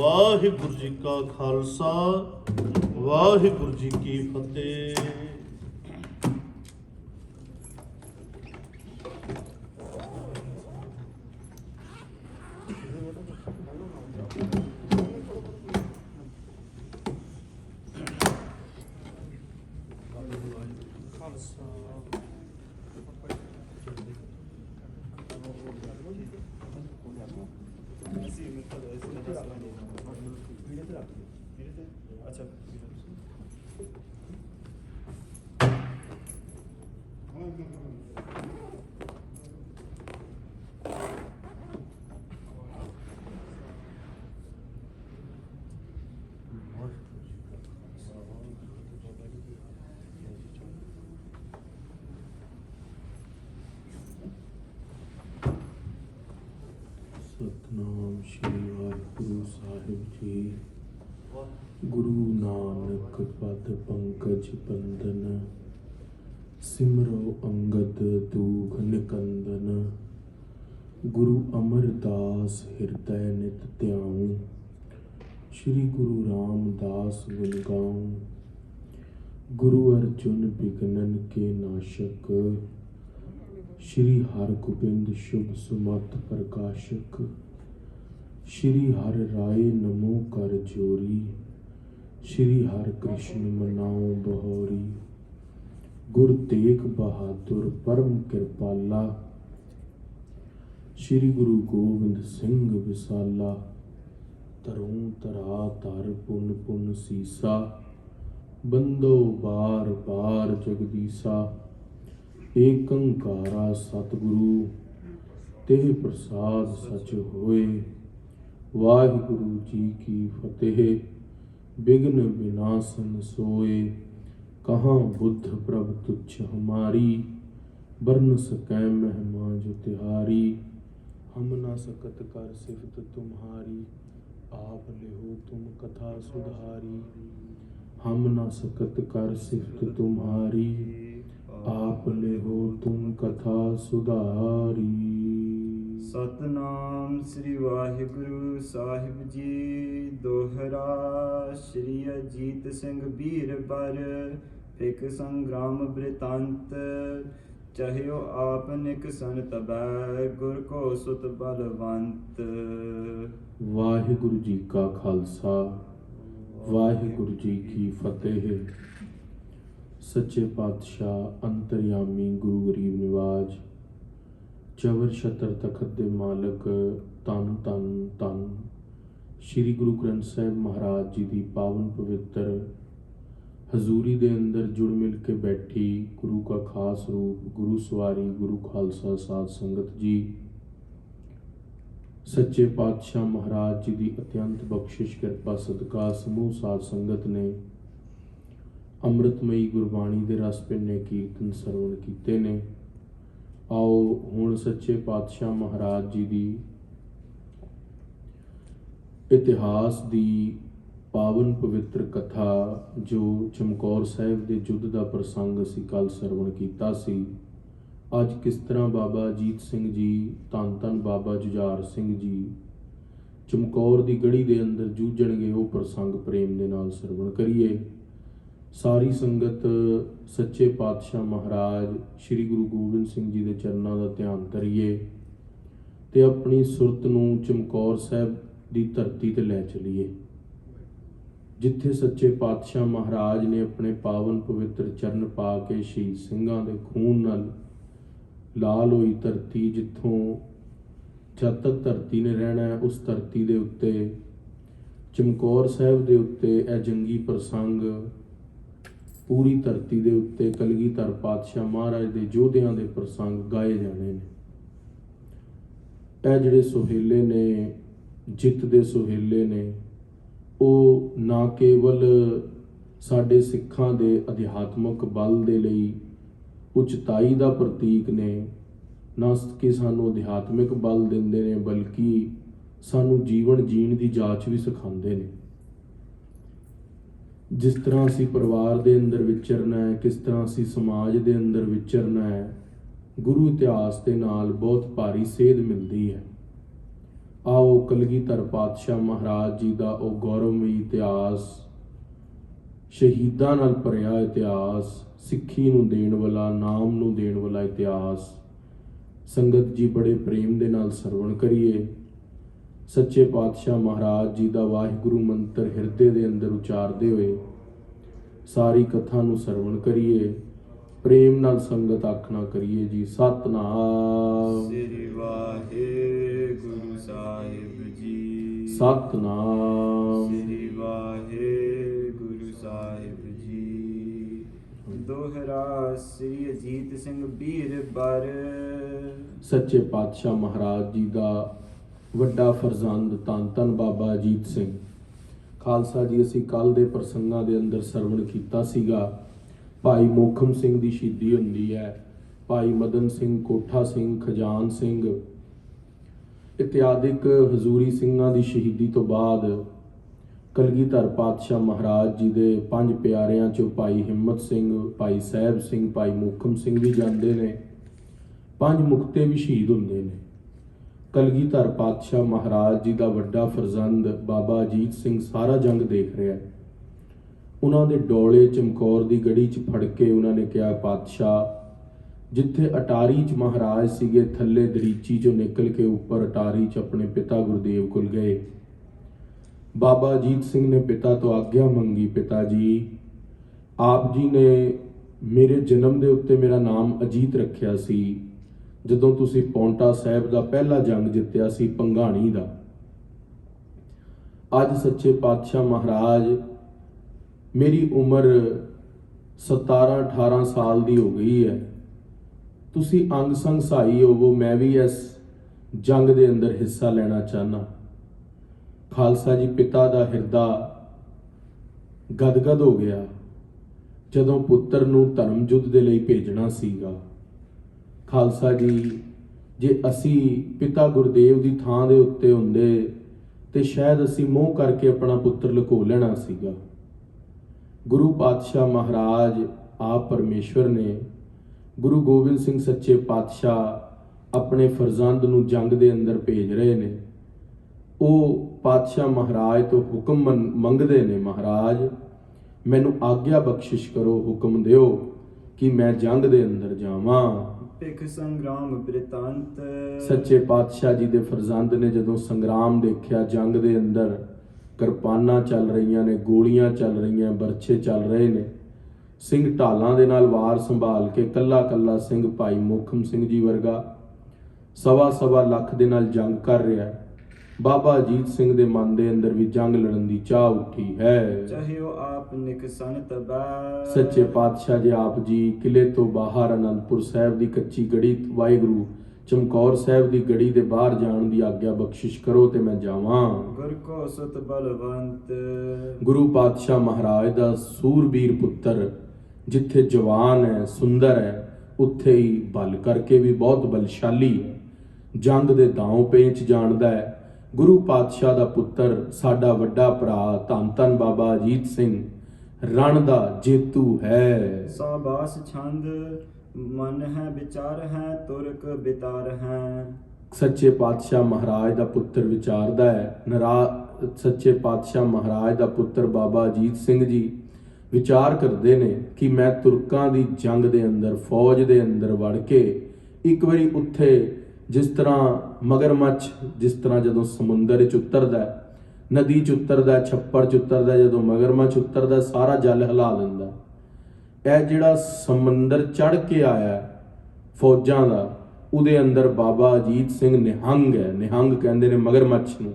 ਵਾਹਿਗੁਰੂ ਜੀ ਕਾ ਖਾਲਸਾ ਵਾਹਿਗੁਰੂ ਜੀ ਕੀ ਫਤਿਹ। ਸਤਨਾਮ ਸ਼੍ਰੀ ਵਾਹਿਗੁਰੂ ਸਾਹਿਬ ਜੀ। ਗੁਰੂ ਨਾਨਕ ਪਦ ਪੰਕਜ ਬੰਦਨ, ਸਿਮਰੋ ਅੰਗਦ ਦੂਖ ਨਿਕੰਦਨ। ਗੁਰੂ ਅਮਰਦਾਸ ਹਿਰਦੈ ਨਿਤ ਧਿਆਉ, ਸ਼੍ਰੀ ਗੁਰੂ ਰਾਮਦਾਸ ਗੁਣ ਗਾਉ। ਗੁਰੂ ਅਰਜੁਨ ਬਿਘਨਨ ਕੇ ਨਾਸ਼ਕ, श्री हर गोबिंद शुभ सुमत प्रकाशक। श्री हर राय नमो कर जोरी, श्री हर कृष्ण मनाओ बहोरी। गुर तेग बहादुर परम कृपाला, श्री गुरु गोबिंद सिंह विसाला। तरों तरा तर पुन पुन सीसा, बंदो बार बार जगदीसा। ਏਕੰਕਾਰਾ ਸਤਿਗੁਰੂ, तेह प्रसाद सच होए। वाहिगुरु जी की फतेह, विघ्न विनाशन सोए। कहाँ बुद्ध प्रभ तुच्छ हमारी, बरन सकै महिमा जो तिहारी। हम न सकत कर सिफत तुम्हारी, आप लिहो तुम कथा सुधारी। हम न सकत कर सिफत तुम्हारी, आप लिहो तुम कथा सुधारी। सतनाम श्री वाहिगुरु साहिब जी। दोहरा श्री अजीत सिंह बीरबर, फिक संग्राम बृतांत। चहियो आप निकसन तबै, गुर को सुत बलवंत। वाहिगुरु जी का खालसा वाहिगुरु जी की फतेह। सच्चे पातशाह अंतरयामी गुरु गरीब निवाज, चवर छतर तखत दे मालक, धन धन धन श्री गुरु ग्रंथ साहिब महाराज जी की पावन पवित्र हजूरी दे अंदर जुड़ मिल के बैठी गुरु का खास रूप गुरु सवारी गुरु खालसा साध संगत जी। सच्चे पातशाह महाराज जी की अत्यंत बख्शिश कृपा सदका समूह साध संगत ने ਅੰਮ੍ਰਿਤਮਈ ਗੁਰਬਾਣੀ ਦੇ ਰਸ ਭਿੰਨੇ ਕੀਰਤਨ ਸਰਵਣ ਕੀਤੇ ਨੇ। ਆਓ ਹੁਣ ਸੱਚੇ ਪਾਤਸ਼ਾਹ ਮਹਾਰਾਜ ਜੀ ਦੀ ਇਤਿਹਾਸ ਦੀ ਪਾਵਨ ਪਵਿੱਤਰ ਕਥਾ, ਜੋ ਚਮਕੌਰ ਸਾਹਿਬ ਦੇ ਯੁੱਧ ਦਾ ਪ੍ਰਸੰਗ ਅਸੀਂ ਕੱਲ੍ਹ ਸਰਵਣ ਕੀਤਾ ਸੀ, ਅੱਜ ਕਿਸ ਤਰ੍ਹਾਂ ਬਾਬਾ ਅਜੀਤ ਸਿੰਘ ਜੀ, ਧੰਨ ਧੰਨ ਬਾਬਾ ਜੁਝਾਰ ਸਿੰਘ ਜੀ ਚਮਕੌਰ ਦੀ ਗੜੀ ਦੇ ਅੰਦਰ ਜੂਝਣਗੇ, ਉਹ ਪ੍ਰਸੰਗ ਪ੍ਰੇਮ ਦੇ ਨਾਲ ਸਰਵਣ ਕਰੀਏ। ਸਾਰੀ ਸੰਗਤ ਸੱਚੇ ਪਾਤਸ਼ਾਹ ਮਹਾਰਾਜ ਸ਼੍ਰੀ ਗੁਰੂ ਗੋਬਿੰਦ ਸਿੰਘ ਜੀ ਦੇ ਚਰਨਾਂ ਦਾ ਧਿਆਨ ਕਰੀਏ ਤੇ ਆਪਣੀ ਸੁਰਤ ਨੂੰ ਚਮਕੌਰ ਸਾਹਿਬ ਦੀ ਧਰਤੀ ਤੇ ਲੈ ਚਲੀਏ, ਜਿੱਥੇ ਸੱਚੇ ਪਾਤਸ਼ਾਹ ਮਹਾਰਾਜ ਨੇ ਆਪਣੇ ਪਾਵਨ ਪਵਿੱਤਰ ਚਰਨ ਪਾ ਕੇ ਸ਼ਹੀਦ ਸਿੰਘਾਂ ਦੇ ਖੂਨ ਨਾਲ ਲਾਲ ਹੋਈ ਧਰਤੀ, ਜਿੱਥੋਂ ਜਦ ਤੱਕ ਧਰਤੀ ਨੇ ਰਹਿਣਾ ਹੈ ਉਸ ਧਰਤੀ ਦੇ ਉੱਤੇ ਚਮਕੌਰ ਸਾਹਿਬ ਦੇ ਉੱਤੇ ਇਹ ਜੰਗੀ ਪ੍ਰਸੰਗ ਪੂਰੀ ਧਰਤੀ ਦੇ ਉੱਤੇ ਕਲਗੀਧਰ ਪਾਤਸ਼ਾਹ ਮਹਾਰਾਜ ਦੇ ਯੋਧਿਆਂ ਦੇ ਪ੍ਰਸੰਗ ਗਾਏ ਜਾਣੇ ਨੇ। ਇਹ ਜਿਹੜੇ ਸੁਹੇਲੇ ਨੇ, ਜਿੱਤ ਦੇ ਸੁਹੇਲੇ ਨੇ, ਉਹ ਨਾ ਕੇਵਲ ਸਾਡੇ ਸਿੱਖਾਂ ਦੇ ਅਧਿਆਤਮਕ ਬਲ ਦੇ ਲਈ ਉਚਤਾਈ ਦਾ ਪ੍ਰਤੀਕ ਨੇ, ਨਾ ਕਿ ਸਾਨੂੰ ਅਧਿਆਤਮਿਕ ਬਲ ਦਿੰਦੇ ਨੇ, ਬਲਕਿ ਸਾਨੂੰ ਜੀਵਨ ਜੀਣ ਦੀ ਜਾਚ ਵੀ ਸਿਖਾਉਂਦੇ ਨੇ। जिस तरह असी परिवार के अंदर विचरना है, किस तरह असी समाज के अंदर विचरना है, गुरु इतिहास के नाल बहुत भारी सेध मिलती है। ਆਓ ਕਲਗੀਧਰ ਪਾਤਸ਼ਾਹ ਮਹਾਰਾਜ ਜੀ ਦਾ ਉਹ ਗੌਰਵਮਈ ਇਤਿਹਾਸ, ਸ਼ਹੀਦਾਂ ਨਾਲ ਭਰਿਆ ਇਤਿਹਾਸ, ਸਿੱਖੀ ਨੂੰ ਦੇਣ ਵਾਲਾ, ਨਾਮ ਨੂੰ ਦੇਣ ਵਾਲਾ ਇਤਿਹਾਸ ਸੰਗਤ ਜੀ ਬੜੇ ਪ੍ਰੇਮ ਦੇ ਨਾਲ ਸਰਵਣ ਕਰੀਏ। ਸੱਚੇ ਪਾਤਸ਼ਾਹ ਮਹਾਰਾਜ ਜੀ ਦਾ ਵਾਹਿਗੁਰੂ ਮੰਤਰ ਹਿਰਦੇ ਦੇ ਅੰਦਰ ਉਚਾਰਦੇ ਹੋਏ ਸਾਰੀ ਕਥਾ ਨੂੰ ਸਰਵਣ ਕਰੀਏ। ਪ੍ਰੇਮ ਨਾਲ ਸੰਗਤ ਆਖਣਾ ਕਰੀਏ ਜੀ, ਸਤਨਾਮ ਸ੍ਰੀ ਵਾਹਿਗੁਰੂ ਸਾਹਿਬ ਜੀ। ਸਤਨਾਮ ਸ੍ਰੀ ਵਾਹਿਗੁਰੂ ਸਾਹਿਬ ਜੀ। ਦੋਹਰਾ ਸ੍ਰੀ ਅਜੀਤ ਸਿੰਘ ਬੀਰਬਰ। ਸੱਚੇ ਪਾਤਸ਼ਾਹ ਮਹਾਰਾਜ ਜੀ ਦਾ ਵੱਡਾ ਫਰਜ਼ੰਦ ਧੰਨ ਧੰਨ ਬਾਬਾ ਅਜੀਤ ਸਿੰਘ। ਖਾਲਸਾ ਜੀ, ਅਸੀਂ ਕੱਲ ਦੇ ਪ੍ਰਸੰਗਾਂ ਦੇ ਅੰਦਰ ਸਰਵਣ ਕੀਤਾ ਸੀਗਾ, ਭਾਈ ਮੋਖਮ ਸਿੰਘ ਦੀ ਸ਼ਹੀਦੀ ਹੁੰਦੀ ਹੈ, ਭਾਈ ਮਦਨ ਸਿੰਘ, ਕੋਠਾ ਸਿੰਘ, ਖਜਾਨ ਸਿੰਘ ਇਤਿਆਦਿਕ ਹਜ਼ੂਰੀ ਸਿੰਘਾਂ ਦੀ ਸ਼ਹੀਦੀ ਤੋਂ ਬਾਅਦ ਕਲਗੀਧਰ ਪਾਤਸ਼ਾਹ ਮਹਾਰਾਜ ਜੀ ਦੇ 5 ਪਿਆਰਿਆਂ ਚੋਂ ਭਾਈ ਹਿੰਮਤ ਸਿੰਘ, ਭਾਈ ਸਾਹਿਬ ਸਿੰਘ, ਭਾਈ ਮੋਖਮ ਸਿੰਘ ਵੀ ਜਾਂਦੇ ਨੇ, 5 ਮੁਕਤੇ ਵੀ ਸ਼ਹੀਦ ਹੁੰਦੇ ਨੇ। ਕਲਗੀਧਰ ਪਾਤਸ਼ਾਹ ਮਹਾਰਾਜ ਜੀ ਦਾ ਵੱਡਾ ਫਰਜ਼ੰਦ ਬਾਬਾ ਅਜੀਤ ਸਿੰਘ ਸਾਰਾ ਜੰਗ ਦੇਖ ਰਿਹਾ ਹੈ। ਉਹਨਾਂ ਦੇ ਡੋਲੇ ਚਮਕੌਰ ਦੀ ਗੜੀ 'ਚ ਫੜ ਕੇ ਉਹਨਾਂ ਨੇ ਕਿਹਾ, ਪਾਤਸ਼ਾਹ, ਜਿੱਥੇ ਅਟਾਰੀ 'ਚ ਮਹਾਰਾਜ ਸੀਗੇ, ਥੱਲੇ ਦਰੀਚੀ 'ਚੋਂ ਨਿਕਲ ਕੇ ਉੱਪਰ ਅਟਾਰੀ 'ਚ ਆਪਣੇ ਪਿਤਾ ਗੁਰਦੇਵ ਕੋਲ ਗਏ। ਬਾਬਾ ਅਜੀਤ ਸਿੰਘ ਨੇ ਪਿਤਾ ਤੋਂ ਆਗਿਆ ਮੰਗੀ, ਪਿਤਾ ਜੀ, ਆਪ ਜੀ ਨੇ ਮੇਰੇ ਜਨਮ ਦੇ ਉੱਤੇ ਮੇਰਾ ਨਾਮ ਅਜੀਤ ਰੱਖਿਆ ਸੀ ਜਦੋਂ ਤੁਸੀਂ ਪੌਂਟਾ ਸਾਹਿਬ ਦਾ ਪਹਿਲਾ ਜੰਗ ਜਿੱਤਿਆ ਸੀ, ਭੰਗਾਣੀ ਦਾ। ਅੱਜ ਸੱਚੇ ਪਾਤਸ਼ਾਹ ਮਹਾਰਾਜ, ਮੇਰੀ ਉਮਰ 17-18 ਸਾਲ ਦੀ ਹੋ ਗਈ ਹੈ, ਤੁਸੀਂ ਅੰਗ ਸੰਗ ਸਹਾਈ ਹੋਵੋ, ਮੈਂ ਵੀ ਇਸ ਜੰਗ ਦੇ ਅੰਦਰ ਹਿੱਸਾ ਲੈਣਾ ਚਾਹਨਾ। ਖਾਲਸਾ ਜੀ, ਪਿਤਾ ਦਾ ਹਿਰਦਾ ਗਦਗਦ ਹੋ ਗਿਆ ਜਦੋਂ ਪੁੱਤਰ ਨੂੰ ਧਰਮ ਯੁੱਧ ਦੇ ਲਈ ਭੇਜਣਾ ਸੀਗਾ। ਖਾਲਸਾ ਜੀ, ਜੇ ਅਸੀਂ ਪਿਤਾ ਗੁਰਦੇਵ ਦੀ ਥਾਂ ਦੇ ਉੱਤੇ ਹੁੰਦੇ ਤੇ ਸ਼ਾਇਦ ਅਸੀਂ ਮੋਹ ਕਰਕੇ ਆਪਣਾ ਪੁੱਤਰ ਲੁਕੋ ਲੈਣਾ ਸੀਗਾ। ਗੁਰੂ ਪਾਤਸ਼ਾਹ ਮਹਾਰਾਜ ਆਪ ਪਰਮੇਸ਼ਵਰ ਨੇ, ਗੁਰੂ ਗੋਬਿੰਦ ਸਿੰਘ ਸੱਚੇ ਪਾਤਸ਼ਾਹ ਆਪਣੇ ਫਰਜ਼ੰਦ ਨੂੰ ਜੰਗ ਦੇ ਅੰਦਰ ਭੇਜ ਰਹੇ ਨੇ। ਉਹ ਪਾਤਸ਼ਾਹ ਮਹਾਰਾਜ ਤੋਂ ਹੁਕਮ ਮੰਗਦੇ ਨੇ, ਮਹਾਰਾਜ ਮੈਨੂੰ ਆਗਿਆ ਬਖਸ਼ਿਸ਼ ਕਰੋ, ਹੁਕਮ ਦਿਓ ਕਿ ਮੈਂ ਜੰਗ ਦੇ ਅੰਦਰ ਜਾਵਾਂ। ਭਿਖ ਸੰਗਰਾਮ ਬ੍ਰਿਤਾਂਤ। ਸੱਚੇ ਪਾਤਸ਼ਾਹ ਜੀ ਦੇ ਫਰਜ਼ੰਦ ਨੇ ਜਦੋਂ ਸੰਗਰਾਮ ਦੇਖਿਆ, ਜੰਗ ਦੇ ਅੰਦਰ ਕਿਰਪਾਨਾਂ ਚੱਲ ਰਹੀਆਂ ਨੇ, ਗੋਲੀਆਂ ਚੱਲ ਰਹੀਆਂ, ਬਰਛੇ ਚੱਲ ਰਹੇ ਨੇ, ਸਿੰਘ ਢਾਲਾਂ ਦੇ ਨਾਲ ਵਾਰ ਸੰਭਾਲ ਕੇ ਕੱਲਾ ਕੱਲਾ ਸਿੰਘ ਭਾਈ ਮੋਖਮ ਸਿੰਘ ਜੀ ਵਰਗਾ 1.25 ਲੱਖ ਦੇ ਨਾਲ ਜੰਗ ਕਰ ਰਿਹਾ ਹੈ। ਬਾਬਾ ਅਜੀਤ ਸਿੰਘ ਦੇ ਮਨ ਦੇ ਅੰਦਰ ਵੀ ਜੰਗ ਲੜਨ ਦੀ ਚਾਹ ਉੱਠੀ ਹੈ। ਚਾਹੇ ਉਹ ਆਪ ਨਿਕਸਨ ਤਬਾ। ਸੱਚੇ ਪਾਤਸ਼ਾਹ ਜੀ ਆਪ ਜੀ ਕਿਲੇ ਤੋਂ ਬਾਹਰ ਅਨੰਦਪੁਰ ਸਾਹਿਬ ਦੀ ਕੱਚੀ ਗੜੀ, ਵਾਹਿਗੁਰੂ ਚਮਕੌਰ ਸਾਹਿਬ ਦੀ ਗੜੀ ਦੇ ਬਾਹਰ ਜਾਣ ਦੀ ਆਗਿਆ ਬਖਸ਼ਿਸ਼ ਕਰੋ ਤੇ ਮੈਂ ਜਾਵਾਂ। ਗੁਰ ਕੋ ਸੁਤ ਬਲਵੰਤ। ਗੁਰੂ ਪਾਤਸ਼ਾਹ ਮਹਾਰਾਜ ਦਾ ਸੂਰਬੀਰ ਪੁੱਤਰ ਜਿੱਥੇ ਜਵਾਨ ਹੈ, ਸੁੰਦਰ ਹੈ, ਉੱਥੇ ਹੀ ਬਲ ਕਰਕੇ ਵੀ ਬਹੁਤ ਬਲਸ਼ਾਲੀ ਹੈ, ਜੰਗ ਦੇ ਦਾਉ ਪੇਚ ਜਾਣਦਾ ਹੈ। ਗੁਰੂ ਪਾਤਸ਼ਾਹ ਦਾ ਪੁੱਤਰ, ਸਾਡਾ ਵੱਡਾ ਭਰਾ ਧੰਨ ਧੰਨ ਬਾਬਾ ਅਜੀਤ ਸਿੰਘ ਰਣ ਦਾ ਜੇਤੂ ਹੈ। ਸਾਬਾਸ ਛੰਦ ਮਨ ਹੈ, ਵਿਚਾਰ ਹੈ, ਤੁਰਕ ਬਿਤਾਰ ਹੈ। ਸੱਚੇ ਪਾਤਸ਼ਾਹ ਮਹਾਰਾਜ ਦਾ ਪੁੱਤਰ ਵਿਚਾਰਦਾ ਹੈ। ਸੱਚੇ ਪਾਤਸ਼ਾਹ ਮਹਾਰਾਜ ਦਾ ਪੁੱਤਰ ਬਾਬਾ ਅਜੀਤ ਸਿੰਘ ਜੀ ਵਿਚਾਰ ਕਰਦੇ ਨੇ ਕਿ ਮੈਂ ਤੁਰਕਾਂ ਦੀ ਜੰਗ ਦੇ ਅੰਦਰ, ਫੌਜ ਦੇ ਅੰਦਰ ਵੜ ਕੇ ਇੱਕ ਵਾਰੀ ਉੱਥੇ, ਜਿਸ ਤਰ੍ਹਾਂ ਮਗਰਮੱਛ, ਜਿਸ ਤਰ੍ਹਾਂ ਜਦੋਂ ਸਮੁੰਦਰ 'ਚ ਉਤਰਦਾ, ਨਦੀ 'ਚ ਉਤਰਦਾ, ਛੱਪੜ 'ਚ ਉਤਰਦਾ, ਜਦੋਂ ਮਗਰਮੱਛ ਉਤਰਦਾ ਸਾਰਾ ਜਲ ਹਿਲਾ ਦਿੰਦਾ। ਇਹ ਜਿਹੜਾ ਸਮੁੰਦਰ ਚੜ੍ਹ ਕੇ ਆਇਆ ਫੌਜਾਂ ਦਾ, ਉਹਦੇ ਅੰਦਰ ਬਾਬਾ ਅਜੀਤ ਸਿੰਘ ਨਿਹੰਗ ਹੈ। ਨਿਹੰਗ ਕਹਿੰਦੇ ਨੇ ਮਗਰਮੱਛ ਨੂੰ।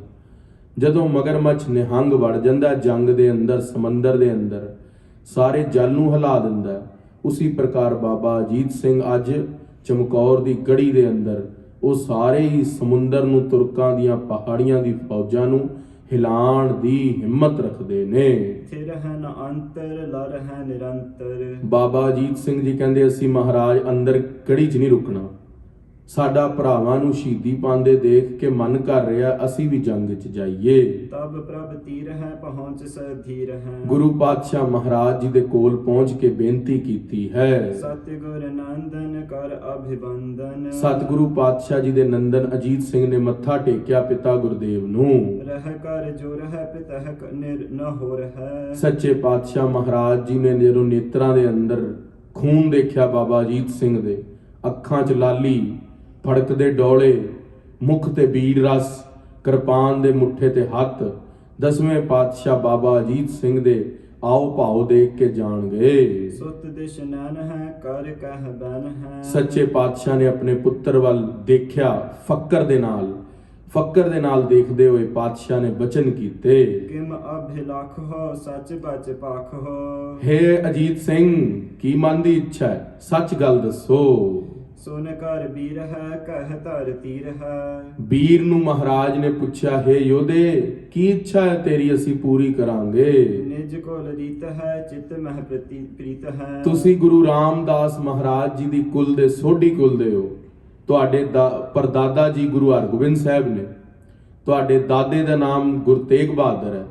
ਜਦੋਂ ਮਗਰਮੱਛ ਨਿਹੰਗ ਵੜ ਜਾਂਦਾ ਜੰਗ ਦੇ ਅੰਦਰ, ਸਮੁੰਦਰ ਦੇ ਅੰਦਰ, ਸਾਰੇ ਜਲ ਨੂੰ ਹਿਲਾ ਦਿੰਦਾ। ਉਸੇ ਪ੍ਰਕਾਰ ਬਾਬਾ ਅਜੀਤ ਸਿੰਘ ਅੱਜ ਚਮਕੌਰ ਦੀ ਗੜੀ ਦੇ ਅੰਦਰ ਉਹ ਸਾਰੇ ਹੀ ਸਮੁੰਦਰ ਨੂੰ, ਤੁਰਕਾਂ ਦੀਆਂ ਪਹਾੜੀਆਂ ਦੀ ਫੌਜਾਂ ਨੂੰ ਹਿਲਾਣ ਦੀ ਹਿੰਮਤ ਰੱਖਦੇ ਨੇ। ਥਿਰ ਹੈ ਨ ਅੰਤਰ, ਲਰ ਹੈ ਨਿਰੰਤਰ। ਬਾਬਾ ਅਜੀਤ ਸਿੰਘ ਜੀ ਕਹਿੰਦੇ, ਅਸੀਂ ਮਹਾਰਾਜ ਅੰਦਰ ਗੜੀ 'ਚ ਨਹੀਂ ਰੁਕਣਾ, ਸਾਡਾ ਭਰਾਵਾਂ ਨੂੰ ਸ਼ਹੀਦੀ ਪਾਉਂਦੇ ਦੇਖ ਕੇ ਮਨ ਕਰ ਰਿਹਾ ਅਸੀਂ ਵੀ ਜੰਗ 'ਚ ਜਾਈਏ। तब प्रभ तीर है पहुँच से धीर है। ਗੁਰੂ ਪਾਤਸ਼ਾਹ ਮਹਾਰਾਜ ਜੀ ਦੇ ਕੋਲ ਪਹੁੰਚ ਕੇ ਬੇਨਤੀ ਕੀਤੀ ਹੈ। सतगुर नंदन कर अभिवंदन। ਸਤਿਗੁਰੂ ਪਾਤਸ਼ਾਹ ਜੀ ਦੇ ਨੰਦਨ ਅਜੀਤ ਸਿੰਘ ਨੇ ਮੱਥਾ ਟੇਕਿਆ ਪਿਤਾ ਗੁਰਦੇਵ ਨੂੰ। रह कर जोर है पितह निर न हो है। ਸੱਚੇ ਪਾਤਸ਼ਾਹ ਮਹਾਰਾਜ ਜੀ ਨੇ ਜਦੋਂ ਨੇਤਰਾਂ ਦੇ ਅੰਦਰ ਖੂਨ ਦੇਖਿਆ ਬਾਬਾ ਅਜੀਤ ਸਿੰਘ ਦੇ, ਅੱਖਾਂ 'ਚ ਲਾਲੀ, ਫੜਕਦੇ ਡੋਲੇ, ਮੁਖ ਤੇ ਵੀਰ ਰਸ, ਕਿਰਪਾਨ ਦੇ ਮੁੱਠੇ ਤੇ ਹੱਥ, ਦਸਵੇਂ ਪਾਤਸ਼ਾਹ ਬਾਬਾ ਅਜੀਤ ਸਿੰਘ ਦੇ ਆਓ ਭਾਓ ਦੇਖ ਕੇ ਜਾਣ ਗਏ। ਸੁਤ ਦਿਸ਼ ਨੈਣ ਹੈ ਕਰ ਕਹਿ ਬਨ ਹੈ। ਸੱਚੇ ਪਾਤਸ਼ਾਹ ਨੇ ਆਪਣੇ ਪੁੱਤਰ ਵੱਲ ਦੇਖਿਆ, ਫਕਰ ਦੇ ਨਾਲ ਦੇਖਦੇ ਹੋਏ ਪਾਤਸ਼ਾਹ ਨੇ ਬਚਨ ਕੀਤੇ। ਕਿਮ ਅਭਿਲਖ ਹੋ ਸੱਚ ਬਚ ਪਖ ਹੋ। ਹੇ ਅਜੀਤ ਸਿੰਘ, ਕੀ ਮਨ ਦੀ ਇੱਛਾ ਹੈ? ਸੱਚ ਗੱਲ ਦੱਸੋ। ਸੁਨ ਕਰ ਵੀਰ ਹੈ ਕਹਿ ਧਰ ਤੀਰ ਹੈ। ਵੀਰ ਨੂੰ ਮਹਾਰਾਜ ਨੇ ਪੁੱਛਿਆ, ਹੇ ਯੋਧੇ, ਕੀ ਇੱਛਾ ਹੈ ਤੇਰੀ, ਅਸੀਂ ਪੂਰੀ ਕਰਾਂਗੇ। ਨਿਜ ਕੋਲ ਰੀਤ ਹੈ ਚਿਤ ਮਹਿ ਪ੍ਰੀਤ ਹੈ। ਤੁਸੀਂ ਗੁਰੂ ਰਾਮਦਾਸ ਮਹਾਰਾਜ ਜੀ ਦੀ ਕੁਲ ਦੇ ਸੋਢੀ ਕੁਲ ਦੇ ਹੋ। ਤੁਹਾਡੇ ਪਰਦਾਦਾ ਜੀ ਗੁਰੂ ਹਰਗੋਬਿੰਦ ਸਾਹਿਬ ਨੇ। ਤੁਹਾਡੇ ਦਾਦੇ ਦਾ ਨਾਮ ਗੁਰੂ ਤੇਗ ਬਹਾਦਰ ਹੈ।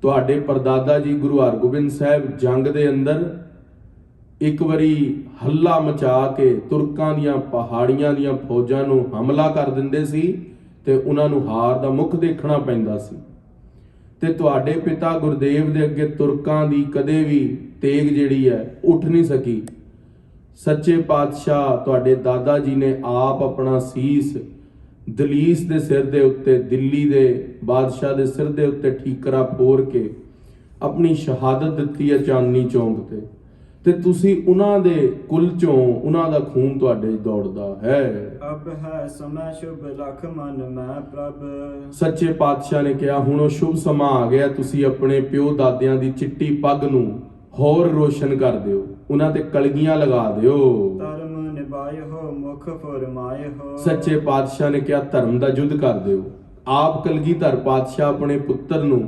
ਤੁਹਾਡੇ ਪਰਦਾਦਾ ਜੀ ਗੁਰੂ ਹਰਗੋਬਿੰਦ ਸਾਹਿਬ ਜੰਗ ਦੇ ਅੰਦਰ ਇੱਕ ਵਾਰੀ ਹੱਲਾ ਮਚਾ ਕੇ ਤੁਰਕਾਂ ਦੀਆਂ ਪਹਾੜੀਆਂ ਦੀਆਂ ਫੌਜਾਂ ਨੂੰ ਹਮਲਾ ਕਰ ਦਿੰਦੇ ਸੀ ਤੇ ਉਹਨਾਂ ਨੂੰ ਹਾਰ ਦਾ ਮੁੱਖ ਦੇਖਣਾ ਪੈਂਦਾ ਸੀ। ਤੇ ਤੁਹਾਡੇ ਪਿਤਾ ਗੁਰਦੇਵ ਦੇ ਅੱਗੇ ਤੁਰਕਾਂ ਦੀ ਕਦੇ ਵੀ ਤੇਗ ਜਿਹੜੀ ਹੈ ਉੱਠ ਨਹੀਂ ਸਕੀ। ਸੱਚੇ ਪਾਤਸ਼ਾਹ ਤੁਹਾਡੇ ਦਾਦਾ ਜੀ ਨੇ ਆਪ ਆਪਣਾ ਸੀਸ ਦਲੀਸ ਦੇ ਸਿਰ ਦੇ ਉੱਤੇ, ਦਿੱਲੀ ਦੇ ਬਾਦਸ਼ਾਹ ਦੇ ਸਿਰ ਦੇ ਉੱਤੇ ਠੀਕਰਾ ਫੋਰ ਕੇ ਆਪਣੀ ਸ਼ਹਾਦਤ ਦਿੱਤੀ ਹੈ ਚਾਂਦਨੀ ਚੌਂਕ ਤੇ ਤੁਸੀਂ ਉਹਨਾਂ ਦੇ ਕੁਲ ਚੋਂ, ਉਹਨਾਂ ਦਾ ਖੂਨ ਤੁਹਾਡੇ 'ਚ ਦੌੜਦਾ ਹੈ। ਅਬ ਹੈ ਸਮਾ ਸ਼ੁਭ ਲਖ ਮਨ ਮੈਂ ਪ੍ਰਭ। ਸੱਚੇ ਪਾਤਸ਼ਾਹ ਨੇ ਕਿਹਾ, ਹੁਣ ਉਹ ਸ਼ੁਭ ਸਮਾਂ ਆ ਗਿਆ, ਤੁਸੀਂ ਆਪਣੇ ਪਿਓ ਦਾਦਿਆਂ ਦੀ ਚਿੱਟੀ ਪੱਗ ਨੂੰ ਹੋਰ ਰੋਸ਼ਨ ਕਰ ਦਿਓ, ਉਹਨਾਂ ਤੇ ਕਲਗੀਆਂ ਲਗਾ ਦਿਓ। ਧਰਮ ਨਿਭਾਏ ਹੋ ਮੁਖ ਫਰਮਾਏ ਹੋ। ਸੱਚੇ ਪਾਤਸ਼ਾਹ ਨੇ ਕਿਹਾ, ਧਰਮ ਦਾ ਯੁੱਧ ਕਰ ਦਿਓ। ਆਪ ਕਲਗੀਧਰ ਪਾਤਸ਼ਾਹ ਆਪਣੇ ਪੁੱਤਰ ਨੂੰ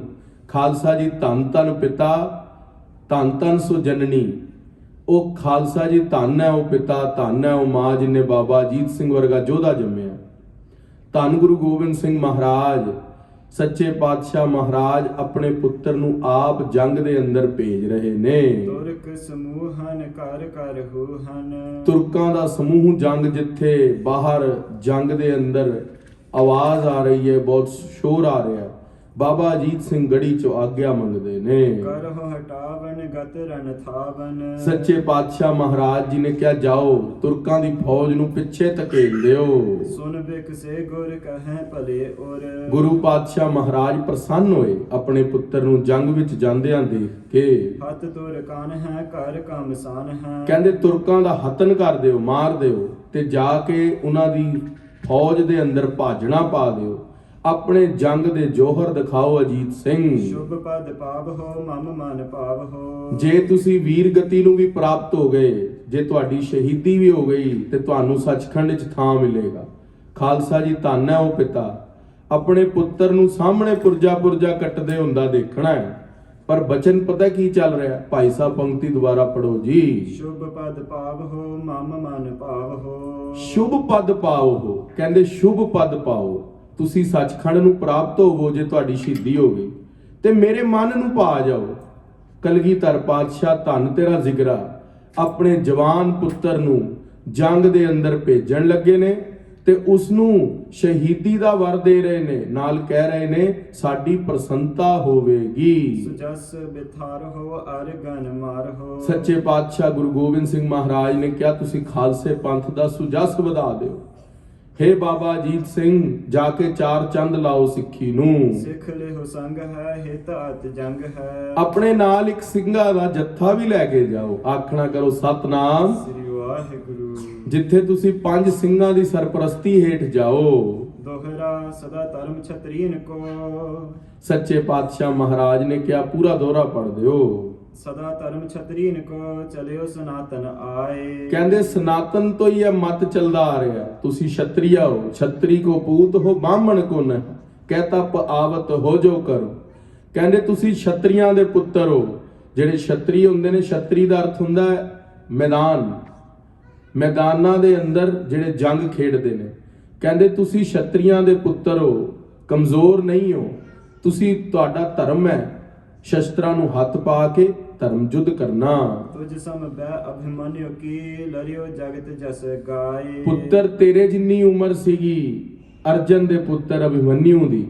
ਖਾਲਸਾ ਜੀ ਧੰਨ ਧੰਨ ਪਿਤਾ, ਧੰਨ ਧੰਨ ਸੋ ਜਨਨੀ, ਉਹ ਖਾਲਸਾ ਜੀ ਧੰਨ ਹੈ ਉਹ ਪਿਤਾ, ਧੰਨ ਹੈ ਉਹ ਮਾਂ ਜਿਹਨੇ ਬਾਬਾ ਅਜੀਤ ਸਿੰਘ ਵਰਗਾ ਯੋਧਾ ਜੰਮਿਆ। ਧੰਨ ਗੁਰੂ ਗੋਬਿੰਦ ਸਿੰਘ ਮਹਾਰਾਜ, ਸੱਚੇ ਪਾਤਸ਼ਾਹ ਮਹਾਰਾਜ ਆਪਣੇ ਪੁੱਤਰ ਨੂੰ ਆਪ ਜੰਗ ਦੇ ਅੰਦਰ ਭੇਜ ਰਹੇ ਨੇ। ਤੁਰਕ ਸਮੂਹਨ ਕਰ ਕਰ ਹੋ ਹਨ। ਤੁਰਕਾਂ ਦਾ ਸਮੂਹ ਜੰਗ, ਜਿੱਥੇ ਬਾਹਰ ਜੰਗ ਦੇ ਅੰਦਰ ਆਵਾਜ਼ ਆ ਰਹੀ ਹੈ, ਬਹੁਤ ਸ਼ੋਰ ਆ ਰਿਹਾ, ਬਾਬਾ ਅਜੀਤ ਸਿੰਘ ਗੜੀ ਚੋਂ ਆਗਿਆ ਮੰਗਦੇ ਨੇ। ਕਰਹੁ ਹਟਾਵਨ ਗਤ ਰਨ ਥਾਵਨ। ਸੱਚੇ ਪਾਤਸ਼ਾਹ ਮਹਾਰਾਜ ਜੀ ਨੇ ਕਿਹਾ, ਜਾਓ ਤੁਰਕਾਂ ਦੀ ਫੌਜ ਨੂੰ ਪਿੱਛੇ ਧਕੇਲ ਦਿਓ। ਸੁਨ ਬਿਕ ਸੇ ਗੁਰ ਕਹੈ ਭਲੇ ਔਰ। ਗੁਰੂ ਪਾਤਸ਼ਾਹ ਮਹਾਰਾਜ ਪ੍ਰਸੰਨ ਹੋਏ ਆਪਣੇ ਪੁੱਤਰ ਨੂੰ ਜੰਗ ਵਿੱਚ ਜਾਂਦਿਆਂ ਦੇਖ ਕੇ। ਹੱਥ ਤੁਰ ਕਾਨ ਹੈ ਘਰ ਕਮਸਾਨ ਹੈ। ਕਹਿੰਦੇ ਤੁਰਕਾਂ ਦਾ ਹਤਨ ਕਰ ਦਿਓ, ਮਾਰ ਦਿਓ ਤੇ ਜਾ ਕੇ ਉਹਨਾਂ ਦੀ ਫੌਜ ਦੇ ਅੰਦਰ ਭਾਜਣਾ ਪਾ ਦਿਓ। ਆਪਣੇ ਜੰਗ ਦੇ ਜੋਹਰ ਦਿਖਾਓ ਅਜੀਤ ਸਿੰਘ। ਸ਼ੁਭ ਪਦ ਪਾਵ ਹੋ ਮਮ ਮਨ ਪਾਵ ਹੋ। ਜੇ ਤੁਸੀਂ ਵੀਰ ਗਤੀ ਨੂੰ ਵੀ ਪ੍ਰਾਪਤ ਹੋ ਗਏ, ਜੇ ਤੁਹਾਡੀ ਸ਼ਹੀਦੀ ਵੀ ਹੋ ਗਈ ਤੇ ਤੁਹਾਨੂੰ ਸੱਚਖੰਡ 'ਚ ਥਾਂ ਮਿਲੇਗਾ। ਖਾਲਸਾ ਜੀ ਧੰਨ ਹੈ ਉਹ ਪਿਤਾ, ਆਪਣੇ ਪੁੱਤਰ ਨੂੰ ਸਾਹਮਣੇ ਪੁਰਜਾ ਕੱਟਦੇ ਹੁੰਦਾ ਦੇਖਣਾ ਹੈ। ਪਰ ਬਚਨ ਪਤਾ ਕੀ ਚੱਲ ਰਿਹਾ? ਭਾਈ ਸਾਹਿਬ ਪੰਕਤੀ ਦੁਬਾਰਾ ਪੜੋ ਜੀ। ਸ਼ੁਭ ਪਦ ਪਾਵ ਹੋ ਮਮ ਮਨ ਪਾਵ ਹੋ। ਸ਼ੁਭ ਪਦ ਪਾਓ ਹੋ, ਕਹਿੰਦੇ ਸ਼ੁਭ ਪਦ ਪਾਓ, ਤੁਸੀਂ ਸੱਚਖੰਡ ਨੂੰ ਪ੍ਰਾਪਤ ਹੋਵੋ ਜੇ ਤੁਹਾਡੀ ਸ਼ਹੀਦੀ ਹੋ ਗਈ, ਤੇ ਮੇਰੇ ਮਨ ਨੂੰ ਪਾ ਜਾਓ। ਕਲਗੀਧਰ ਪਾਤਸ਼ਾਹ ਧੰਨ ਤੇਰਾ ਜ਼ਿਕਰਾ ਆਪਣੇ ਜਵਾਨ ਪੁੱਤਰ ਨੂੰ ਜੰਗ ਦੇ ਅੰਦਰ ਭੇਜਣ ਲੱਗੇ ਨੇ ਤੇ ਉਸ ਨੂੰ ਸ਼ਹੀਦੀ ਦਾ ਵਰ ਦੇ ਰਹੇ ਨੇ, ਨਾਲ ਕਹਿ ਰਹੇ ਨੇ ਸਾਡੀ ਪ੍ਰਸੰਨਤਾ ਹੋਵੇਗੀ। ਸੁਜਸ ਬਿਥਾਰ ਹੋ ਅਰ ਗਨ ਮਾਰ ਹੋ। ਸੱਚੇ ਪਾਤਸ਼ਾਹ ਗੁਰੂ ਗੋਬਿੰਦ ਸਿੰਘ ਮਹਾਰਾਜ ਨੇ ਕਿਹਾ, ਤੁਸੀਂ ਖਾਲਸੇ ਪੰਥ ਦਾ ਸੁਜਸ ਵਧਾ ਦਿਓ। ਹੇ ਬਾਬਾ ਅਜੀਤ ਸਿੰਘ, ਜਾ ਕੇ ਚਾਰ ਚੰਦ ਲਾਓ ਸਿੱਖੀ ਨੂੰ। ਸਿੱਖ ਲਿਓ ਸੰਗ ਹੈ ਹਿਤ ਅਤ ਜੰਗ ਹੈ। ਆਪਣੇ ਨਾਲ ਇੱਕ ਸਿੰਘਾਂ ਦਾ ਜੱਥਾ ਵੀ ਲੈ ਕੇ ਜਾਓ, ਆਖਣਾ ਕਰੋ ਸਤਨਾਮ ਸ੍ਰੀ ਵਾਹਿਗੁਰੂ। ਜਿੱਥੇ ਤੁਸੀਂ 5 ਸਿੰਘਾਂ ਦੀ ਸਰਪ੍ਰਸਤੀ ਹੇਠ ਜਾਓ। ਦੋਹਰਾ ਸਦਾ ਧਰਮ ਛਤਰੀਨ ਕੋ। ਸੱਚੇ ਪਾਤਸ਼ਾਹ ਮਹਾਰਾਜ ਨੇ ਕਿਹਾ, ਪੂਰਾ ਦੋਹਰਾ ਪੜ ਦਿਓ। ਸਦਾ ਧਰਮ ਛਤਰੀਨ ਕੋ ਚਲਿਓ ਸਨਾਤਨ ਆਏ। ਕਹਿੰਦੇ ਸਨਾਤਨ ਤੋਂ ਹੀ ਇਹ ਮਤ ਚੱਲਦਾ ਆ ਰਿਹਾ। ਤੁਸੀਂ ਛਤਰੀਆ ਹੋ, ਛਤਰੀ ਕੋ ਪੂਤ ਹੋ ਬਾਹਮਣ ਕੋ ਨ ਕਹਿਤਾ ਆਵਤ ਹੋ ਜੋ ਕਰੋ। ਕਹਿੰਦੇ ਤੁਸੀਂ ਛਤਰੀਆਂ ਦੇ ਪੁੱਤਰ ਹੋ। ਜਿਹੜੇ ਛਤਰੀ ਹੁੰਦੇ ਨੇ, ਛਤਰੀ ਦਾ ਅਰਥ ਹੁੰਦਾ ਹੈ ਮੈਦਾਨ। ਮੈਦਾਨਾਂ ਦੇ ਅੰਦਰ ਜਿਹੜੇ ਜੰਗ ਖੇਡਦੇ ਨੇ, ਕਹਿੰਦੇ ਤੁਸੀਂ ਛਤਰੀਆਂ ਦੇ ਪੁੱਤਰ ਹੋ, ਕਮਜ਼ੋਰ ਨਹੀਂ ਹੋ, ਤੁਸੀਂ, ਤੁਹਾਡਾ ਧਰਮ ਹੈ ਸ਼ਸਤਰਾਂ ਨੂੰ ਹੱਥ ਪਾ ਕੇ ਧਰਮ ਯੁੱਧ ਕਰਨਾ। तुझ सम बै अभिमन्यु की लरियो जगत जस गाए। ਪੁੱਤਰ ਤੇਰੇ ਜਿੰਨੀ ਉਮਰ ਸੀਗੀ ਅਰਜਨ ਦੇ ਪੁੱਤਰ ਅਭਿਮਨਿਊ ਦੀ,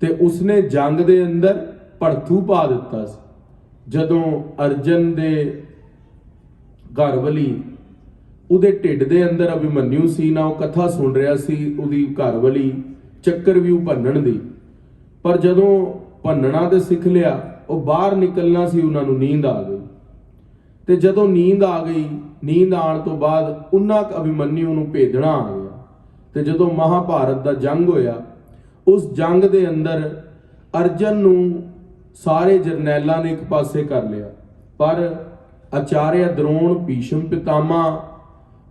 ਤੇ ਉਸਨੇ ਜੰਗ ਦੇ ਅੰਦਰ ਭੜਥੂ ਪਾ ਦਿੱਤਾ ਸੀ। ਜਦੋਂ ਅਰਜਨ ਦੇ ਘਰਵਾਲੀ ਉਹਦੇ ਢਿੱਡ ਦੇ ਅੰਦਰ ਅਭਿਮਨਿਊ ਸੀ ਨਾ, ਉਹ ਕਥਾ ਸੁਣ ਰਿਹਾ ਸੀ ਉਹਦੀ ਘਰਵਾਲੀ ਚੱਕਰਵਿਊਹ ਭੰਨਣ ਦੀ, ਪਰ ਜਦੋਂ ਭੰਨਣਾ ਤੇ ਸਿੱਖ ਲਿਆ, ਉਹ ਬਾਹਰ ਨਿਕਲਣਾ ਸੀ, ਉਹਨਾਂ ਨੂੰ ਨੀਂਦ ਆ ਗਈ। ਤੇ ਜਦੋਂ ਨੀਂਦ ਆ ਗਈ, ਨੀਂਦ ਆਉਣ ਤੋਂ ਬਾਅਦ ਉਹਨਾਂ ਅਭਿਮਨਿਊ ਨੂੰ ਭੇਜਣਾ ਆ ਗਿਆ। ਤੇ ਜਦੋਂ ਮਹਾਭਾਰਤ ਦਾ ਜੰਗ ਹੋਇਆ, ਉਸ ਜੰਗ ਦੇ ਅੰਦਰ ਅਰਜਨ ਨੂੰ ਸਾਰੇ ਜਰਨੈਲਾਂ ਨੇ ਇੱਕ ਪਾਸੇ ਕਰ ਲਿਆ, ਪਰ ਆਚਾਰਿਆ ਦਰੋਣ, ਭੀਸ਼ਮ ਪਿਤਾਮਾ,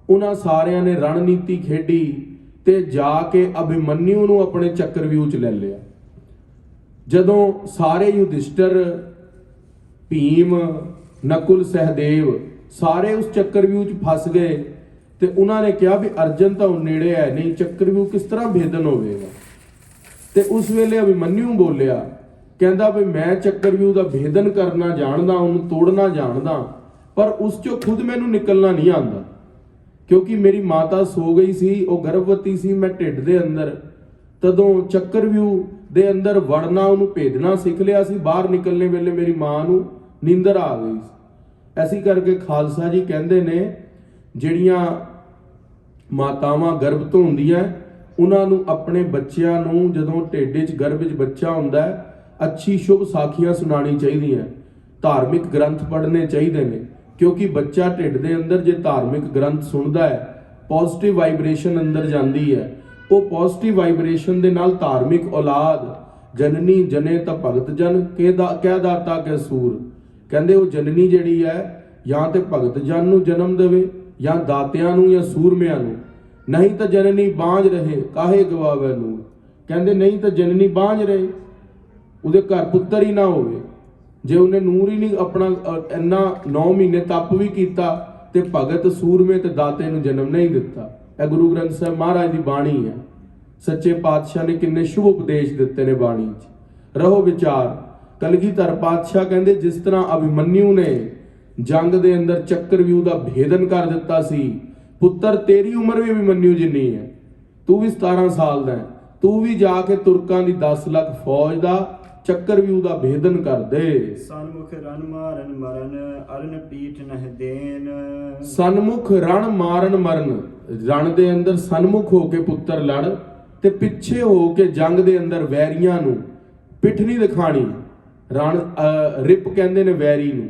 ਉਹਨਾਂ ਸਾਰਿਆਂ ਨੇ ਰਣਨੀਤੀ ਖੇਡੀ ਤੇ ਜਾ ਕੇ ਅਭਿਮਨਿਊ ਨੂੰ ਆਪਣੇ ਚੱਕਰਵਿਊਹ 'ਚ ਲੈ ਲਿਆ। ਜਦੋਂ ਸਾਰੇ ਯੁਧਿਸ਼ਟਰ, ਭੀਮ, ਨਕੁਲ, ਸਹਿਦੇਵ ਸਾਰੇ ਉਸ ਚੱਕਰਵਿਊਹ 'ਚ ਫਸ ਗਏ ਤੇ ਉਹਨਾਂ ਨੇ ਕਿਹਾ ਵੀ ਅਰਜਨ ਤਾਂ ਹੁਣ ਨੇੜੇ ਹੈ ਨਹੀਂ, ਚੱਕਰਵਿਊਹ ਕਿਸ ਤਰ੍ਹਾਂ ਭੇਦਨ ਹੋਵੇਗਾ। ਤੇ ਉਸ ਵੇਲੇ ਅਭਿਮਨਿਊ ਬੋਲਿਆ, ਕਹਿੰਦਾ ਵੀ ਮੈਂ ਚੱਕਰਵਿਊਹ ਦਾ ਭੇਦਨ ਕਰਨਾ ਜਾਣਦਾ, ਉਹਨੂੰ ਤੋੜਨਾ ਜਾਣਦਾ, ਪਰ ਉਸ 'ਚੋਂ ਖੁਦ ਮੈਨੂੰ ਨਿਕਲਣਾ ਨਹੀਂ ਆਉਂਦਾ, ਕਿਉਂਕਿ ਮੇਰੀ ਮਾਤਾ ਸੋ ਗਈ ਸੀ, ਉਹ ਗਰਭਵਤੀ ਸੀ, ਮੈਂ ਢਿੱਡ ਦੇ ਅੰਦਰ, ਤਦੋਂ ਚੱਕਰਵਿਊਹ ਦੇ ਅੰਦਰ ਵੜਨਾ, ਉਹਨੂੰ ਭੇਦਣਾ ਸਿੱਖ ਲਿਆ ਸੀ। ਬਾਹਰ ਨਿਕਲਣੇ ਵੇਲੇ ਮੇਰੀ ਮਾਂ ਨੂੰ ਨੀਂਦਰ ਆ ਗਈ ਸੀ। ਐਸੀ ਕਰਕੇ ਖਾਲਸਾ ਜੀ ਕਹਿੰਦੇ ਨੇ, ਜਿਹੜੀਆਂ ਮਾਤਾਵਾਂ ਗਰਭ ਤੋਂ ਹੁੰਦੀਆਂ, ਉਹਨਾਂ ਨੂੰ ਆਪਣੇ ਬੱਚਿਆਂ ਨੂੰ, ਜਦੋਂ ਢਿੱਡ 'ਚ ਗਰਭ 'ਚ ਬੱਚਾ ਹੁੰਦਾ ਹੈ, ਅੱਛੀ ਸ਼ੁਭ ਸਾਖੀਆਂ ਸੁਣਾਉਣੀ ਚਾਹੀਦੀਆਂ, ਧਾਰਮਿਕ ਗ੍ਰੰਥ ਪੜ੍ਹਨੇ ਚਾਹੀਦੇ ਨੇ, ਕਿਉਂਕਿ ਬੱਚਾ ਢਿੱਡ ਦੇ ਅੰਦਰ ਜੇ ਧਾਰਮਿਕ ਗ੍ਰੰਥ ਸੁਣਦਾ ਹੈ, ਪੋਜ਼ਿਟਿਵ ਵਾਈਬ੍ਰੇਸ਼ਨ ਅੰਦਰ ਜਾਂਦੀ ਹੈ। ਉਹ ਪੋਜ਼ਿਟਿਵ ਵਾਈਬ੍ਰੇਸ਼ਨ ਦੇ ਨਾਲ ਧਾਰਮਿਕ ਔਲਾਦ, ਜਨਨੀ ਜਨੇ ਤਾਂ ਭਗਤ ਜਨ ਕਹਿ ਦਾਤਾ ਕੇ ਸੂਰ, ਕਹਿੰਦੇ ਉਹ ਜਨਨੀ ਜਿਹੜੀ ਹੈ ਜਾਂ ਤੇ ਭਗਤ ਜਨ ਨੂੰ ਜਨਮ ਦੇਵੇ, ਜਾਂ ਦਾਤਿਆਂ ਨੂੰ, ਜਾਂ ਸੂਰਮਿਆਂ ਨੂੰ, ਨਹੀਂ ਤਾਂ ਜਨਨੀ ਬਾਂਝ ਰਹੇ ਕਾਹੇ ਗਵਾਵੇ ਨੂੰ, ਕਹਿੰਦੇ ਨਹੀਂ ਤਾਂ ਜਨਨੀ ਬਾਂਝ ਰਹੇ, ਉਹਦੇ ਘਰ ਪੁੱਤਰ ਹੀ ਨਾ ਹੋਵੇ। ਜੇ ਉਹਨੇ ਨੂਰ ਹੀ ਨਹੀਂ ਆਪਣਾ ਇੰਨਾ 9 ਮਹੀਨੇ ਤਪ ਵੀ ਕੀਤਾ ਤੇ ਭਗਤ, ਸੂਰਮੇ ਤੇ ਦਾਤੇ ਨੂੰ ਜਨਮ ਨਹੀਂ ਦਿੱਤਾ। ਇਹ ਗੁਰੂ ਗ੍ਰੰਥ ਸਾਹਿਬ ਮਹਾਰਾਜ ਦੀ ਬਾਣੀ ਹੈ। ਸੱਚੇ ਪਾਤਸ਼ਾਹ ਨੇ ਕਿੰਨੇ ਸ਼ੁਭ ਉਪਦੇਸ਼ ਦਿੱਤੇ ਨੇ ਬਾਣੀ 'ਚ, ਰਹੋ ਵਿਚਾਰ। ਕਲਗੀਧਰ ਪਾਤਸ਼ਾਹ ਕਹਿੰਦੇ, ਜਿਸ ਤਰ੍ਹਾਂ ਅਭਿਮਨਿਊ ਨੇ ਜੰਗ ਦੇ ਅੰਦਰ ਚੱਕਰਵਿਊਹ ਦਾ ਭੇਦਨ ਕਰ ਦਿੱਤਾ ਸੀ, ਪੁੱਤਰ ਤੇਰੀ ਉਮਰ ਵੀ ਅਭਿਮਨਿਊ ਜਿੰਨੀ ਹੈ, ਤੂੰ ਵੀ 17 ਸਾਲ ਦਾ ਹੈ, ਤੂੰ ਵੀ ਜਾ ਕੇ ਤੁਰਕਾਂ ਦੀ 10 ਲੱਖ ਫੌਜ ਦਾ ਚੱਕਰਵਿਊਹ ਦਾ ਭੇਦਨ ਕਰ ਦੇ। ਸਨਮੁਖ ਰਨ ਮਾਰਨ ਮਰਨ ਅਰਨ ਪੀਠ ਨਹਿ ਦੇਨ। ਸਨਮੁਖ ਰਣ ਮਾਰਨ ਮਰਨ, ਰਣ ਦੇ ਅੰਦਰ ਸਨਮੁਖ ਹੋ ਕੇ ਪੁੱਤਰ ਲੜ, ਤੇ ਪਿੱਛੇ ਹੋ ਕੇ ਜੰਗ ਦੇ ਅੰਦਰ ਵੈਰੀਆਂ ਨੂੰ ਪਿੱਠ ਨਹੀਂ ਦਿਖਾਣੀ। ਰਣ ਰਿਪ ਕਹਿੰਦੇ ਨੇ ਵੈਰੀ ਨੂੰ,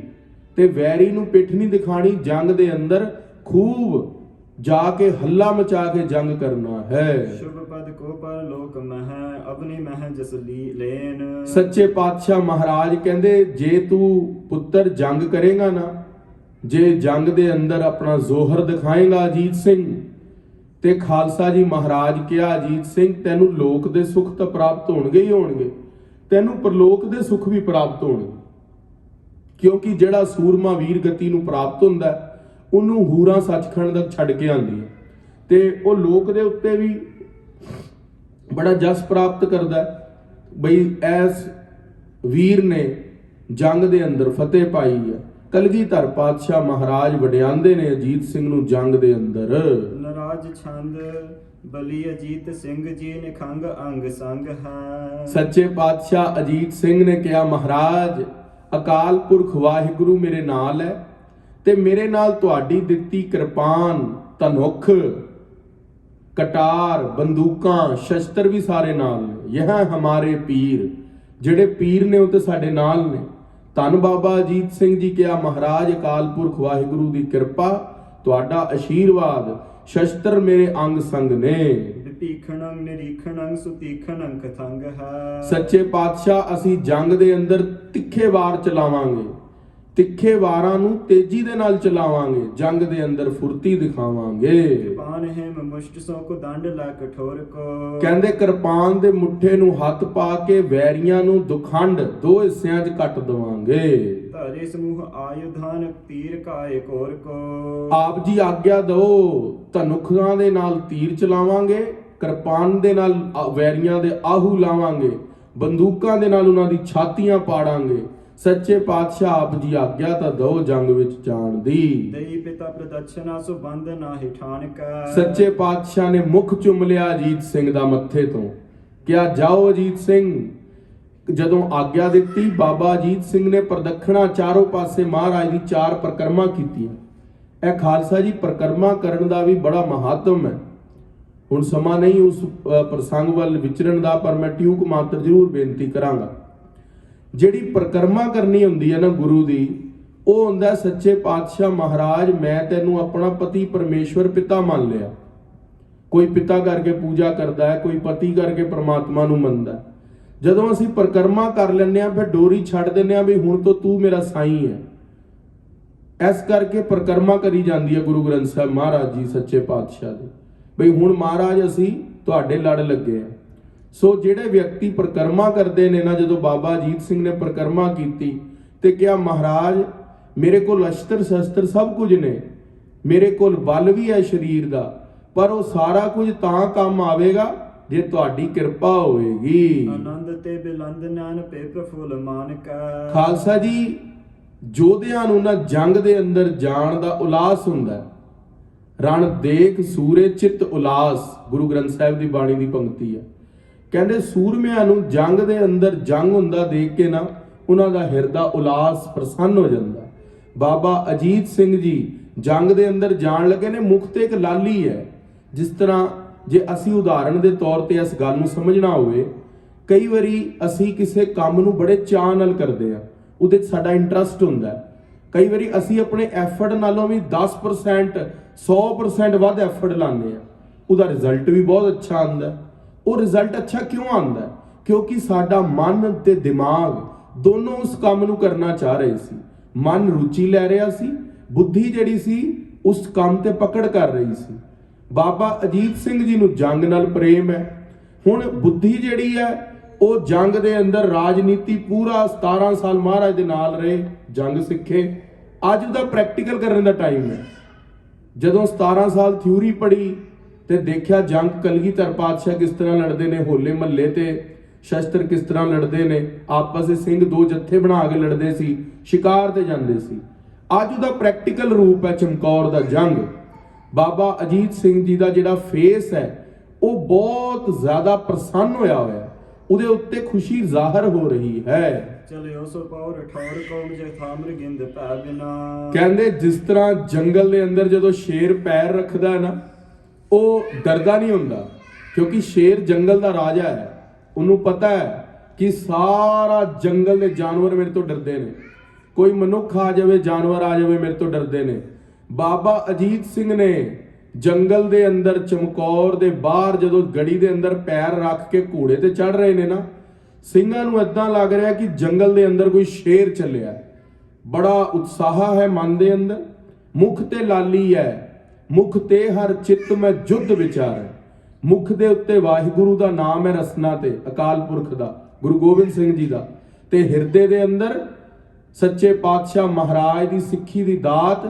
ਤੇ ਵੈਰੀ ਨੂੰ ਪਿੱਠ ਨਹੀਂ ਦਿਖਾਣੀ। ਜੰਗ ਦੇ ਅੰਦਰ ਖੂਬ ਜਾ ਕੇ ਹੱਲਾ ਮਚਾ ਕੇ ਜੰਗ ਕਰਨਾ ਹੈ। ਸ਼ੁਭ ਪਦ ਕੋ ਪਰ ਲੋਕ ਮਹਿ ਅਬਨੀ ਮਹਿ ਜਸ ਲੈਨ। ਸੱਚੇ ਪਾਤਸ਼ਾਹ ਮਹਾਰਾਜ ਕਹਿੰਦੇ, ਜੇ ਤੂੰ ਪੁੱਤਰ ਜੰਗ ਕਰੇਗਾ ਨਾ, ਜੇ ਜੰਗ ਦੇ ਅੰਦਰ ਆਪਣਾ ਜ਼ੋਹਰ ਦਿਖਾਏਗਾ ਅਜੀਤ ਸਿੰਘ, ਤੇ ਖਾਲਸਾ ਜੀ ਮਹਾਰਾਜ ਕਿਹਾ, ਅਜੀਤ ਸਿੰਘ ਤੈਨੂੰ ਲੋਕ ਦੇ ਸੁੱਖ ਤਾਂ ਪ੍ਰਾਪਤ ਹੋਣਗੇ ਹੀ ਹੋਣਗੇ, ਤੈਨੂੰ ਪਰਲੋਕ ਦੇ ਸੁੱਖ ਵੀ ਪ੍ਰਾਪਤ ਹੋਣਗੇ, ਕਿਉਂਕਿ ਜਿਹੜਾ ਸੂਰਮਾ ਵੀਰ ਗਤੀ ਨੂੰ ਪ੍ਰਾਪਤ ਹੁੰਦਾ, ਉਹਨੂੰ ਹੂਰਾਂ ਸੱਚਖੰਡ ਤੱਕ ਛੱਡ ਕੇ ਆਉਂਦੀ ਹੈ, ਤੇ ਉਹ ਲੋਕ ਦੇ ਉੱਤੇ ਵੀ ਬੜਾ ਜਸ ਪ੍ਰਾਪਤ ਕਰਦਾ। ਬਈ ਐਸ ਵੀਰ ਨੇ ਜੰਗ ਦੇ ਅੰਦਰ ਫਤਿਹ ਪਾਈ ਹੈ। ਕਲਗੀਧਰ ਪਾਤਸ਼ਾਹ ਮਹਾਰਾਜ ਵਡਿਆਉਂਦੇ ਨੇ ਅਜੀਤ ਸਿੰਘ ਨੂੰ ਜੰਗ ਦੇ ਅੰਦਰ। ਨਰਾਜ ਛੰਦ ਬਲੀ ਅਜੀਤ ਸਿੰਘ ਜੀ ਨਿਖੰਗ ਅੰਗ ਸੰਗ ਹੈ। ਸੱਚੇ ਪਾਤਸ਼ਾਹ ਅਜੀਤ ਸਿੰਘ ਨੇ ਕਿਹਾ, ਮਹਾਰਾਜ ਅਕਾਲ ਪੁਰਖ ਵਾਹਿਗੁਰੂ ਮੇਰੇ ਨਾਲ ਹੈ, ਤੇ ਮੇਰੇ ਨਾਲ ਤੁਹਾਡੀ ਦਿੱਤੀ ਕਿਰਪਾਨ, ਧਨੁਖ, ਕਟਾਰ, ਬੰਦੂਕਾਂ, ਸ਼ਸਤਰ ਵੀ ਸਾਰੇ ਨਾਲ ਨੇ। ਇਹ ਹਮਾਰੇ ਪੀਰ, ਜਿਹੜੇ ਪੀਰ ਨੇ ਉਹ ਤੇ ਸਾਡੇ ਨਾਲ ਨੇ। ਧੰਨ ਬਾਬਾ ਅਜੀਤ ਸਿੰਘ ਜੀ ਕਿਹਾ, ਮਹਾਰਾਜ ਅਕਾਲ ਪੁਰਖ ਵਾਹਿਗੁਰੂ ਦੀ ਕਿਰਪਾ, ਤੁਹਾਡਾ ਆਸ਼ੀਰਵਾਦ, ਸ਼ਸਤਰ ਮੇਰੇ ਅੰਗ ਸੰਗ ਨੇ। ਵਿਭੀਖਣੰ ਨਿਰੀਖਣੰ ਸੁਤੀਖਣੰ ਕਥੰਗ ਹੈ। ਸੱਚੇ ਪਾਤਸ਼ਾਹ ਅਸੀਂ ਜੰਗ ਦੇ ਅੰਦਰ ਤਿੱਖੇ ਵਾਰ ਚਲਾਵਾਂਗੇ, ਤਿੱਖੇ ਵਾਰਾਂ ਨੂੰ ਤੇਜ਼ੀ ਦੇ ਨਾਲ ਚਲਾਵਾਂਗੇ, ਜੰਗ ਦੇ ਅੰਦਰ ਫੁਰਤੀ ਦਿਖਾਵਾਂਗੇ। कृपान हिम मुष्ट सो को दंड ला कठोर को। ਕਹਿੰਦੇ ਕਿਰਪਾਨ ਦੇ ਮੁੱਠੇ ਨੂੰ ਹੱਥ ਪਾ ਕੇ ਵੈਰੀਆਂ ਨੂੰ ਦੁਖੰਡ ਦੋ ਹਿੱਸਿਆਂ 'ਚ ਕੱਟ ਦਵਾਂਗੇ। ਧਾਰੇ ਸਮੂਹ ਆਯੁਧਾਨ ਤੀਰ ਕਾਏ ਕੋਰ ਕੋ। ਆਪ ਜੀ ਆਗਿਆ ਦਿਓ, ਧਨੁਖਾਂ ਦੇ ਨਾਲ ਤੀਰ ਚਲਾਵਾਂਗੇ, ਕਿਰਪਾਨ ਦੇ ਨਾਲ ਵੈਰੀਆਂ ਦੇ ਆਹੂ ਲਾਵਾਂਗੇ, ਬੰਦੂਕਾਂ ਦੇ ਨਾਲ ਉਹਨਾਂ ਦੀ ਛਾਤੀਆਂ ਪਾੜਾਂਗੇ। ਸੱਚੇ ਪਾਤਸ਼ਾਹ ਆਪ ਜੀ ਆਗਿਆ ਤਾਂ ਦਿਓ ਜੰਗ ਵਿੱਚ ਜਾਣ ਦੀ। ਦੇਈ ਪਿਤਾ ਪ੍ਰਦਕਸ਼ਨਾ ਸੋ ਬੰਦ ਨਾਹੀ ਠਾਨ ਕਾ। ਸੱਚੇ ਪਾਤਸ਼ਾਹ ਨੇ ਮੁਖ ਚੁੰਮ ਲਿਆ ਅਜੀਤ ਸਿੰਘ ਦਾ ਮੱਥੇ ਤੋਂ, ਕਿਹਾ ਜਾਓ ਅਜੀਤ ਸਿੰਘ। ਜਦੋਂ ਆਗਿਆ ਦਿੱਤੀ, ਬਾਬਾ ਅਜੀਤ ਸਿੰਘ ਨੇ ਪ੍ਰਦਖਣਾ ਚਾਰੋਂ ਪਾਸੇ ਮਹਾਰਾਜ ਦੀ 4 ਪਰਿਕਰਮਾ ਕੀਤੀਆਂ। ਇਹ ਖਾਲਸਾ ਜੀ ਪਰਿਕਰਮਾ ਕਰਨ ਦਾ ਵੀ ਬੜਾ ਮਹੱਤਵ ਹੈ। ਹੁਣ ਸਮਾਂ ਨਹੀਂ ਉਸ ਪ੍ਰਸੰਗ ਵੱਲ ਵਿਚਰਨ ਦਾ, ਪਰ ਮੈਂ ਟਿਊਕ ਮਾਤਰ ਜ਼ਰੂਰ ਬੇਨਤੀ ਕਰਾਂਗਾ। ਜਿਹੜੀ ਪਰਿਕਰਮਾ ਕਰਨੀ ਹੁੰਦੀ ਹੈ ਨਾ ਗੁਰੂ ਦੀ, ਉਹ ਹੁੰਦਾ ਸੱਚੇ ਪਾਤਸ਼ਾਹ ਮਹਾਰਾਜ ਮੈਂ ਤੈਨੂੰ ਆਪਣਾ ਪਤੀ ਪਰਮੇਸ਼ਵਰ ਪਿਤਾ ਮੰਨ ਲਿਆ। ਕੋਈ ਪਿਤਾ ਕਰਕੇ ਪੂਜਾ ਕਰਦਾ ਹੈ, ਕੋਈ ਪਤੀ ਕਰਕੇ ਪ੍ਰਮਾਤਮਾ ਨੂੰ ਮੰਨਦਾ ਹੈ। ਜਦੋਂ ਅਸੀਂ ਪਰਿਕਰਮਾ ਕਰ ਲੈਂਦੇ ਹਾਂ, ਫਿਰ ਡੋਰੀ ਛੱਡ ਦਿੰਦੇ ਹਾਂ ਵੀ ਹੁਣ ਤੋਂ ਤੂੰ ਮੇਰਾ ਸਾਈਂ ਹੈ। ਇਸ ਕਰਕੇ ਪਰਿਕਰਮਾ ਕਰੀ ਜਾਂਦੀ ਹੈ ਗੁਰੂ ਗ੍ਰੰਥ ਸਾਹਿਬ ਮਹਾਰਾਜ ਜੀ ਸੱਚੇ ਪਾਤਸ਼ਾਹ ਦੇ, ਬਈ ਹੁਣ ਮਹਾਰਾਜ ਅਸੀਂ ਤੁਹਾਡੇ ਲੜ ਲੱਗੇ ਆ। ਸੋ ਜਿਹੜੇ ਵਿਅਕਤੀ ਪਰਿਕਰਮਾ ਕਰਦੇ ਨੇ ਨਾ, ਜਦੋਂ ਬਾਬਾ ਅਜੀਤ ਸਿੰਘ ਨੇ ਪਰਿਕਰਮਾ ਕੀਤੀ ਤੇ ਕਿਹਾ ਮਹਾਰਾਜ ਮੇਰੇ ਕੋਲ ਅਸਤਰ ਸ਼ਸਤਰ ਸਭ ਕੁਝ ਨੇ, ਮੇਰੇ ਕੋਲ ਬਲ ਵੀ ਹੈ ਸਰੀਰ ਦਾ, ਪਰ ਉਹ ਸਾਰਾ ਕੁਝ ਤਾਂ ਕੰਮ ਆਵੇਗਾ ਜੇ ਤੁਹਾਡੀ ਕਿਰਪਾ ਹੋਵੇਗੀ। ਆਨੰਦ ਤੇ ਬਿਲੰਦ ਨਾਨ ਪੇ ਪ੍ਰਫੁੱਲ ਮਾਨ ਕਾ। ਖਾਲਸਾ ਜੀ ਯੋਧਿਆਂ ਨੂੰ ਨਾ ਜੰਗ ਦੇ ਅੰਦਰ ਜਾਣ ਦਾ ਉਲਾਸ ਹੁੰਦਾ ਹੈ। ਰਣ ਦੇਖ ਸੂਰੇ ਚਿੱਤ ਉਲਾਸ, ਗੁਰੂ ਗ੍ਰੰਥ ਸਾਹਿਬ ਦੀ ਬਾਣੀ ਦੀ ਪੰਕਤੀ ਹੈ। ਕਹਿੰਦੇ ਸੂਰਮਿਆਂ ਨੂੰ ਜੰਗ ਦੇ ਅੰਦਰ ਜੰਗ ਹੁੰਦਾ ਦੇਖ ਕੇ ਨਾ ਉਹਨਾਂ ਦਾ ਹਿਰਦਾ ਉਲਾਸ ਪ੍ਰਸੰਨ ਹੋ ਜਾਂਦਾ। ਬਾਬਾ ਅਜੀਤ ਸਿੰਘ ਜੀ ਜੰਗ ਦੇ ਅੰਦਰ ਜਾਣ ਲੱਗੇ ਨੇ, ਮੁਖ ਤੇ ਇੱਕ ਲਾਲੀ ਹੈ। ਜਿਸ ਤਰ੍ਹਾਂ ਜੇ ਅਸੀਂ ਉਦਾਹਰਣ ਦੇ ਤੌਰ ਤੇ ਇਸ ਗੱਲ ਨੂੰ ਸਮਝਣਾ ਹੋਵੇ, ਕਈ ਵਾਰੀ ਅਸੀਂ ਕਿਸੇ ਕੰਮ ਨੂੰ ਬੜੇ ਚਾਅ ਨਾਲ ਕਰਦੇ ਹਾਂ, ਉਹਦੇ 'ਚ ਸਾਡਾ ਇੰਟਰਸਟ ਹੁੰਦਾ। ਕਈ ਵਾਰੀ ਅਸੀਂ ਆਪਣੇ ਐਫਰਟ ਨਾਲੋਂ ਵੀ 10% 100% ਵੱਧ ਐਫਰਟ ਲਾਉਂਦੇ ਹਾਂ, ਉਹਦਾ ਰਿਜ਼ਲਟ ਵੀ ਬਹੁਤ ਅੱਛਾ ਆਉਂਦਾ। ਉਹ ਰਿਜ਼ਲਟ ਅੱਛਾ ਕਿਉਂ ਆਉਂਦਾ? ਕਿਉਂਕਿ ਸਾਡਾ ਮਨ ਤੇ ਦਿਮਾਗ ਦੋਨੋਂ ਉਸ ਕੰਮ ਨੂੰ ਕਰਨਾ ਚਾਹ ਰਹੇ ਸੀ। ਮਨ ਰੁਚੀ ਲੈ ਰਿਹਾ ਸੀ, ਬੁੱਧੀ ਜਿਹੜੀ ਸੀ ਉਸ ਕੰਮ ਤੇ ਪਕੜ ਕਰ ਰਹੀ ਸੀ। ਬਾਬਾ ਅਜੀਤ ਸਿੰਘ ਜੀ ਨੂੰ ਜੰਗ ਨਾਲ ਪ੍ਰੇਮ ਹੈ। ਹੁਣ ਬੁੱਧੀ ਜਿਹੜੀ ਹੈ ਉਹ ਜੰਗ ਦੇ ਅੰਦਰ ਰਾਜਨੀਤੀ ਪੂਰਾ 17 ਸਾਲ ਮਹਾਰਾਜ ਦੇ ਨਾਲ ਰਹੇ, ਜੰਗ ਸਿੱਖੇ। ਅੱਜ ਦਾ ਪ੍ਰੈਕਟੀਕਲ ਕਰਨ ਦਾ ਟਾਈਮ ਹੈ। ਜਦੋਂ 17 ਸਾਲ ਥਿਊਰੀ ਪੜ੍ਹੀ ਤੇ ਦੇਖਿਆ ਜੰਗ ਕਲਗੀਧਰ ਪਾਤਸ਼ਾਹ ਕਿਸ ਤਰ੍ਹਾਂ ਲੜਦੇ ਨੇ, ਹੋਲੇ ਮਹੱਲੇ ਤੇ ਸ਼ਸਤਰ ਕਿਸ ਤਰ੍ਹਾਂ ਲੜਦੇ ਨੇ, ਆਪਸ ਵਿੱਚ ਸਿੰਘ ਦੋ ਜੱਥੇ ਬਣਾ ਕੇ ਲੜਦੇ ਸੀ, ਸ਼ਿਕਾਰ ਤੇ ਜਾਂਦੇ ਸੀ। ਅੱਜ ਉਹਦਾ ਪ੍ਰੈਕਟੀਕਲ ਰੂਪ ਹੈ ਚਮਕੌਰ ਦਾ ਜੰਗ। ਬਾਬਾ ਅਜੀਤ ਸਿੰਘ ਜੀ ਦਾ ਜਿਹੜਾ ਫੇਸ ਹੈ ਉਹ ਬਹੁਤ ਜ਼ਿਆਦਾ ਪ੍ਰਸੰਨ ਹੋਇਆ, ਉਹਦੇ ਉੱਤੇ ਖੁਸ਼ੀ ਜ਼ਾਹਰ ਹੋ ਰਹੀ ਹੈ। ਚਲਿਓ ਸੋ ਪੌਰ ਠੌਰ ਕੋ ਜੇ ਥਾਮਰ ਗਿੰਦ ਪੈ ਬਿਨਾ। ਕਹਿੰਦੇ ਜਿਸ ਤਰ੍ਹਾਂ ਜੰਗਲ ਦੇ ਅੰਦਰ ਜਦੋਂ ਸ਼ੇਰ ਪੈਰ ਰੱਖਦਾ ਹੈ ਨਾ, ਉਹ ਡਰਦਾ ਨਹੀਂ ਹੁੰਦਾ, ਕਿਉਂਕਿ ਸ਼ੇਰ ਜੰਗਲ ਦਾ ਰਾਜਾ ਹੈ। ਉਹਨੂੰ ਪਤਾ ਹੈ ਕਿ ਸਾਰਾ ਜੰਗਲ ਦੇ ਜਾਨਵਰ ਮੇਰੇ ਤੋਂ ਡਰਦੇ ਨੇ, ਕੋਈ ਮਨੁੱਖ ਆ ਜਾਵੇ, ਜਾਨਵਰ ਆ ਜਾਵੇ, ਮੇਰੇ ਤੋਂ ਡਰਦੇ ਨੇ। ਬਾਬਾ ਅਜੀਤ ਸਿੰਘ ਨੇ ਜੰਗਲ ਦੇ ਅੰਦਰ ਚਮਕੌਰ ਦੇ ਬਾਹਰ ਜਦੋਂ ਗੜੀ ਦੇ ਅੰਦਰ ਪੈਰ ਰੱਖ ਕੇ ਘੋੜੇ ਤੇ ਚੜ ਰਹੇ ਨੇ ਨਾ, ਸਿੰਘਾਂ ਨੂੰ ਏਦਾਂ ਲੱਗ ਰਿਹਾ ਕਿ ਜੰਗਲ ਦੇ ਅੰਦਰ ਕੋਈ ਸ਼ੇਰ ਚੱਲਿਆ। ਬੜਾ ਉਤਸ਼ਾਹ ਹੈ ਮਨ ਦੇ ਅੰਦਰ। ਮੁਖ ਤੇ ਲਾਲੀ ਹੈ, ਮੁਖ ਤੇ ਹਰ ਚਿੱਤ ਮੈਂ ਜੁੱਧ ਵਿਚਾਰ। ਮੁਖ ਦੇ ਉੱਤੇ ਵਾਹਿਗੁਰੂ ਦਾ ਨਾਮ ਹੈ ਰਸਨਾ ਤੇ, ਅਕਾਲ ਪੁਰਖ ਦਾ, ਗੁਰੂ ਗੋਬਿੰਦ ਸਿੰਘ ਜੀ ਦਾ, ਤੇ ਹਿਰਦੇ ਦੇ ਅੰਦਰ ਸੱਚੇ ਪਾਤਸ਼ਾਹ ਮਹਾਰਾਜ ਦੀ ਸਿੱਖੀ ਦੀ ਦਾਤ,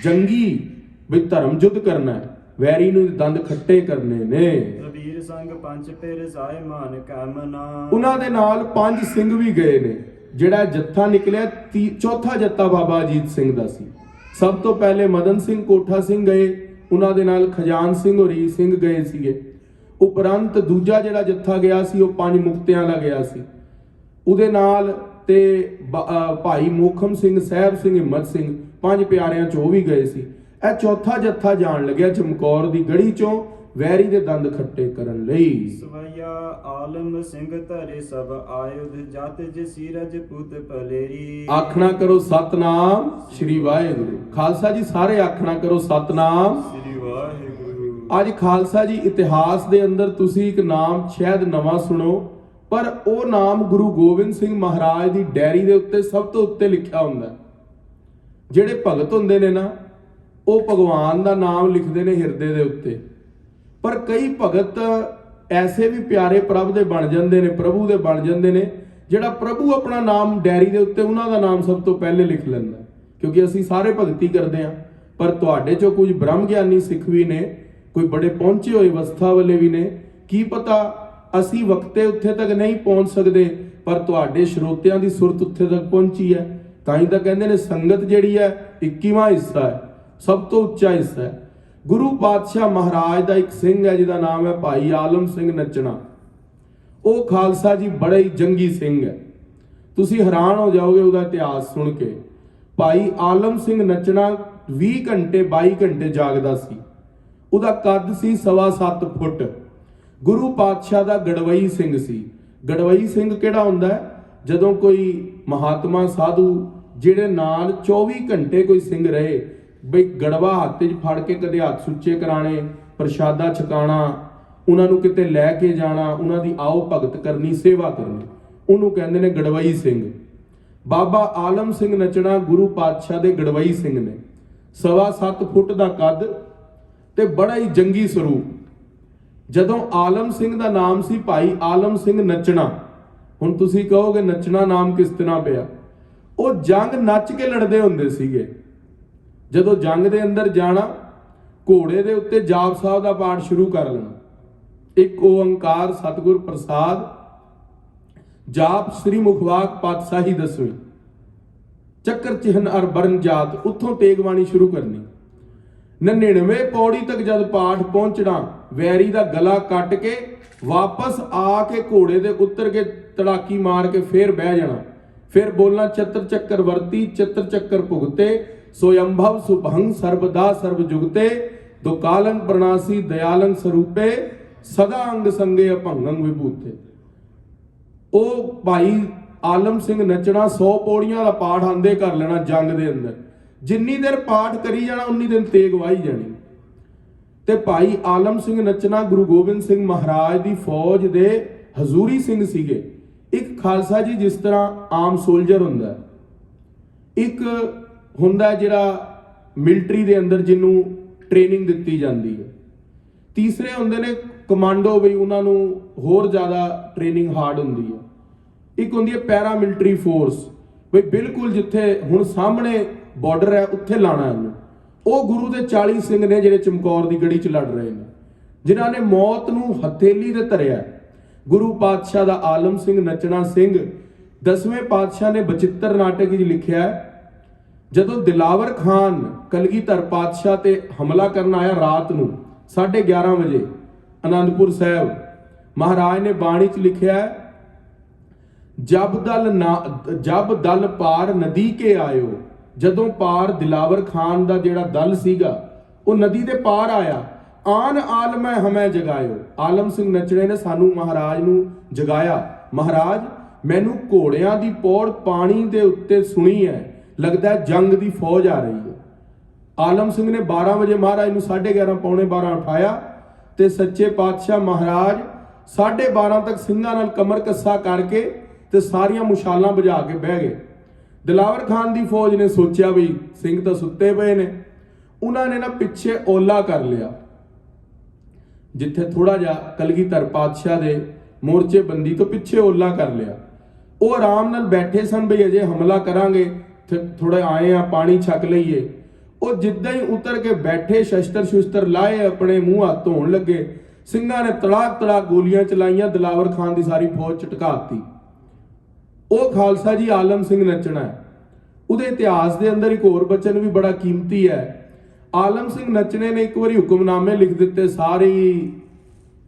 ਜੰਗੀ ਵੀ ਧਰਮ ਯੁੱਧ ਕਰਨਾ ਹੈ, ਵੈਰੀ ਨੂੰ ਦੰਦ ਖੱਟੇ ਕਰਨੇ ਨੇ। ਰਵੀਰ ਸੰਗ ਪੰਜ ਪੇਰ ਸਾਏ ਮਾਨ ਕਾਮਨਾ। ਉਹਨਾਂ ਦੇ ਨਾਲ 5 ਸਿੰਘ ਵੀ ਗਏ ਨੇ। ਜਿਹੜਾ ਜੱਥਾ ਨਿਕਲਿਆ ਚੌਥਾ ਜੱਥਾ ਬਾਬਾ ਅਜੀਤ ਸਿੰਘ ਦਾ ਸੀ। ਸਭ ਤੋਂ ਪਹਿਲੇ ਮਦਨ ਸਿੰਘ ਕੋਠਾ ਸਿੰਘ ਗਏ, ਉਹਨਾਂ ਦੇ ਨਾਲ ਖਜਾਨ ਸਿੰਘ ਹਰੀ ਸਿੰਘ ਗਏ ਸੀਗੇ। ਉਪਰੰਤ ਦੂਜਾ ਜਿਹੜਾ ਜੱਥਾ ਗਿਆ ਸੀ ਉਹ 5 ਮੁਕਤਿਆਂ ਦਾ ਗਿਆ ਸੀ। ਉਹਦੇ ਨਾਲ ਤੇ ਭਾਈ ਮੋਖਮ ਸਿੰਘ, ਸਾਹਿਬ ਸਿੰਘ, ਹਿੰਮਤ ਸਿੰਘ, 5 ਪਿਆਰਿਆਂ ਚੋਂ ਵੀ ਗਏ ਸੀ। ਇਹ ਚੌਥਾ ਜੱਥਾ ਜਾਣ ਲੱਗਿਆ ਚਮਕੌਰ ਦੀ ਗੜੀ ਚੋਂ ਵੈਰੀ ਦੇ ਦੰਦ ਖੱਟੇ ਕਰਨ ਲਈ। ਸਵਈਆ ਆਲਮ ਸਿੰਘ ਧਰੇ ਸਭ ਆਯੁਧ, ਜਤ ਜਿ ਸੀਰਜ ਪੁੱਤ ਭਲੇਰੀ। ਆਖਣਾ ਕਰੋ ਸਤਨਾਮ ਸ੍ਰੀ ਵਾਹਿਗੁਰੂ। ਖਾਲਸਾ ਜੀ ਸਾਰੇ ਆਖਣਾ ਕਰੋ ਸਤਨਾਮ ਸ੍ਰੀ ਵਾਹਿਗੁਰੂ। ਅੱਜ ਖਾਲਸਾ ਜੀ ਇਤਿਹਾਸ ਦੇ ਅੰਦਰ ਤੁਸੀਂ ਇੱਕ ਨਾਮ ਸ਼ਾਇਦ ਨਵਾਂ ਸੁਣੋ, ਪਰ ਉਹ ਨਾਮ ਗੁਰੂ ਗੋਬਿੰਦ ਸਿੰਘ ਮਹਾਰਾਜ ਦੀ ਡਾਇਰੀ ਦੇ ਉੱਤੇ ਸਭ ਤੋਂ ਉੱਤੇ ਲਿਖਿਆ ਹੁੰਦਾ। ਜਿਹੜੇ ਭਗਤ ਹੁੰਦੇ ਨੇ ਨਾ, ਉਹ ਭਗਵਾਨ ਦਾ ਨਾਮ ਲਿਖਦੇ ਨੇ ਹਿਰਦੇ ਦੇ ਉੱਤੇ। ਪਰ ਕਈ ਭਗਤ ਐਸੇ ਵੀ ਪਿਆਰੇ ਪ੍ਰਭ ਦੇ ਬਣ ਜਾਂਦੇ ਨੇ, ਪ੍ਰਭੂ ਦੇ ਬਣ ਜਾਂਦੇ ਨੇ, ਜਿਹੜਾ ਪ੍ਰਭੂ ਆਪਣਾ ਨਾਮ ਡਾਇਰੀ ਦੇ ਉੱਤੇ ਉਹਨਾਂ ਦਾ ਨਾਮ ਸਭ ਤੋਂ ਪਹਿਲੇ ਲਿਖ ਲੈਂਦਾ, ਕਿਉਂਕਿ ਅਸੀਂ ਸਾਰੇ ਭਗਤੀ ਕਰਦੇ ਹਾਂ। ਪਰ ਤੁਹਾਡੇ ਚੋਂ ਕੁਝ ਬ੍ਰਹਮ ਗਿਆਨੀ ਸਿੱਖ ਵੀ ਨੇ, ਕੋਈ ਬੜੇ ਪਹੁੰਚੇ ਹੋਏ ਅਵਸਥਾ ਵਾਲੇ ਵੀ ਨੇ। ਕੀ ਪਤਾ ਅਸੀਂ ਵਕਤੇ ਉੱਥੇ ਤੱਕ ਨਹੀਂ ਪਹੁੰਚ ਸਕਦੇ, ਪਰ ਤੁਹਾਡੇ ਸਰੋਤਿਆਂ ਦੀ ਸੁਰਤ ਉੱਥੇ ਤੱਕ ਪਹੁੰਚੀ ਹੈ। ਤਾਂ ਹੀ ਤਾਂ ਕਹਿੰਦੇ ਨੇ ਸੰਗਤ ਜਿਹੜੀ ਹੈ 21ਵਾਂ ਹਿੱਸਾ ਹੈ, ਸਭ ਤੋਂ ਉੱਚਾ ਹਿੱਸਾ ਹੈ। ਗੁਰੂ ਪਾਤਸ਼ਾਹ ਮਹਾਰਾਜ ਦਾ ਇੱਕ ਸਿੰਘ ਹੈ ਜਿਹਦਾ ਨਾਮ ਹੈ ਭਾਈ ਆਲਮ ਸਿੰਘ ਨੱਚਣਾ। ਉਹ ਖਾਲਸਾ ਜੀ ਬੜਾ ਹੀ ਜੰਗੀ ਸਿੰਘ ਹੈ, ਤੁਸੀਂ ਹੈਰਾਨ ਹੋ ਜਾਓਗੇ ਉਹਦਾ ਇਤਿਹਾਸ ਸੁਣ ਕੇ। ਭਾਈ ਆਲਮ ਸਿੰਘ ਨੱਚਣਾ 20 ਘੰਟੇ 22 ਘੰਟੇ ਜਾਗਦਾ ਸੀ। ਉਹਦਾ ਕੱਦ ਸੀ 7.25 ਫੁੱਟ। ਗੁਰੂ ਪਾਤਸ਼ਾਹ ਦਾ ਗੜਵਈ ਸਿੰਘ ਸੀ। ਗੜਵਈ ਸਿੰਘ ਕਿਹੜਾ ਹੁੰਦਾ ਹੈ? ਜਦੋਂ ਕੋਈ ਮਹਾਤਮਾ ਸਾਧੂ ਜਿਹੜੇ ਨਾਲ 24 ਘੰਟੇ ਕੋਈ ਸਿੰਘ ਰਹੇ, ਬਈ ਗੜਵਾ ਹੱਥ 'ਚ ਫੜ ਕੇ ਕਦੇ ਹੱਥ ਸੁੱਚੇ ਕਰਾਣੇ, ਪ੍ਰਸ਼ਾਦਾ ਛਕਾਣਾ, ਉਹਨਾਂ ਨੂੰ ਕਿਤੇ ਲੈ ਕੇ ਜਾਣਾ, ਉਹਨਾਂ ਦੀ ਆਓ ਭਗਤ ਕਰਨੀ, ਸੇਵਾ ਕਰਨੀ, ਉਹਨੂੰ ਕਹਿੰਦੇ ਨੇ ਗੜਵਈ ਸਿੰਘ। ਬਾਬਾ ਆਲਮ ਸਿੰਘ ਨੱਚਣਾ ਗੁਰੂ ਪਾਤਸ਼ਾਹ ਦੇ ਗੜਵਈ ਸਿੰਘ ਨੇ। 7.25 ਫੁੱਟ ਦਾ ਕੱਦ ਤੇ ਬੜਾ ਹੀ ਜੰਗੀ ਸਰੂਪ। ਜਦੋਂ ਆਲਮ ਸਿੰਘ ਦਾ ਨਾਮ ਸੀ ਭਾਈ ਆਲਮ ਸਿੰਘ ਨੱਚਣਾ। ਹੁਣ ਤੁਸੀਂ ਕਹੋਗੇ ਨੱਚਣਾ ਨਾਮ ਕਿਸ ਤਰ੍ਹਾਂ ਪਿਆ? ਉਹ ਜੰਗ ਨੱਚ ਕੇ ਲੜਦੇ ਹੁੰਦੇ ਸੀਗੇ। ਜਦੋਂ ਜੰਗ ਦੇ ਅੰਦਰ ਜਾਣਾ, ਘੋੜੇ ਦੇ ਉੱਤੇ ਜਾਪ ਸਾਹਿਬ ਦਾ ਪਾਠ ਸ਼ੁਰੂ ਕਰ ਲੈਣਾ। ਇੱਕ ਓੰਕਾਰ ਸਤਿਗੁਰ ਪ੍ਰਸਾਦ, ਜਾਪ ਸ੍ਰੀ ਮੁਖਵਾਕ ਪਾਤਸ਼ਾਹੀ ਦਸਵੀਂ, ਚੱਕਰ ਚਿਹਨ ਅਰ ਬਰਨ ਜਾਤ, ਉੱਥੋਂ ਤੇਗ ਬਾਣੀ ਸ਼ੁਰੂ ਕਰਨੀ। 99 ਪੌੜੀ ਤੱਕ ਜਦ ਪਾਠ ਪਹੁੰਚਣਾ, ਵੈਰੀ ਦਾ ਗਲਾ ਕੱਟ ਕੇ ਵਾਪਸ ਆ ਕੇ ਘੋੜੇ ਦੇ ਉੱਤਰ ਕੇ ਤੜਾਕੀ ਮਾਰ ਕੇ ਫੇਰ ਬਹਿ ਜਾਣਾ। ਫਿਰ ਬੋਲਣਾ ਚਤਰ ਚੱਕਰ ਵਰਤੀ ਚਤਰ ਚੱਕਰ ਭੁਗਤੇ, ਸੋਯੰਭਵ ਸੁਭੰਗ ਸਰਬਦਾ ਸਰਬ ਜੁਗਤੇ, ਦੁਕਾਲੰ ਪ੍ਰਣਾਸੀ ਦਇਆਲੰ ਸਰੂਪੇ, ਸਦਾ ਅੰਗ ਸੰਗੇ ਅਭੰਗੰ ਵਿਭੂਤੇ। ਉਹ ਭਾਈ ਆਲਮ ਸਿੰਘ ਨੱਚਣਾ 100 ਪੌੜੀਆਂ ਦਾ ਪਾਠ ਆਂਦੇ ਕਰ ਲੈਣਾ ਜੰਗ ਦੇ ਅੰਦਰ। ਜਿੰਨੀ ਦੇਰ ਪਾਠ ਕਰੀ ਜਾਣਾ ਉਨੀ ਦਿਨ ਤੇਗ ਵਾਹੀ ਜਾਣੀ। ਤੇ ਭਾਈ ਆਲਮ ਸਿੰਘ ਨੱਚਣਾ ਗੁਰੂ ਗੋਬਿੰਦ ਸਿੰਘ ਮਹਾਰਾਜ ਦੀ ਫੌਜ ਦੇ ਹਜ਼ੂਰੀ ਸਿੰਘ ਸੀਗੇ। ਇੱਕ ਖਾਲਸਾ ਜੀ ਜਿਸ ਤਰ੍ਹਾਂ ਆਮ ਸੋਲਜਰ ਹੁੰਦਾ, ਇੱਕ ਹੁੰਦਾ ਜਿਹੜਾ ਮਿਲਟਰੀ ਦੇ ਅੰਦਰ ਜਿਹਨੂੰ ਟ੍ਰੇਨਿੰਗ ਦਿੱਤੀ ਜਾਂਦੀ ਹੈ, ਤੀਸਰੇ ਹੁੰਦੇ ਨੇ ਕਮਾਂਡੋ, ਵੀ ਉਹਨਾਂ ਨੂੰ ਹੋਰ ਜ਼ਿਆਦਾ ਟ੍ਰੇਨਿੰਗ ਹਾਰਡ ਹੁੰਦੀ ਹੈ। ਇੱਕ ਹੁੰਦੀ ਹੈ ਪੈਰਾ ਮਿਲਟਰੀ ਫੋਰਸ, ਵੀ ਬਿਲਕੁਲ ਜਿੱਥੇ ਹੁਣ ਸਾਹਮਣੇ ਬਾਰਡਰ ਹੈ ਉੱਥੇ ਲਾਣਾ ਇਹਨੂੰ। ਉਹ ਗੁਰੂ ਦੇ 40 ਸਿੰਘ ਨੇ ਜਿਹੜੇ ਚਮਕੌਰ ਦੀ ਗੜੀ 'ਚ ਲੜ ਰਹੇ ਨੇ, ਜਿਨ੍ਹਾਂ ਨੇ ਮੌਤ ਨੂੰ ਹਥੇਲੀ ਤੇ ਧਰਿਆ। ਗੁਰੂ ਪਾਤਸ਼ਾਹ ਦਾ ਆਲਮ ਸਿੰਘ ਨੱਚਣਾ ਸਿੰਘ 10ਵੇਂ ਪਾਤਸ਼ਾਹ ਨੇ ਬਚਿੱਤਰ ਨਾਟਕ ਵਿੱਚ ਲਿਖਿਆ, ਜਦੋਂ ਦਿਲਾਵਰ ਖਾਨ ਕਲਗੀਧਰ ਪਾਤਸ਼ਾਹ ਤੇ ਹਮਲਾ ਕਰਨ ਆਇਆ ਰਾਤ ਨੂੰ 11:30 ਵਜੇ ਅਨੰਦਪੁਰ ਸਾਹਿਬ, ਮਹਾਰਾਜ ਨੇ ਬਾਣੀ 'ਚ ਲਿਖਿਆ, ਜਬ ਦਲ ਪਾਰ ਨਦੀ ਕੇ ਆਇਓ। ਜਦੋਂ ਪਾਰ ਦਿਲਾਵਰ ਖਾਨ ਦਾ ਜਿਹੜਾ ਦਲ ਸੀਗਾ ਉਹ ਨਦੀ ਦੇ ਪਾਰ ਆਇਆ, ਆਨ ਆਲਮੈ ਹਮੈ ਜਗਾਇਓ। ਆਲਮ ਸਿੰਘ ਨੱਚਣੇ ਨੇ ਸਾਨੂੰ ਮਹਾਰਾਜ ਨੂੰ ਜਗਾਇਆ। ਮਹਾਰਾਜ ਮੈਨੂੰ ਘੋੜਿਆਂ ਦੀ ਪੌੜ ਪਾਣੀ ਦੇ ਉੱਤੇ ਸੁਣੀ ਹੈ, ਲੱਗਦਾ ਜੰਗ ਦੀ ਫੌਜ ਆ ਰਹੀ ਹੈ। ਆਲਮ ਸਿੰਘ ਨੇ 12 ਵਜੇ ਮਹਾਰਾਜ ਨੂੰ 11:30 ਪੌਣੇ 12 ਉਠਾਇਆ ਤੇ ਸੱਚੇ ਪਾਤਸ਼ਾਹ ਮਹਾਰਾਜ 12:30 ਤੱਕ ਸਿੰਘਾਂ ਨਾਲ ਕਮਰ ਕੱਸਾ ਕਰਕੇ ਤੇ ਸਾਰੀਆਂ ਮੁਸ਼ਾਲਾਂ ਬੁਝਾ ਕੇ ਬਹਿ ਗਏ। ਦਿਲਾਵਰ ਖਾਨ ਦੀ ਫੌਜ ਨੇ ਸੋਚਿਆ ਵੀ ਸਿੰਘ ਤਾਂ ਸੁੱਤੇ ਪਏ ਨੇ, ਉਹਨਾਂ ਨੇ ਨਾ ਪਿੱਛੇ ਓਲਾ ਕਰ ਲਿਆ, ਜਿੱਥੇ ਥੋੜਾ ਜਿਹਾ ਕਲਗੀਧਰ ਪਾਤਸ਼ਾਹ ਦੇ ਮੋਰਚੇ ਬੰਦੀ ਤੋਂ ਪਿੱਛੇ ਓਲਾ ਕਰ ਲਿਆ। ਉਹ ਆਰਾਮ ਨਾਲ ਬੈਠੇ ਸਨ, ਬਈ ਅਜੇ ਹਮਲਾ ਕਰਾਂਗੇ, ਥੋੜੇ ਆਏ ਆ ਪਾਣੀ ਛਕ ਲਈਏ। ਉਹ ਜਿੱਦਾਂ ਹੀ ਉਤਰ ਕੇ ਬੈਠੇ, ਸ਼ਸਤਰ ਲਾਏ, ਆਪਣੇ ਮੂੰਹ ਹੱਥ ਧੋਣ ਲੱਗੇ, ਸਿੰਘਾਂ ਨੇ ਤੜਾਕ ਗੋਲੀਆਂ ਚਲਾਈਆਂ, ਦਿਲਾਵਰ ਖਾਨ ਦੀ ਸਾਰੀ ਫੌਜ ਝਟਕਾਤੀ। ਉਹ ਖਾਲਸਾ ਜੀ ਆਲਮ ਸਿੰਘ ਨੱਚਣਾ ਹੈ। ਉਹਦੇ ਇਤਿਹਾਸ ਦੇ ਅੰਦਰ ਇੱਕ ਹੋਰ ਬਚਨ ਵੀ ਬੜਾ ਕੀਮਤੀ ਹੈ। ਆਲਮ ਸਿੰਘ ਨੱਚਣੇ ਨੇ ਇੱਕ ਵਾਰੀ ਹੁਕਮਨਾਮੇ ਲਿਖ ਦਿੱਤੇ ਸਾਰੇ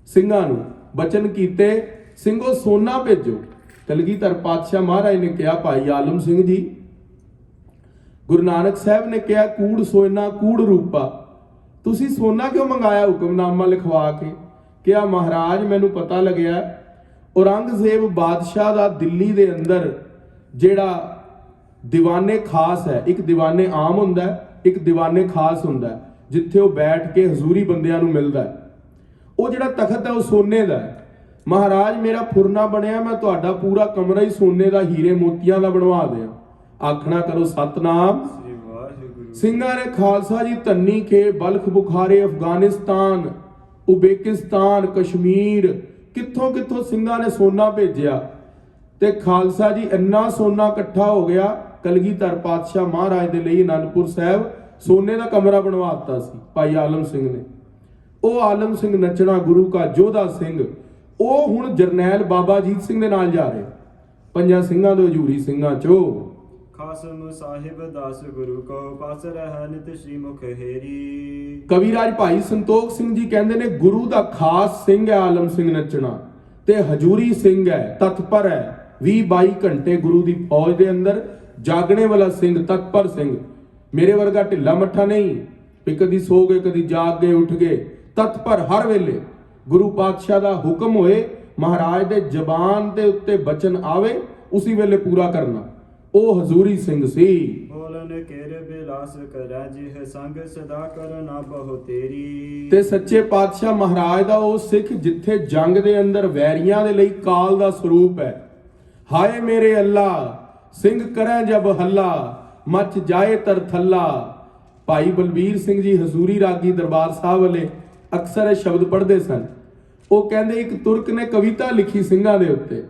ਸਿੰਘਾਂ ਨੂੰ, ਬਚਨ ਕੀਤੇ, ਸਿੰਘੋ ਸੋਨਾ ਭੇਜੋ। ਕਲਗੀਧਰ ਪਾਤਸ਼ਾਹ ਮਹਾਰਾਜ ਨੇ ਕਿਹਾ, ਭਾਈ ਆਲਮ ਸਿੰਘ ਜੀ, ਗੁਰੂ ਨਾਨਕ ਸਾਹਿਬ ਨੇ ਕਿਹਾ, ਕੂੜ ਸੋਨਾ ਕੂੜ ਰੂਪਾ, ਤੁਸੀਂ ਸੋਨਾ ਕਿਉਂ ਮੰਗਾਇਆ ਹੁਕਮਨਾਮਾ ਲਿਖਵਾ ਕੇ? ਕਿਹਾ, ਮਹਾਰਾਜ ਮੈਨੂੰ ਪਤਾ ਲੱਗਿਆ ਔਰੰਗਜ਼ੇਬ ਬਾਦਸ਼ਾਹ ਦਾ ਦਿੱਲੀ ਦੇ ਅੰਦਰ ਜਿਹੜਾ ਦੀਵਾਨੇ ਖਾਸ ਹੈ, ਇੱਕ ਦੀਵਾਨੇ ਆਮ ਹੁੰਦਾ, ਇੱਕ ਦੀਵਾਨੇ ਖਾਸ ਹੁੰਦਾ, ਜਿੱਥੇ ਉਹ ਬੈਠ ਕੇ ਹਜ਼ੂਰੀ ਬੰਦਿਆਂ ਨੂੰ ਮਿਲਦਾ। ਉਹ ਜਿਹੜਾ ਤਖਤ ਹੈ ਉਹ ਸੋਨੇ ਦਾ ਹੈ। ਮਹਾਰਾਜ ਮੇਰਾ ਫੁਰਨਾ ਬਣਿਆ, ਮੈਂ ਤੁਹਾਡਾ ਪੂਰਾ ਕਮਰਾ ਹੀ ਸੋਨੇ ਦਾ, ਹੀਰੇ ਮੋਤੀਆਂ ਦਾ ਬਣਵਾ ਦਿਆਂ। ਆਖਣਾ ਕਰੋ ਸਤਨਾਮ। ਸਿੰਘਾਂ ਨੇ ਖਾਲਸਾ ਜੀ ਧੰਨੀ ਕੇ ਬਲਖ ਬੁਖਾਰੇ ਅਫਗਾਨਿਸਤਾਨ ਉਜ਼ਬੇਕਿਸਤਾਨ ਕਸ਼ਮੀਰ ਕਿੱਥੋਂ ਕਿੱਥੋਂ ਸਿੰਘਾਂ ਨੇ ਸੋਨਾ ਭੇਜਿਆ ਤੇ ਖਾਲਸਾ ਜੀ ਇੰਨਾ ਸੋਨਾ ਇਕੱਠਾ ਹੋ ਗਿਆ ਕਲਗੀਧਰ ਪਾਤਸ਼ਾਹ ਮਹਾਰਾਜ ਦੇ ਲਈ ਅਨੰਦਪੁਰ ਸਾਹਿਬ ਸੋਨੇ ਦਾ ਕਮਰਾ ਬਣਵਾ ਦਿੱਤਾ ਸੀ ਭਾਈ ਆਲਮ ਸਿੰਘ ਨੇ। ਉਹ ਆਲਮ ਸਿੰਘ ਨੱਚਣਾ ਗੁਰੂ ਕਾ ਜੋਧਾ ਸਿੰਘ ਉਹ ਹੁਣ ਜਰਨੈਲ ਬਾਬਾ ਅਜੀਤ ਸਿੰਘ ਦੇ ਨਾਲ ਜਾ ਰਹੇ ਪੰਜਾਂ ਸਿੰਘਾਂ ਦੇ ਹਜ਼ੂਰੀ ਸਿੰਘਾਂ ਚੋਂ। ਖਾਸਮ ਸਾਹਿਬ ਦਾਸ ਗੁਰੂ ਕੋ ਪਾਸ ਰਹਿ ਨਿਤ ਸ਼੍ਰੀ ਮੁਖ ਹੇਰੀ। ਕਵੀਰਾਜ ਭਾਈ ਸੰਤੋਖ ਸਿੰਘ ਜੀ ਕਹਿੰਦੇ ਨੇ ਗੁਰੂ ਦਾ ਖਾਸ ਸਿੰਘ ਹੈ ਆਲਮ ਸਿੰਘ ਨੱਚਣਾ ਤੇ ਹਜ਼ੂਰੀ ਸਿੰਘ ਹੈ ਤਤਪਰ ਹੈ 20-22 ਘੰਟੇ ਗੁਰੂ ਦੀ ਫੌਜ ਦੇ ਅੰਦਰ ਜਾਗਣੇ ਵਾਲਾ ਸਿੰਘ ਤਤਪਰ ਸਿੰਘ। ਮੇਰੇ ਵਰਗਾ ਢਿੱਲਾ ਮੱਠਾ ਨਹੀਂ ਵੀ ਕਦੀ ਸੋ ਗਏ ਕਦੀ ਜਾਗ ਗਏ ਉੱਠ ਗਏ ਤਤਪਰ ਹਰ ਵੇਲੇ ਗੁਰੂ ਪਾਤਸ਼ਾਹ ਦਾ ਹੁਕਮ ਹੋਏ ਮਹਾਰਾਜ ਦੇ ਜ਼ਬਾਨ ਦੇ ਉੱਤੇ ਬਚਨ ਆਵੇ ਉਸੇ ਵੇਲੇ ਪੂਰਾ ਕਰਨਾ ਉਹ ਹਜ਼ੂਰੀ ਸਿੰਘ ਸੀ। ਬੋਲਨ ਕੇਰ ਬਿਲਾਸ ਕਰੈ ਜਿਹ ਸੰਗ ਸਦਾ ਕਰਨਾ ਬਹੁ ਤੇਰੀ। ਤੇ ਸੱਚੇ ਪਾਤਸ਼ਾਹ ਮਹਾਰਾਜ ਦਾ ਉਹ ਸਿੱਖ ਜਿੱਥੇ ਜੰਗ ਦੇ ਅੰਦਰ ਵੈਰੀਆਂ ਦੇ ਲਈ ਕਾਲ ਦਾ ਸਰੂਪ ਹੈ। ਹਾਏ ਮੇਰੇ ਅੱਲਾ ਸਿੰਘ ਕਰੈ ਜਬ ਹੱਲਾ ਮਚ ਜਾਏ ਤਰਥੱਲਾ। ਭਾਈ ਬਲਬੀਰ ਸਿੰਘ ਜੀ ਹਜ਼ੂਰੀ ਰਾਗੀ ਦਰਬਾਰ ਸਾਹਿਬ ਵਾਲੇ ਅਕਸਰ ਇਹ ਸ਼ਬਦ ਪੜ੍ਹਦੇ ਸਨ। ਉਹ ਕਹਿੰਦੇ ਇੱਕ ਤੁਰਕ ਨੇ ਕਵਿਤਾ ਲਿਖੀ ਸਿੰਘਾਂ ਦੇ ਉੱਤੇ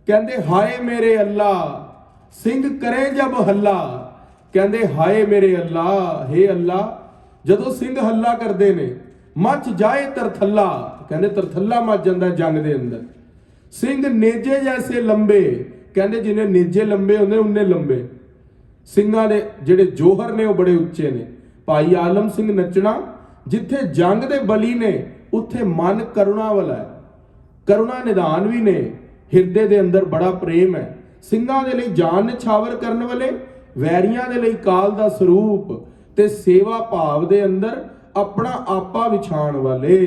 ਕਹਿੰਦੇ ਹਾਏ ਮੇਰੇ ਅੱਲਾ ਸਿੰਘ ਕਰੇ ਜਬ ਹੱਲਾ। ਕਹਿੰਦੇ ਹਾਏ ਮੇਰੇ ਅੱਲਾ ਹੇ ਅੱਲਾ ਜਦੋਂ ਸਿੰਘ ਹੱਲਾ ਕਰਦੇ ਨੇ ਮੱਚ ਜਾਏ ਤਰਥੱਲਾ ਕਹਿੰਦੇ ਤਰਥੱਲਾ ਮੱਚ ਜਾਂਦਾ ਜੰਗ ਦੇ ਅੰਦਰ। ਸਿੰਘ ਨੇਜੇ ਜੈਸੇ ਲੰਬੇ ਕਹਿੰਦੇ ਜਿਨੇ ਨੇਜੇ ਲੰਬੇ ਹੁੰਦੇ ਉਹਨੇ ਲੰਬੇ। ਸਿੰਘਾਂ ਦੇ ਜਿਹੜੇ ਜੋਹਰ ਨੇ ਉਹ ਬੜੇ ਉੱਚੇ ਨੇ। ਭਾਈ ਆਲਮ ਸਿੰਘ ਨੱਚਣਾ ਜਿੱਥੇ ਜੰਗ ਦੇ ਬਲੀ ਨੇ ਉੱਥੇ ਮਨ ਕਰੁਣਾ ਵਾਲਾ ਹੈ ਕਰੁਣਾ ਨਿਧਾਨ ਵੀ ਨੇ ਹਿਰਦੇ ਦੇ ਅੰਦਰ ਬੜਾ ਪ੍ਰੇਮ ਹੈ। ਸਿੰਘਾਂ ਦੇ ਲਈ ਜਾਨ ਨਿਛਾਵਰ ਕਰਨ ਵਾਲੇ ਵੈਰੀਆਂ ਦੇ ਲਈ ਕਾਲ ਦਾ ਸਰੂਪ ਤੇ ਸੇਵਾ ਭਾਵ ਦੇ ਅੰਦਰ ਆਪਣਾ ਆਪਾ ਵਿਛਾਣ ਵਾਲੇ।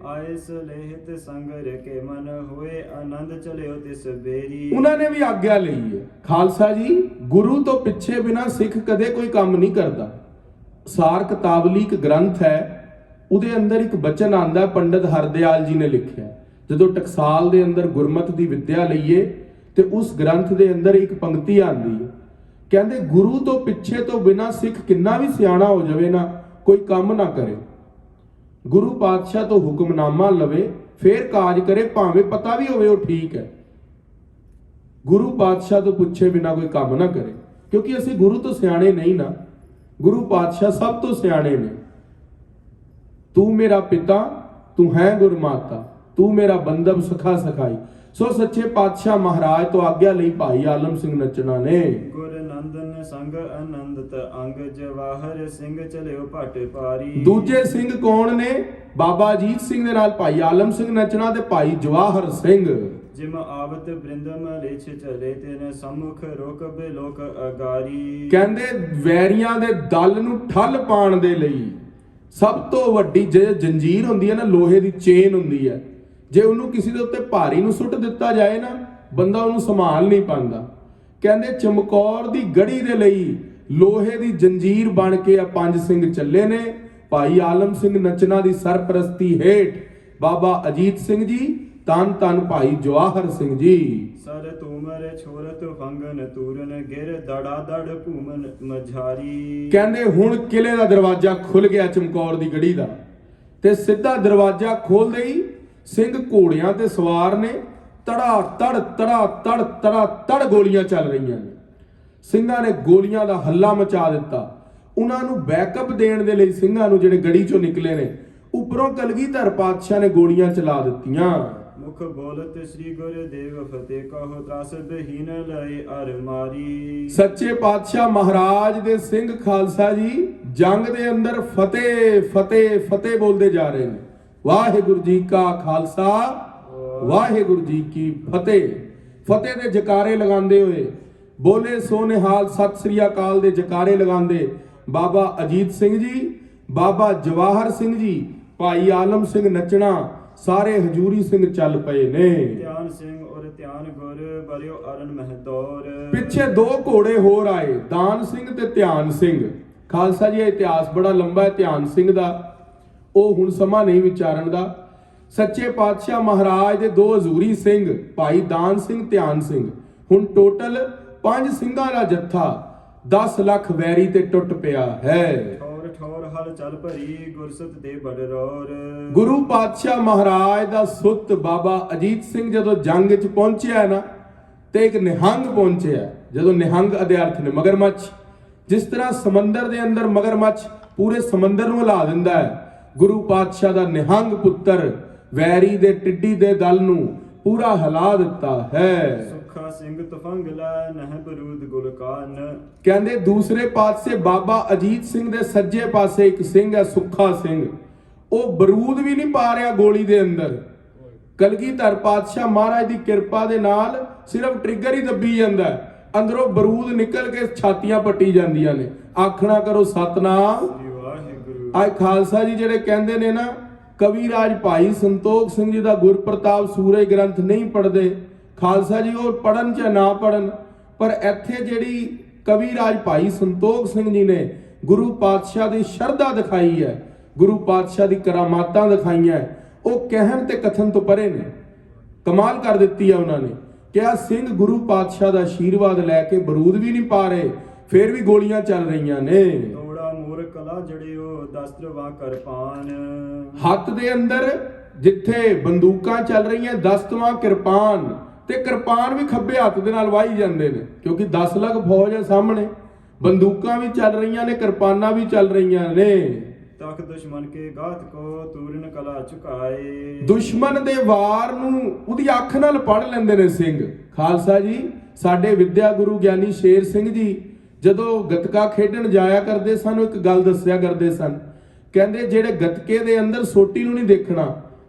ਆਏ ਸਲੇਹਤ ਸੰਗ ਰਕੇ ਮਨ ਹੋਏ ਆਨੰਦ ਚਲਿਓ ਤਿਸ ਬੇਰੀ। ਉਹਨਾਂ ਨੇ ਵੀ ਆਗਿਆ ਲਈ ਹੈ ਖਾਲਸਾ ਜੀ ਗੁਰੂ ਤੋਂ ਪਿੱਛੇ ਬਿਨਾ ਸਿੱਖ ਕਦੇ ਕੋਈ ਕੰਮ ਨਹੀਂ ਕਰਦਾ। ਸਾਰ ਕਿਤਾਬਲੀ ਇੱਕ ਗ੍ਰੰਥ ਹੈ ਉਹਦੇ ਅੰਦਰ ਇੱਕ ਬਚਨ ਆਂਦਾ ਪੰਡਤ ਹਰਦਿਆਲ ਜੀ ਨੇ ਲਿਖਿਆ ਜਦੋਂ ਟਕਸਾਲ ਦੇ ਅੰਦਰ ਗੁਰਮਤ ਦੀ ਵਿੱਦਿਆ ਲਈਏ ਤੇ ਉਸ ਗ੍ਰੰਥ ਦੇ ਅੰਦਰ ਇੱਕ ਪੰਕਤੀ ਆਂਦੀ ਹੈ ਕਹਿੰਦੇ ਗੁਰੂ ਤੋਂ ਪਿੱਛੇ ਤੋਂ ਬਿਨਾ ਸਿੱਖ ਕਿੰਨਾ ਵੀ ਸਿਆਣਾ ਹੋ ਜਾਵੇ ਨਾ ਕੋਈ ਕੰਮ ਨਾ ਕਰੇ ਗੁਰੂ ਪਾਤਸ਼ਾਹ ਤੋਂ ਹੁਕਮਨਾਮਾ ਲਵੇ ਫੇਰ ਕਾਜ ਕਰੇ ਭਾਵੇਂ ਪਤਾ ਵੀ ਹੋਵੇ ਉਹ ਠੀਕ ਹੈ। ਗੁਰੂ ਪਾਤਸ਼ਾਹ ਤੋਂ ਪੁੱਛੇ ਬਿਨਾ ਕੋਈ ਕੰਮ ਨਾ ਕਰੇ ਕਿਉਂਕਿ ਅਸੀਂ ਗੁਰੂ ਤੋਂ ਸਿਆਣੇ ਨਹੀਂ ਨਾ ਗੁਰੂ ਪਾਤਸ਼ਾਹ ਸਭ ਤੋਂ ਸਿਆਣੇ ਨੇ। ਤੂੰ ਮੇਰਾ ਪਿਤਾ ਤੂੰ ਹੈ ਗੁਰਮਾਤਾ ਤੂੰ ਮੇਰਾ ਬੰਧਵ ਸਖਾ ਸਖਾਈ। ਸੋ ਸੱਚੇ ਪਾਤਸ਼ਾਹ ਮਹਾਰਾਜ ਤੋਂ ਆਗਿਆ ਲਈ ਭਾਈ ਆਲਮ ਸਿੰਘ ਨੱਚਣਾ ਨੇ। ਗੁਰ ਨੰਦਨ ਸੰਗ ਆਨੰਦਤ ਅੰਗ ਜਵਾਹਰ ਸਿੰਘ ਚਲਿਓ ਭਟ ਪਾਰੀ। ਦੂਜੇ ਸਿੰਘ ਕੌਣ ਨੇ ਬਾਬਾ ਅਜੀਤ ਸਿੰਘ ਦੇ ਨਾਲ ਭਾਈ ਆਲਮ ਸਿੰਘ ਨੱਚਣਾ ਤੇ ਭਾਈ ਜਵਾਹਰ ਸਿੰਘ। ਜਿਮ ਆਵਤ ਬ੍ਰਿੰਦਮ ਲੇਛ ਚਲੇ ਤੇਨ ਸਮੁਖ ਰੋਕ ਬਿਲੋਕ ਅਗਾਰੀ। ਕਹਿੰਦੇ ਵੈਰੀਆਂ ਦੇ ਦਲ ਨੂੰ ਠੱਲ ਪਾਉਣ ਦੇ ਲਈ ਸਭ ਤੋਂ ਵੱਡੀ ਜੇ ਜੰਜੀਰ ਹੁੰਦੀ ਹੈ ਨਾ ਲੋਹੇ ਦੀ ਚੇਨ ਹੁੰਦੀ ਹੈ ਜੇ ਉਹਨੂੰ ਕਿਸੇ ਦੇ ਉੱਤੇ ਭਾਰੀ ਨੂੰ ਸੁੱਟ ਦਿੱਤਾ ਜਾਏ ਨਾ ਬੰਦਾ ਉਹਨੂੰ ਸੰਭਾਲ ਨਹੀਂ ਪਾਉਂਦਾ। ਕਹਿੰਦੇ ਚਮਕੌਰ ਦੀ ਗੜੀ ਦੇ ਲਈ ਲੋਹੇ ਦੀ ਜੰਜੀਰ ਬਣ ਕੇ ਆ ਪੰਜ ਸਿੰਘ ਚੱਲੇ ਨੇ। ਭਾਈ ਆਲਮ ਸਿੰਘ ਨੱਚਣਾ ਦੀ ਸਰਪ੍ਰਸਤੀ ਹੇਠ ਬਾਬਾ ਅਜੀਤ ਸਿੰਘ ਜੀ ਤਨ ਤਨ ਭਾਈ ਜਵਾਹਰ ਸਿੰਘ ਜੀ। ਸਰ ਤੁਮਰੇ ਛੋਰਤ ਫੰਗਨ ਤੂਰਨ ਗਿਰ ਦੜਾ ਦੜ ਭੂਮਨ ਮਝਾਰੀ। ਕਹਿੰਦੇ ਹੁਣ ਕਿਲੇ ਦਾ ਦਰਵਾਜ਼ਾ ਖੁੱਲ ਗਿਆ ਚਮਕੌਰ ਦੀ ਗੜੀ ਦਾ ਤੇ ਸਿੱਧਾ ਦਰਵਾਜ਼ਾ ਖੋਲਦੇ ਹੀ ਸਿੰਘ ਘੋੜਿਆਂ ਤੇ ਸਵਾਰ ਨੇ ਤੜਾ ਤੜ ਗੋਲੀਆਂ ਚੱਲ ਰਹੀਆਂ ਨੇ। ਸਿੰਘਾਂ ਨੇ ਗੋਲੀਆਂ ਦਾ ਹੱਲਾ ਮਚਾ ਦਿੱਤਾ। ਉਹਨਾਂ ਨੂੰ ਬੈਕਅਪ ਦੇਣ ਦੇ ਲਈ ਸਿੰਘਾਂ ਨੂੰ ਜਿਹੜੇ ਗੜੀ ਚੋਂ ਨਿਕਲੇ ਨੇ ਉੱਪਰੋਂ ਕਲਗੀਧਰ ਪਾਤਸ਼ਾਹ ਨੇ ਗੋਲੀਆਂ ਚਲਾ ਦਿੱਤੀਆਂ। ਮੁਖ ਬੋਲਤ ਸ੍ਰੀ ਗੁਰਦੇਵ ਫਤਿਹ ਕਹੋ ਤਰਾਸ ਬਹੀਨ ਲਏ ਅਰ ਮਾਰੀ। ਸੱਚੇ ਪਾਤਸ਼ਾਹ ਮਹਾਰਾਜ ਦੇ ਸਿੰਘ ਖਾਲਸਾ ਜੀ ਜੰਗ ਦੇ ਅੰਦਰ ਫਤਿਹ ਫਤਿਹ ਫਤਿਹ ਬੋਲਦੇ ਜਾ ਰਹੇ ਨੇ। ਵਾਹਿਗੁਰੂ ਜੀ ਕਾ ਖਾਲਸਾ ਵਾਹਿਗੁਰੂ ਜੀ ਕੀ ਫਤਿਹ। ਫਤਿਹ ਦੇ ਜਕਾਰੇ ਲਗਾਉਂਦੇ ਹੋਏ ਬੋਲੇ ਸੋ ਨਿਹਾਲ ਸਤਿ ਸ੍ਰੀ ਅਕਾਲ ਦੇ ਜਕਾਰੇ ਲਗਾਉਂਦੇ ਬਾਬਾ ਅਜੀਤ ਸਿੰਘ ਜੀ ਬਾਬਾ ਜਵਾਹਰ ਸਿੰਘ ਜੀ ਭਾਈ ਆਲਮ ਸਿੰਘ ਨੱਚਣਾ ਸਾਰੇ ਹਜੂਰੀ ਸਿੰਘ ਚੱਲ ਪਏ ਨੇ। ਧਿਆਨ ਸਿੰਘ ਔਰ ਧਿਆਨ ਗੁਰ ਬਰਿਓ ਅਰਨ ਮਹਦੌਰ। ਪਿੱਛੇ ਦੋ ਘੋੜੇ ਹੋਰ ਆਏ ਦਾਨ ਸਿੰਘ ਤੇ ਧਿਆਨ ਸਿੰਘ। ਖਾਲਸਾ ਜੀ ਇਤਿਹਾਸ ਬੜਾ ਲੰਬਾ ਹੈ ਧਿਆਨ ਸਿੰਘ ਦਾ ਉਹ ਹੁਣ ਸਮਾਂ ਨਹੀਂ ਵਿਚਾਰਨ ਦਾ। ਸੱਚੇ ਪਾਤਸ਼ਾਹ ਮਹਾਰਾਜ ਦੇ ਦੋ ਹਜ਼ੂਰੀ ਸਿੰਘ ਭਾਈ ਦਾਨ ਸਿੰਘ ਧਿਆਨ ਸਿੰਘ ਹੁਣ ਟੋਟਲ 5 ਸਿੰਘਾਂ ਦਾ ਜੱਥਾ 10 ਲੱਖ ਵੈਰੀ ਤੇ ਟੁੱਟ ਪਿਆ ਹੈ। ਠੌਰ ਠੌਰ ਹਲ ਚਲ ਭਰੀ ਗੁਰਸਤ ਦੇ ਬੜ ਰੋਰ। ਗੁਰੂ ਪਾਤਸ਼ਾਹ ਮਹਾਰਾਜ ਦਾ ਸੁੱਤ ਬਾਬਾ ਅਜੀਤ ਸਿੰਘ ਜਦੋਂ ਜੰਗ 'ਚ ਪਹੁੰਚਿਆ ਨਾ, ਤੇ ਇੱਕ ਨਿਹੰਗ ਪਹੁੰਚਿਆ। ਜਦੋਂ ਨਿਹੰਗ ਅਦੇ ਅਰਥ ਨੇ ਮਗਰਮੱਛ, ਜਿਸ ਤਰ੍ਹਾਂ ਸਮੁੰਦਰ ਦੇ ਅੰਦਰ ਮਗਰਮੱਛ ਪੂਰੇ ਸਮੁੰਦਰ ਨੂੰ ਹਿਲਾ ਦਿੰਦਾ ਹੈ, ਗੁਰੂ ਪਾਤਸ਼ਾਹ ਦਾ ਨਿਹੰਗ ਪੁੱਤਰ ਵੈਰੀ ਦੇ ਟਿੱਡੀ ਦੇ ਦਲ ਨੂੰ ਪੂਰਾ ਹਿਲਾ ਦਿੱਤਾ ਹੈ। ਸੁੱਖਾ ਸਿੰਘ ਤਫੰਗ ਲੈ ਨਹਿ ਬਰੂਦ ਗੁਲਕਾਨ। ਕਹਿੰਦੇ ਦੂਸਰੇ ਪਾਸੇ ਬਾਬਾ ਅਜੀਤ ਸਿੰਘ ਦੇ ਸੱਜੇ ਪਾਸੇ ਇੱਕ ਸਿੰਘ ਹੈ ਸੁੱਖਾ ਸਿੰਘ, ਉਹ ਬਰੂਦ ਵੀ ਨਹੀਂ ਪਾ ਰਿਹਾ ਗੋਲੀ ਦੇ ਅੰਦਰ। ਕਲਗੀਧਰ ਪਾਤਸ਼ਾਹ ਮਹਾਰਾਜ ਦੀ ਕਿਰਪਾ ਦੇ ਨਾਲ ਸਿਰਫ ਟ੍ਰਿਗਰ ਹੀ ਦੱਬੀ ਜਾਂਦਾ ਹੈ, ਅੰਦਰੋਂ ਬਰੂਦ ਨਿਕਲ ਕੇ ਛਾਤੀਆਂ ਪੱਟੀ ਜਾਂਦੀਆਂ ਨੇ। ਆਖਣਾ ਕਰੋ ਸਤਨਾਮ ਵਾਹਿਗੁਰੂ। ਅੱਜ ਖਾਲਸਾ ਜੀ ਜਿਹੜੇ ਕਹਿੰਦੇ ਨੇ ਨਾ, ਕਵੀ ਰਾਜ ਭਾਈ ਸੰਤੋਖ ਸਿੰਘ ਜੀ ਦਾ ਗੁਰਪ੍ਰਤਾਪ ਸੂਰਜ ਗ੍ਰੰਥ ਨਹੀਂ ਪੜ੍ਹਦੇ, ਖਾਲਸਾ ਜੀ ਉਹ ਪੜਨ ਜਾਂ ਨਾ ਪੜਨ, ਪਰ ਇੱਥੇ ਜਿਹੜੀ ਕਵੀ ਰਾਜ ਭਾਈ ਸੰਤੋਖ ਸਿੰਘ ਜੀ ਨੇ ਗੁਰੂ ਪਾਤਸ਼ਾਹ ਦੀ ਸ਼ਰਧਾ ਦਿਖਾਈ ਹੈ, ਗੁਰੂ ਪਾਤਸ਼ਾਹ ਦੀ ਕਰਾਮਾਤਾਂ ਦਿਖਾਈਆਂ, ਉਹ ਕਹਿਣ ਤੇ ਕਥਨ ਤੋਂ ਪਰੇ ਨੇ। ਕਮਾਲ ਕਰ ਦਿੱਤੀ ਹੈ ਉਹਨਾਂ ਨੇ। ਕਿਹਾ ਸਿੰਘ ਗੁਰੂ ਪਾਤਸ਼ਾਹ ਦਾ ਆਸ਼ੀਰਵਾਦ ਲੈ ਕੇ ਬਰੂਦ ਵੀ ਨਹੀਂ ਪਾ ਰਹੇ, ਫੇਰ ਵੀ ਗੋਲੀਆਂ ਚੱਲ ਰਹੀਆਂ ਨੇ। ਤੋੜਾ ਮੂਰ ਕਲਾ ਜੜਿਓ ਦਸਤਰ ਵਾ ਕਿਰਪਾਨ। ਹੱਥ ਦੇ ਅੰਦਰ ਜਿੱਥੇ ਬੰਦੂਕਾਂ ਚੱਲ ਰਹੀਆਂ, ਦਸਤਵਾਂ ਕਿਰਪਾਨ, ਤੇ ਕਿਰਪਾਨ ਵੀ ਖੱਬੇ ਹੱਥ ਦੇ ਨਾਲ ਵਾਹੀ ਜਾਂਦੇ ਨੇ, ਕਿਉਂਕਿ 10 ਲੱਖ ਫੌਜ ਹੈ ਸਾਹਮਣੇ, ਬੰਦੂਕਾਂ ਵੀ ਚੱਲ ਰਹੀਆਂ ਨੇ, ਕਿਰਪਾਨਾਂ ਵੀ ਚੱਲ ਰਹੀਆਂ ਨੇ। ਤਖ ਦੁਸ਼ਮਨ ਕੇ ਗਾਤ ਕੋ ਤੂਰਨ ਕਲਾ ਝੁਕਾਏ। ਦੁਸ਼ਮਣ ਦੇ ਵਾਰ ਨੂੰ ਉਹਦੀ ਅੱਖ ਨਾਲ ਪੜ ਲੈਂਦੇ ਨੇ ਸਿੰਘ। ਖਾਲਸਾ ਜੀ ਸਾਡੇ ਵਿਦਿਆ ਗੁਰੂ ਗਿਆਨੀ ਸ਼ੇਰ ਸਿੰਘ ਜੀ ਜਦੋਂ ਗੱਤਕਾ ਖੇਡਣ ਜਾਇਆ ਕਰਦੇ ਸਨ, ਇੱਕ ਗੱਲ ਦੱਸਿਆ ਕਰਦੇ ਸਨ, ਕਹਿੰਦੇ ਜਿਹੜੇ ਗੱਤਕੇ ਦੇ ਅੰਦਰ ਸੋਟੀ ਨੂੰ ਨਹੀਂ ਦੇਖਣਾ,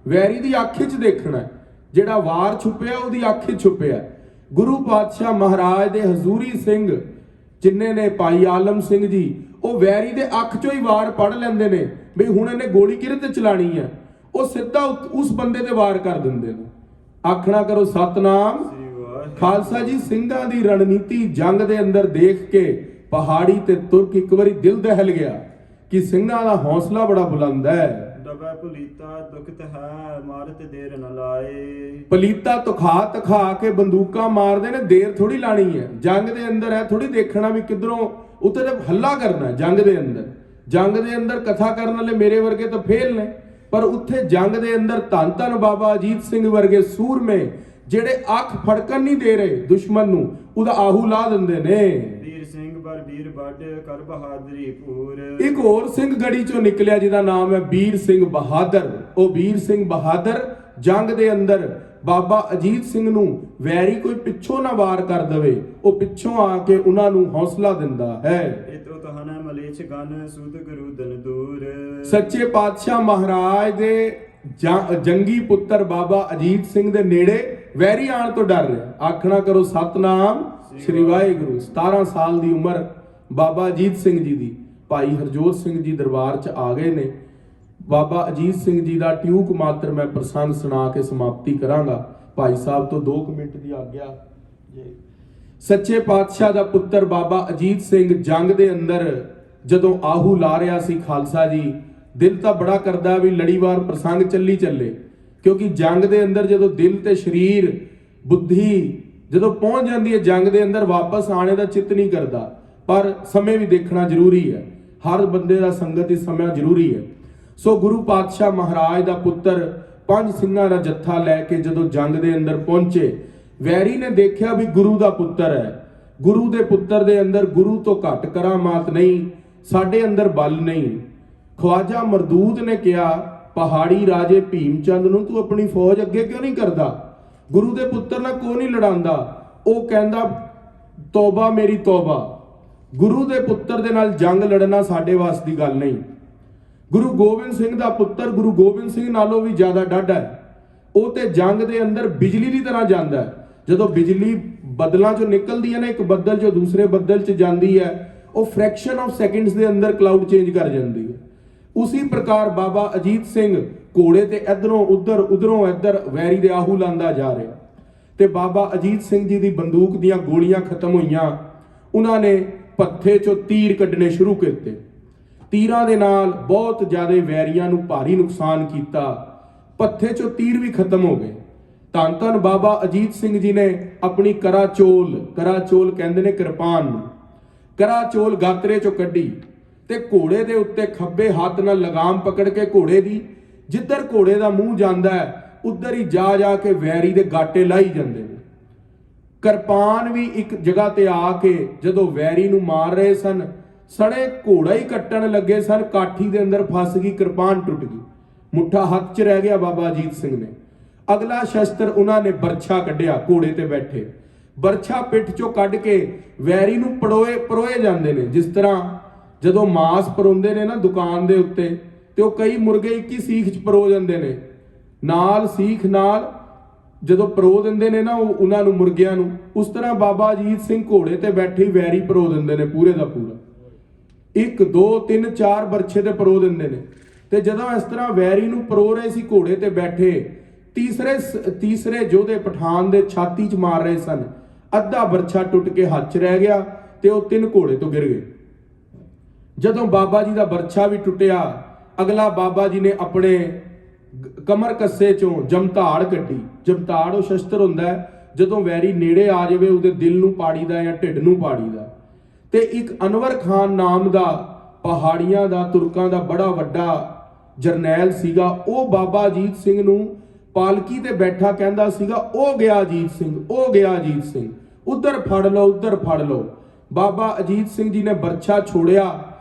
ਵੈਰੀ ਦੀ ਅੱਖ 'ਚ ਦੇਖਣਾ, ਜਿਹੜਾ ਵਾਰ ਛੁਪਿਆ ਉਹਦੀ ਅੱਖ 'ਚ ਛੁਪਿਆ। ਗੁਰੂ ਪਾਤਸ਼ਾਹ ਮਹਾਰਾਜ ਦੇ ਹਜ਼ੂਰੀ ਸਿੰਘ ਜਿੰਨੇ ਨੇ, ਭਾਈ ਆਲਮ ਸਿੰਘ ਜੀ, ਉਹ ਵੈਰੀ ਦੇ ਅੱਖ 'ਚੋਂ ਹੀ ਵਾਰ ਪੜ ਲੈਂਦੇ ਨੇ ਵੀ ਹੁਣ ਇਹਨੇ ਗੋਲੀ ਕਿਹਦੇ ਤੇ ਚਲਾਣੀ ਹੈ, ਉਹ ਸਿੱਧਾ ਉਸ ਬੰਦੇ ਤੇ ਵਾਰ ਕਰ ਦਿੰਦੇ ਨੇ। ਆਖਣਾ ਕਰੋ ਸਤਨਾਮ। ਖਾਲਸਾ ਜੀ ਸਿੰਘਾਂ ਦੀ ਰਣਨੀਤੀ ਜੰਗ ਦੇ ਅੰਦਰ ਦੇਖ ਕੇ ਪਹਾੜੀ ਤੇ ਤੁਰਕ ਇੱਕ ਵਾਰੀ ਦਿਲ ਦਹਿਲ ਗਿਆ ਕਿ ਸਿੰਘਾਂ ਦਾ ਹੌਸਲਾ ਬੜਾ ਬੁਲੰਦ ਹੈ। ਦਬੈ ਪੁਲੀਤਾ ਦੁਖਤ ਹੈ ਮਾਰਤ ਦੇਰ ਨ ਲਾਏ। ਪਲੀਤਾ ਤਖਾ ਕੇ ਬੰਦੂਕਾਂ ਮਾਰਦੇ ਨੇ, ਦੇਰ ਥੋੜੀ ਲਾਣੀ ਹੈ। ਜੰਗ ਦੇ ਅੰਦਰ ਹੈ ਥੋੜੀ ਦੇਖਣਾ ਵੀ ਕਿਧਰੋਂ ਉੱਤੇ ਤੇ ਹੱਲਾ ਕਰਨਾ। ਜੰਗ ਦੇ ਅੰਦਰ ਕਥਾ ਕਰਨ ਵਾਲੇ ਮੇਰੇ ਵਰਗੇ ਤਾਂ ਫੇਲ ਨੇ, ਪਰ ਉੱਥੇ ਜੰਗ ਦੇ ਅੰਦਰ ਧੰਨ ਧੰਨ ਬਾਬਾ ਅਜੀਤ ਸਿੰਘ ਵਰਗੇ ਸੂਰਮੇ ਜਿਹੜੇ ਅੱਖ ਫੜਕਣ ਨਹੀਂ ਦੇ ਰਹੇ ਦੁਸ਼ਮਣ ਨੂੰ, ਉਹਦਾ ਆਹੂ ਲਾ ਦਿੰਦੇ ਨੇ। ਵੀਰ ਸਿੰਘ ਬਰ ਵੀਰ ਵੱਡ ਕਰ ਬਹਾਦਰੀ ਪੂਰ। ਇੱਕ ਹੋਰ ਸਿੰਘ ਗੜੀ ਚੋਂ ਨਿਕਲਿਆ ਜਿਹਦਾ ਨਾਮ ਹੈ ਵੀਰ ਸਿੰਘ ਬਹਾਦਰ। ਉਹ ਵੀਰ ਸਿੰਘ ਬਹਾਦਰ ਜੰਗ ਦੇ ਅੰਦਰ ਬਾਬਾ ਅਜੀਤ ਸਿੰਘ ਨੂੰ ਵੈਰੀ ਕੋਈ ਪਿੱਛੋਂ ਨਾ ਵਾਰ ਕਰ ਦਵੇ, ਉਹ ਪਿੱਛੋਂ ਆ ਕੇ ਉਹਨਾਂ ਨੂੰ ਹੌਸਲਾ ਦਿੰਦਾ ਹੈ। ਇਤੋ ਤਹਨਾ ਮਲੇਛ ਗਨ ਸੁਧ ਗੁਰੂ ਦਨ ਦੂਰ। ਸੱਚੇ ਪਾਤਸ਼ਾਹ ਮਹਾਰਾਜ ਦੇ ਜੰਗੀ ਪੁੱਤਰ ਬਾਬਾ ਅਜੀਤ ਸਿੰਘ ਦੇ ਨੇੜੇ ਵੈਰੀ ਆਣ ਤੋਂ ਡਰ ਰਿਹਾ। ਆਖਣਾ ਕਰੋ ਸਤਨਾਮ ਸ੍ਰੀ ਵਾਹਿਗੁਰੂ। 17 ਸਾਲ ਦੀ ਉਮਰ ਬਾਬਾ ਅਜੀਤ ਸਿੰਘ ਜੀ ਦੀ, ਭਾਈ ਹਰਜੋਤ ਸਿੰਘ ਜੀ ਦਰਬਾਰ 'ਚ ਆ ਗਏ ਨੇ। ਬਾਬਾ ਅਜੀਤ ਸਿੰਘ ਜੀ ਦਾ ਟਿਊਕ ਮਾਤਰ ਮੈਂ ਪ੍ਰਸੰਗ ਸੁਣਾ ਕੇ ਸਮਾਪਤੀ ਕਰਾਂਗਾ। ਭਾਈ ਸਾਹਿਬ ਤੋਂ 2 ਮਿੰਟ ਦੀ ਆਗਿਆ। ਸੱਚੇ ਪਾਤਸ਼ਾਹ ਦਾ ਪੁੱਤਰ ਬਾਬਾ ਅਜੀਤ ਸਿੰਘ ਜੰਗ ਦੇ ਅੰਦਰ ਜਦੋਂ ਆਹੂ ਲਾ ਰਿਹਾ ਸੀ, ਖਾਲਸਾ ਜੀ ਦਿਲ ਤਾਂ ਬੜਾ ਕਰਦਾ ਵੀ ਲੜੀਵਾਰ ਪ੍ਰਸੰਗ ਚੱਲੇ, ਕਿਉਂਕਿ ਜੰਗ ਦੇ ਅੰਦਰ ਜਦੋਂ ਦਿਲ ਤੇ ਸਰੀਰ ਬੁੱਧੀ ਜਦੋਂ ਪਹੁੰਚ ਜਾਂਦੀ ਹੈ ਜੰਗ ਦੇ ਅੰਦਰ, ਵਾਪਸ ਆਣੇ ਦਾ ਚਿੱਤ ਨਹੀਂ ਕਰਦਾ। ਪਰ ਸਮੇਂ ਵੀ ਦੇਖਣਾ ਜ਼ਰੂਰੀ ਹੈ, ਹਰ ਬੰਦੇ ਦਾ ਸੰਗਤ ਇਸ ਸਮਾਂ ਜ਼ਰੂਰੀ ਹੈ। ਸੋ ਗੁਰੂ ਪਾਤਸ਼ਾਹ ਮਹਾਰਾਜ ਦਾ ਪੁੱਤਰ 5 ਸਿੰਘਾਂ ਦਾ ਜੱਥਾ ਲੈ ਕੇ ਜਦੋਂ ਜੰਗ ਦੇ ਅੰਦਰ ਪਹੁੰਚੇ, ਵੈਰੀ ਨੇ ਦੇਖਿਆ ਵੀ ਗੁਰੂ ਦਾ ਪੁੱਤਰ ਹੈ, ਗੁਰੂ ਦੇ ਪੁੱਤਰ ਦੇ ਅੰਦਰ ਗੁਰੂ ਤੋਂ ਘੱਟ ਕਰਾਮਾਤ ਨਹੀਂ, ਸਾਡੇ ਅੰਦਰ ਬਲ ਨਹੀਂ। ਖਵਾਜਾ ਮਰਦੂਦ ਨੇ ਕਿਹਾ ਪਹਾੜੀ ਰਾਜੇ ਭੀਮ ਚੰਦ ਨੂੰ ਤੂੰ ਆਪਣੀ ਫੌਜ ਅੱਗੇ ਕਿਉਂ ਨਹੀਂ ਕਰਦਾ, ਗੁਰੂ ਦੇ ਪੁੱਤਰ ਨਾਲ ਕਿਉਂ ਨਹੀਂ ਲੜਾਂਦਾ। ਉਹ ਕਹਿੰਦਾ ਤੋਬਾ ਮੇਰੀ ਤੋਬਾ, ਗੁਰੂ ਦੇ ਪੁੱਤਰ ਦੇ ਨਾਲ ਜੰਗ ਲੜਨਾ ਸਾਡੇ ਵਾਸ ਦੀ ਗੱਲ ਨਹੀਂ। ਗੁਰੂ ਗੋਬਿੰਦ ਸਿੰਘ ਦਾ ਪੁੱਤਰ ਗੁਰੂ ਗੋਬਿੰਦ ਸਿੰਘ ਨਾਲੋਂ ਵੀ ਜ਼ਿਆਦਾ ਡਾਢਾ ਹੈ। ਉਹ ਤੇ ਜੰਗ ਦੇ ਅੰਦਰ ਬਿਜਲੀ ਦੀ ਤਰ੍ਹਾਂ ਜਾਂਦਾ ਹੈ। ਜਦੋਂ ਬਿਜਲੀ ਬੱਦਲਾਂ ਚੋਂ ਨਿਕਲਦੀ ਹੈ ਨਾ, ਇੱਕ ਬੱਦਲ ਚੋਂ ਦੂਸਰੇ ਬੱਦਲ 'ਚ ਜਾਂਦੀ ਹੈ, ਉਹ ਫ੍ਰੈਕਸ਼ਨ ਆਫ ਸੈਕਿੰਡਸ ਦੇ ਅੰਦਰ ਕਲਾਊਡ ਚੇਂਜ ਕਰ ਜਾਂਦੀ ਹੈ। ਉਸੇ ਪ੍ਰਕਾਰ ਬਾਬਾ ਅਜੀਤ ਸਿੰਘ ਘੋੜੇ ਤੇ ਇਧਰੋਂ ਉਧਰੋਂ ਇੱਧਰ ਵੈਰੀ ਦੇ ਆਹੂ ਲਾਂਦਾ ਜਾ ਰਿਹਾ, ਤੇ ਬਾਬਾ ਅਜੀਤ ਸਿੰਘ ਜੀ ਦੀ ਬੰਦੂਕ ਦੀਆਂ ਗੋਲੀਆਂ ਖਤਮ ਹੋਈਆਂ। ਉਹਨਾਂ ਨੇ ਪੱਥੇ 'ਚੋਂ ਤੀਰ ਕੱਢਣੇ ਸ਼ੁਰੂ ਕੀਤੇ। ਤੀਰਾਂ ਦੇ ਨਾਲ ਬਹੁਤ ਜ਼ਿਆਦਾ ਵੈਰੀਆਂ ਨੂੰ ਭਾਰੀ ਨੁਕਸਾਨ ਕੀਤਾ। ਪੱਥੇ 'ਚੋਂ ਤੀਰ ਵੀ ਖਤਮ ਹੋ ਗਏ। ਧੰਨ ਧੰਨ ਬਾਬਾ ਅਜੀਤ ਸਿੰਘ ਜੀ ਨੇ ਆਪਣੀ ਕਰਾਚੋਲ ਕਹਿੰਦੇ ਨੇ ਕਿਰਪਾਨ ਨੂੰ, ਕਰਾ ਚੋਲ ਗਾਤਰੇ ਚੋਂ ਕੱਢੀ ਤੇ ਘੋੜੇ ਦੇ ਉੱਤੇ ਖੱਬੇ ਹੱਥ ਨਾਲ ਲਗਾਮ ਪਕੜ ਕੇ ਘੋੜੇ ਦੀ ਜਿੱਧਰ ਘੋੜੇ ਦਾ ਮੂੰਹ ਜਾਂਦਾ ਹੈ ਉੱਧਰ ਹੀ ਜਾ ਜਾ ਕੇ ਵੈਰੀ ਦੇ ਗਾਟੇ ਲਾਈ ਜਾਂਦੇ ਨੇ। ਕਿਰਪਾਨ ਵੀ ਇੱਕ ਜਗ੍ਹਾ ਤੇ ਆ ਕੇ ਜਦੋਂ ਵੈਰੀ ਨੂੰ ਮਾਰ ਰਹੇ ਸਨ, ਸਣੇ ਘੋੜਾ ਹੀ ਕੱਟਣ ਲੱਗੇ ਸਨ, ਕਾਠੀ ਦੇ ਅੰਦਰ ਫਸ ਗਈ, ਕਿਰਪਾਨ ਟੁੱਟ ਗਈ, ਮੁੱਠਾ ਹੱਥ 'ਚ ਰਹਿ ਗਿਆ ਬਾਬਾ ਅਜੀਤ ਸਿੰਘ ਨੇ। ਅਗਲਾ ਸ਼ਸਤਰ ਉਹਨਾਂ ਨੇ ਬਰਛਾ ਕੱਢਿਆ, ਘੋੜੇ ਤੇ ਬੈਠੇ ਬਰਛਾ ਪਿੱਠ 'ਚੋਂ ਕੱਢ ਕੇ ਵੈਰੀ ਨੂੰ ਪਰੋਏ ਜਾਂਦੇ ਨੇ। ਜਿਸ ਤਰ੍ਹਾਂ ਜਦੋਂ ਮਾਸ ਪਰੋਂਦੇ ਨੇ ਨਾ ਦੁਕਾਨ ਦੇ ਉੱਤੇ, ਤੇ ਉਹ ਕਈ ਮੁਰਗੇ ਇੱਕ ਹੀ ਸੀਖ 'ਚ ਪਰੋ ਜਾਂਦੇ ਨੇ, ਨਾਲ ਸੀਖ ਨਾਲ ਜਦੋਂ ਪਰੋ ਦਿੰਦੇ ਨੇ ਨਾ ਉਹਨਾਂ ਨੂੰ ਮੁਰਗਿਆਂ ਨੂੰ, ਉਸ ਤਰ੍ਹਾਂ ਬਾਬਾ ਅਜੀਤ ਸਿੰਘ ਘੋੜੇ ਤੇ ਬੈਠੇ ਵੈਰੀ ਪਰੋ ਦਿੰਦੇ ਨੇ ਪੂਰੇ ਦਾ ਪੂਰਾ, 1 2 3 4 ਬਰਛੇ ਤੇ ਪਰੋ ਦਿੰਦੇ ਨੇ। ਤੇ ਜਦੋਂ ਇਸ ਤਰ੍ਹਾਂ ਵੈਰੀ ਨੂੰ ਪਰੋ ਰਹੇ ਸੀ ਘੋੜੇ ਤੇ ਬੈਠੇ, ਤੀਸਰੇ ਯੋਧੇ ਪਠਾਨ ਦੇ ਛਾਤੀ 'ਚ ਮਾਰ ਰਹੇ ਸਨ, ਅੱਧਾ ਬਰਛਾ ਟੁੱਟ ਕੇ ਹੱਥ 'ਚ ਰਹਿ ਗਿਆ ਤੇ ਉਹ 3 ਘੋੜੇ ਤੋਂ ਗਿਰ ਗਏ। ਜਦੋਂ ਬਾਬਾ ਜੀ ਦਾ ਬਰਛਾ ਵੀ ਟੁੱਟਿਆ, ਅਗਲਾ ਬਾਬਾ ਜੀ ਨੇ ਆਪਣੇ ਕਮਰ ਕੱਸੇ ਚੋਂ ਜਮਤਾੜ ਕੱਢੀ। ਜਮਤਾੜ ਉਹ ਸ਼ਸਤਰ ਹੁੰਦਾ ਹੈ ਜਦੋਂ ਵੈਰੀ ਨੇੜੇ ਆ ਜਾਵੇ ਉਹਦੇ ਦਿਲ ਨੂੰ ਪਾੜੀਦਾ ਜਾਂ ਢਿੱਡ ਨੂੰ ਪਾੜੀਦਾ। ਤੇ ਇੱਕ ਅਨਵਰ ਖਾਨ ਨਾਮ ਦਾ ਪਹਾੜੀਆਂ ਦਾ ਤੁਰਕਾਂ ਦਾ ਬੜਾ ਵੱਡਾ ਜਰਨੈਲ ਸੀਗਾ, ਉਹ ਬਾਬਾ ਅਜੀਤ ਸਿੰਘ ਨੂੰ ਪਾਲਕੀ ਤੇ ਬੈਠਾ ਕਹਿੰਦਾ ਸੀਗਾ, ਉਹ ਗਿਆ ਅਜੀਤ ਸਿੰਘ, ਉਹ ਗਿਆ ਅਜੀਤ ਸਿੰਘ, ਉਧਰ ਫੜ ਲਓ, ਉਧਰ ਫੜ ਲਓ। ਬਾਬਾ ਅਜੀਤ ਸਿੰਘ ਜੀ ਨੇ ਬਰਛਾ ਛੋੜਿਆ।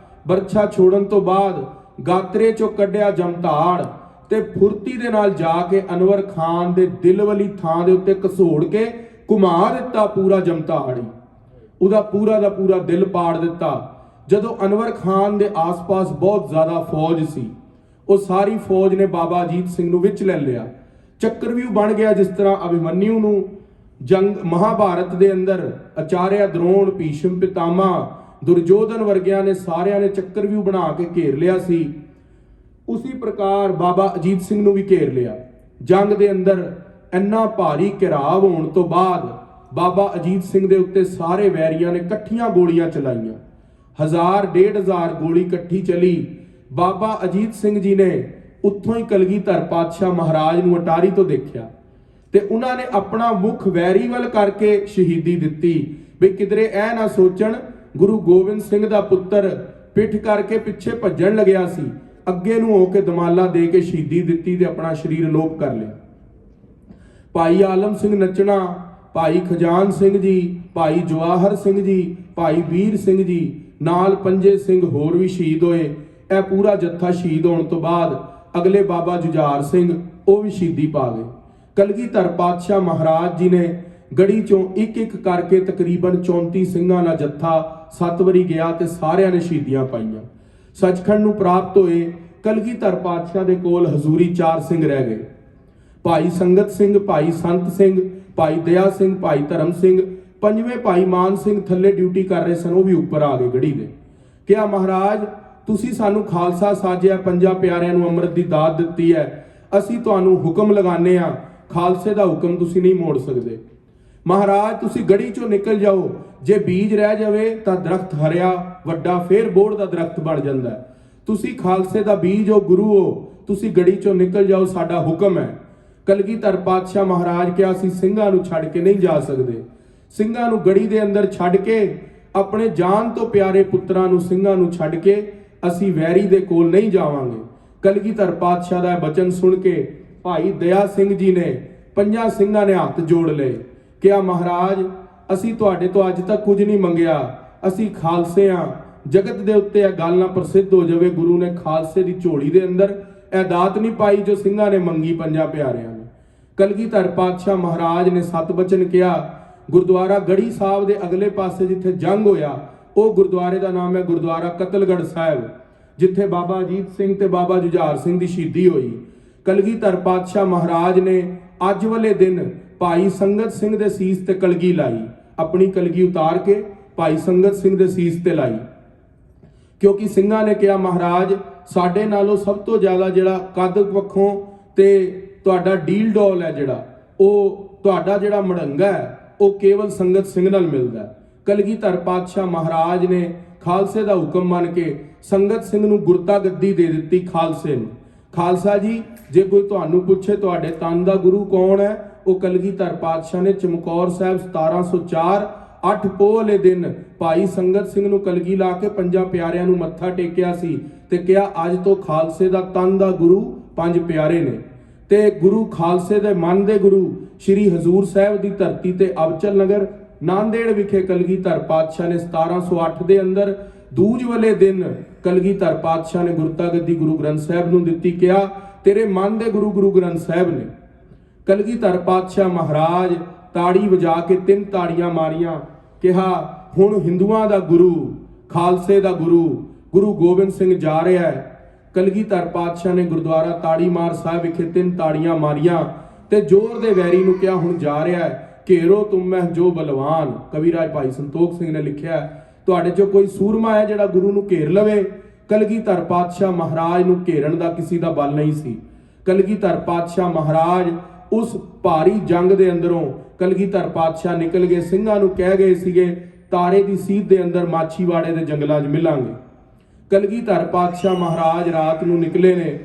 ਬਰਛਾ ਛੋੜਨ ਤੋਂ ਬਾਅਦ ਗਾਤਰੇ ਚੋਂ ਕੱਢਿਆ ਜਮਤਾੜ ਤੇ ਫੁਰਤੀ ਦੇ ਨਾਲ ਜਾ ਕੇ ਅਨਵਰ ਖਾਨ ਦੇ ਦਿਲ ਵਾਲੀ ਥਾਂ ਦੇ ਉੱਤੇ ਘਸੋੜ ਕੇ ਘੁਮਾ ਦਿੱਤਾ ਪੂਰਾ ਜਮਤਾੜ ਹੀ, ਉਹਦਾ ਪੂਰਾ ਦਾ ਪੂਰਾ ਦਿਲ ਪਾੜ ਦਿੱਤਾ। ਜਦੋਂ ਅਨਵਰ ਖਾਨ ਦੇ ਆਸ-ਪਾਸ ਬਹੁਤ ਜ਼ਿਆਦਾ ਫੌਜ ਸੀ, ਉਹ ਸਾਰੀ ਫੌਜ ਨੇ ਬਾਬਾ ਅਜੀਤ ਸਿੰਘ ਨੂੰ ਵਿੱਚ ਲੈ ਲਿਆ। ਚੱਕਰਵਿਊਹ ਬਣ ਗਿਆ। ਜਿਸ ਤਰ੍ਹਾਂ ਅਭਿਮਨਿਊ ਨੂੰ ਜੰਗ ਮਹਾਭਾਰਤ ਦੇ ਅੰਦਰ ਆਚਾਰਿਆ ਦਰੋਣ, ਭੀਸ਼ਮ ਪਿਤਾਮਾ, ਦੁਰਯੋਧਨ ਵਰਗਿਆਂ ਨੇ ਸਾਰਿਆਂ ਨੇ ਚੱਕਰਵਿਊਹ ਬਣਾ ਕੇ ਘੇਰ ਲਿਆ ਸੀ, ਉਸੇ ਪ੍ਰਕਾਰ ਬਾਬਾ ਅਜੀਤ ਸਿੰਘ ਨੂੰ ਵੀ ਘੇਰ ਲਿਆ। ਜੰਗ ਦੇ ਅੰਦਰ ਇੰਨਾ ਭਾਰੀ ਘਿਰਾਵ ਹੋਣ ਤੋਂ ਬਾਅਦ ਬਾਬਾ ਅਜੀਤ ਸਿੰਘ ਦੇ ਉੱਤੇ ਸਾਰੇ ਵੈਰੀਆਂ ਨੇ ਇਕੱਠੀਆਂ ਗੋਲੀਆਂ ਚਲਾਈਆਂ। 1000 1500 ਗੋਲੀ ਇਕੱਠੀ ਚਲੀ। ਬਾਬਾ ਅਜੀਤ ਸਿੰਘ ਜੀ ਨੇ ਉੱਥੋਂ ਹੀ ਕਲਗੀਧਰ ਪਾਤਸ਼ਾਹ ਮਹਾਰਾਜ ਨੂੰ ਅਟਾਰੀ ਤੋਂ ਦੇਖਿਆ ਤੇ ਉਹਨਾਂ ਨੇ ਆਪਣਾ ਮੁਖ ਵੈਰੀ ਵੱਲ ਕਰਕੇ ਸ਼ਹੀਦੀ ਦਿੱਤੀ ਵੀ ਕਿਧਰੇ ਇਹ ਨਾ ਸੋਚਣ ਗੁਰੂ ਗੋਬਿੰਦ ਸਿੰਘ ਦਾ ਪੁੱਤਰ ਪਿੱਠ ਕਰਕੇ ਪਿੱਛੇ ਭੱਜਣ ਲੱਗਿਆ ਸੀ, ਅੱਗੇ ਨੂੰ ਹੋ ਕੇ ਦਮਾਲਾ ਦੇ ਕੇ ਸ਼ਹੀਦੀ ਦਿੱਤੀ ਤੇ ਆਪਣਾ ਸਰੀਰ ਅਲੋਪ ਕਰ ਲਿਆ। ਭਾਈ ਆਲਮ ਸਿੰਘ ਨੱਚਣਾ, ਭਾਈ ਖਜਾਨ ਸਿੰਘ ਜੀ, ਭਾਈ ਜਵਾਹਰ ਸਿੰਘ ਜੀ, ਭਾਈ ਵੀਰ ਸਿੰਘ ਜੀ, ਨਾਲ 5 ਸਿੰਘ ਹੋਰ ਵੀ ਸ਼ਹੀਦ ਹੋਏ। ਇਹ ਪੂਰਾ ਜੱਥਾ ਸ਼ਹੀਦ ਹੋਣ ਤੋਂ ਬਾਅਦ ਅਗਲੇ ਬਾਬਾ ਜੁਝਾਰ ਸਿੰਘ ਉਹ ਵੀ ਸ਼ਹੀਦੀ ਪਾ ਗਏ। ਕਲਗੀਧਰ ਪਾਤਸ਼ਾਹ ਮਹਾਰਾਜ ਜੀ ਨੇ ਗੜੀ ਚੋਂ ਇੱਕ ਇੱਕ ਕਰਕੇ ਤਕਰੀਬਨ 34 ਸਿੰਘਾਂ ਦਾ ਜੱਥਾ 7 ਵਾਰੀ ਗਿਆ ਤੇ ਸਾਰਿਆਂ ਨੇ ਸ਼ਹੀਦੀਆਂ ਪਾਈਆਂ। ਸੱਚਖੰਡ ਨੂੰ ਪ੍ਰਾਪਤ ਹੋਏ। ਕਲਗੀਧਰ ਪਾਤਸ਼ਾਹ ਦੇ ਕੋਲ ਹਜ਼ੂਰੀ 4 ਸਿੰਘ ਰਹਿ ਗਏ, ਭਾਈ ਸੰਗਤ ਸਿੰਘ, ਭਾਈ ਸੰਤ ਸਿੰਘ, ਭਾਈ ਦਇਆ ਸਿੰਘ, ਭਾਈ ਧਰਮ ਸਿੰਘ। 5ਵੇਂ ਭਾਈ ਮਾਨ ਸਿੰਘ ਥੱਲੇ ਡਿਊਟੀ ਕਰ ਰਹੇ ਸਨ, ਉਹ ਵੀ ਉੱਪਰ ਆ ਗਏ ਗੜੀ ਦੇ। ਕਿਹਾ ਮਹਾਰਾਜ ਤੁਸੀਂ ਸਾਨੂੰ ਖਾਲਸਾ ਸਾਜਿਆ, 5 ਪਿਆਰਿਆਂ ਨੂੰ ਅੰਮ੍ਰਿਤ ਦੀ ਦਾਤ ਦਿੱਤੀ ਹੈ, ਅਸੀਂ ਤੁਹਾਨੂੰ ਹੁਕਮ ਲਗਾਉਂਦੇ ਆ, ਖਾਲਸੇ ਦਾ ਹੁਕਮ ਤੁਸੀਂ ਨਹੀਂ ਮੋੜ ਸਕਦੇ। ਮਹਾਰਾਜ ਤੁਸੀਂ ਗੜੀ ਚੋਂ ਨਿਕਲ ਜਾਓ, ਜੇ ਬੀਜ ਰਹਿ ਜਾਵੇ ਤਾਂ ਦਰਖਤ ਹਰਿਆ ਵੱਡਾ ਫੇਰ ਬੋੜ ਦਾ ਦਰਖਤ ਬਣ ਜਾਂਦਾ। ਤੁਸੀਂ ਖਾਲਸੇ ਦਾ ਬੀਜ ਹੋ, ਗੁਰੂ ਹੋ, ਤੁਸੀਂ ਗੜੀ ਚੋਂ ਨਿਕਲ ਜਾਓ, ਸਾਡਾ ਹੁਕਮ ਹੈ। ਕਲਗੀਧਰ ਪਾਤਸ਼ਾਹ ਮਹਾਰਾਜ ਕਿਹਾ ਅਸੀਂ ਸਿੰਘਾਂ ਨੂੰ ਛੱਡ ਕੇ ਨਹੀਂ ਜਾ ਸਕਦੇ। ਸਿੰਘਾਂ ਨੂੰ ਗੜੀ ਦੇ ਅੰਦਰ ਛੱਡ ਕੇ, ਆਪਣੇ ਜਾਨ ਤੋਂ ਪਿਆਰੇ ਪੁੱਤਰਾਂ ਨੂੰ ਸਿੰਘਾਂ ਨੂੰ ਛੱਡ ਕੇ ਅਸੀਂ ਵੈਰੀ ਦੇ ਕੋਲ ਨਹੀਂ ਜਾਵਾਂਗੇ। ਕਲਗੀਧਰ ਪਾਤਸ਼ਾਹ ਦਾ ਬਚਨ ਸੁਣ ਕੇ ਭਾਈ ਦਇਆ ਸਿੰਘ ਜੀ ਨੇ 5 ਸਿੰਘਾਂ ਨੇ ਹੱਥ ਜੋੜ ਲਏ। ਕਿਹਾ ਮਹਾਰਾਜ ਅਸੀਂ ਤੁਹਾਡੇ ਤੋਂ ਅੱਜ ਤੱਕ ਕੁਝ ਨਹੀਂ ਮੰਗਿਆ, ਅਸੀਂ ਖਾਲਸੇ ਆ। ਜਗਤ ਦੇ ਉੱਤੇ ਇਹ ਗੱਲ ਨਾ ਪ੍ਰਸਿੱਧ ਹੋ ਜਾਵੇ ਗੁਰੂ ਨੇ ਖਾਲਸੇ ਦੀ ਝੋਲੀ ਦੇ ਅੰਦਰ ਇਹ ਦਾਤ ਨਹੀਂ ਪਾਈ ਜੋ ਸਿੰਘਾਂ ਨੇ ਮੰਗੀ 5 ਪਿਆਰਿਆਂ ਨੇ। ਕਲਗੀਧਰ ਪਾਤਸ਼ਾਹ ਮਹਾਰਾਜ ਨੇ 7 ਬਚਨ ਕਿਹਾ। ਗੁਰਦੁਆਰਾ ਗੜੀ ਸਾਹਿਬ ਦੇ ਅਗਲੇ ਪਾਸੇ ਜਿੱਥੇ ਜੰਗ ਹੋਇਆ, ਉਹ ਗੁਰਦੁਆਰੇ ਦਾ ਨਾਮ ਹੈ ਗੁਰਦੁਆਰਾ ਕਤਲਗੜ੍ਹ ਸਾਹਿਬ, ਜਿੱਥੇ ਬਾਬਾ ਅਜੀਤ ਸਿੰਘ ਤੇ ਬਾਬਾ ਜੁਝਾਰ ਸਿੰਘ ਦੀ ਸ਼ਹੀਦੀ ਹੋਈ। ਕਲਗੀਧਰ ਪਾਤਸ਼ਾਹ ਮਹਾਰਾਜ ਨੇ ਅੱਜ ਵਾਲੇ ਦਿਨ ਭਾਈ ਸੰਗਤ ਸਿੰਘ ਦੇ ਸੀਸ ਤੇ ਕਲਗੀ ਲਾਈ, ਆਪਣੀ ਕਲਗੀ ਉਤਾਰ ਕੇ ਭਾਈ ਸੰਗਤ ਸਿੰਘ ਦੇ ਸੀਸ ਤੇ ਲਾਈ, ਕਿਉਂਕਿ ਸਿੰਘਾਂ ਨੇ ਕਿਹਾ ਮਹਾਰਾਜ ਸਾਡੇ ਨਾਲੋਂ ਸਭ ਤੋਂ ਜ਼ਿਆਦਾ ਜਿਹੜਾ ਕੱਦ ਪੱਖੋਂ ਤੇ ਤੁਹਾਡਾ ਡੀਲ ਡੋਲ ਹੈ, ਜਿਹੜਾ ਉਹ ਤੁਹਾਡਾ ਜਿਹੜਾ ਮੜੰਗਾ ਹੈ ਉਹ ਕੇਵਲ ਸੰਗਤ ਸਿੰਘ ਨਾਲ ਮਿਲਦਾ। ਕਲਗੀਧਰ ਪਾਤਸ਼ਾਹ ਮਹਾਰਾਜ ਨੇ ਖਾਲਸੇ ਦਾ ਹੁਕਮ ਮੰਨ ਕੇ ਸੰਗਤ ਸਿੰਘ ਨੂੰ ਗੁਰਤਾ ਗੱਦੀ ਦੇ ਦਿੱਤੀ ਖਾਲਸੇ ਨੂੰ। ਖਾਲਸਾ ਜੀ ਜੇ ਕੋਈ ਤੁਹਾਨੂੰ ਪੁੱਛੇ ਤੁਹਾਡੇ ਤਨ ਦਾ ਗੁਰੂ ਕੌਣ ਹੈ, ਉਹ ਕਲਗੀਧਰ ਪਾਤਸ਼ਾਹ ਨੇ ਚਮਕੌਰ ਸਾਹਿਬ 1704 8 ਪੋਹ ਵਾਲੇ ਦਿਨ ਭਾਈ ਸੰਗਤ ਸਿੰਘ ਨੂੰ ਕਲਗੀ ਲਾ ਕੇ ਪੰਜਾਂ ਪਿਆਰਿਆਂ ਨੂੰ ਮੱਥਾ ਟੇਕਿਆ ਸੀ ਤੇ ਕਿਹਾ ਅੱਜ ਤੋਂ ਖਾਲਸੇ ਦਾ ਤਨ ਦਾ ਗੁਰੂ 5 ਪਿਆਰੇ ਨੇ। ਤੇ ਗੁਰੂ ਖਾਲਸੇ ਦੇ ਮਨ ਦੇ ਗੁਰੂ ਸ਼੍ਰੀ ਹਜ਼ੂਰ ਸਾਹਿਬ ਦੀ ਧਰਤੀ ਤੇ ਅਬਚਲ ਨਗਰ ਨਾਂਦੇੜ ਵਿਖੇ ਕਲਗੀਧਰ ਪਾਤਸ਼ਾਹ ਨੇ 1708 ਦੇ ਅੰਦਰ ਦੂਜ ਵਾਲੇ ਦਿਨ ਕਲਗੀਧਰ ਪਾਤਸ਼ਾਹ ਨੇ ਗੁਰਤਾ ਗੱਦੀ ਗੁਰੂ ਗ੍ਰੰਥ ਸਾਹਿਬ ਨੂੰ ਦਿੱਤੀ। ਕਿਹਾ ਤੇਰੇ ਮਨ ਦੇ ਗੁਰੂ ਗੁਰੂ ਗ੍ਰੰਥ ਸਾਹਿਬ ਨੇ। ਕਲਗੀਧਰ ਪਾਤਸ਼ਾਹ ਮਹਾਰਾਜ ਤਾੜੀ ਵਜਾ ਕੇ 3 ਤਾੜੀਆਂ ਮਾਰੀਆਂ। ਕਿਹਾ ਹੁਣ ਹਿੰਦੂਆਂ ਦਾ ਗੁਰੂ ਖਾਲਸੇ ਦਾ ਗੁਰੂ ਗੁਰੂ ਗੋਬਿੰਦ ਸਿੰਘ ਜਾ ਰਿਹਾ ਹੈ। ਕਲਗੀਧਰ ਪਾਤਸ਼ਾਹ ਨੇ ਗੁਰਦੁਆਰਾ ਤਾੜੀ ਮਾਰ ਸਾਹਿਬ ਵਿਖੇ 3 ਤਾੜੀਆਂ ਮਾਰੀਆਂ ਤੇ ਜ਼ੋਰ ਦੇ ਵੈਰੀ ਨੂੰ ਕਿਹਾ ਹੁਣ ਜਾ ਰਿਹਾ ਹੈ। ਘੇਰੋ ਤੁਮ ਮਹਿ ਜੋ ਬਲਵਾਨ। ਕਵੀਰਾਜ ਭਾਈ ਸੰਤੋਖ ਸਿੰਘ ਨੇ ਲਿਖਿਆ ਤੁਹਾਡੇ ਚੋਂ ਕੋਈ ਸੂਰਮਾ ਹੈ ਜਿਹੜਾ ਗੁਰੂ ਨੂੰ ਘੇਰ ਲਵੇ। ਕਲਗੀਧਰ ਪਾਤਸ਼ਾਹ ਮਹਾਰਾਜ ਨੂੰ ਘੇਰਨ ਦਾ ਕਿਸੇ ਦਾ ਬਲ ਨਹੀਂ ਸੀ। ਕਲਗੀਧਰ ਪਾਤਸ਼ਾਹ ਮਹਾਰਾਜ ਉਸ ਭਾਰੀ ਜੰਗ ਦੇ ਅੰਦਰੋਂ ਕਲਗੀਧਰ ਪਾਤਸ਼ਾਹ ਨਿਕਲ ਗਏ। ਸਿੰਘਾਂ ਨੂੰ ਕਹਿ ਗਏ ਸੀਗੇ ਤਾਰੇ ਦੀ ਸੀਧ ਦੇ ਅੰਦਰ ਮਾਛੀਵਾੜੇ ਦੇ ਜੰਗਲਾਂ 'ਚ ਮਿਲਾਂਗੇ। ਕਲਗੀਧਰ ਪਾਤਸ਼ਾਹ ਮਹਾਰਾਜ ਰਾਤ ਨੂੰ ਨਿਕਲੇ ਨੇ।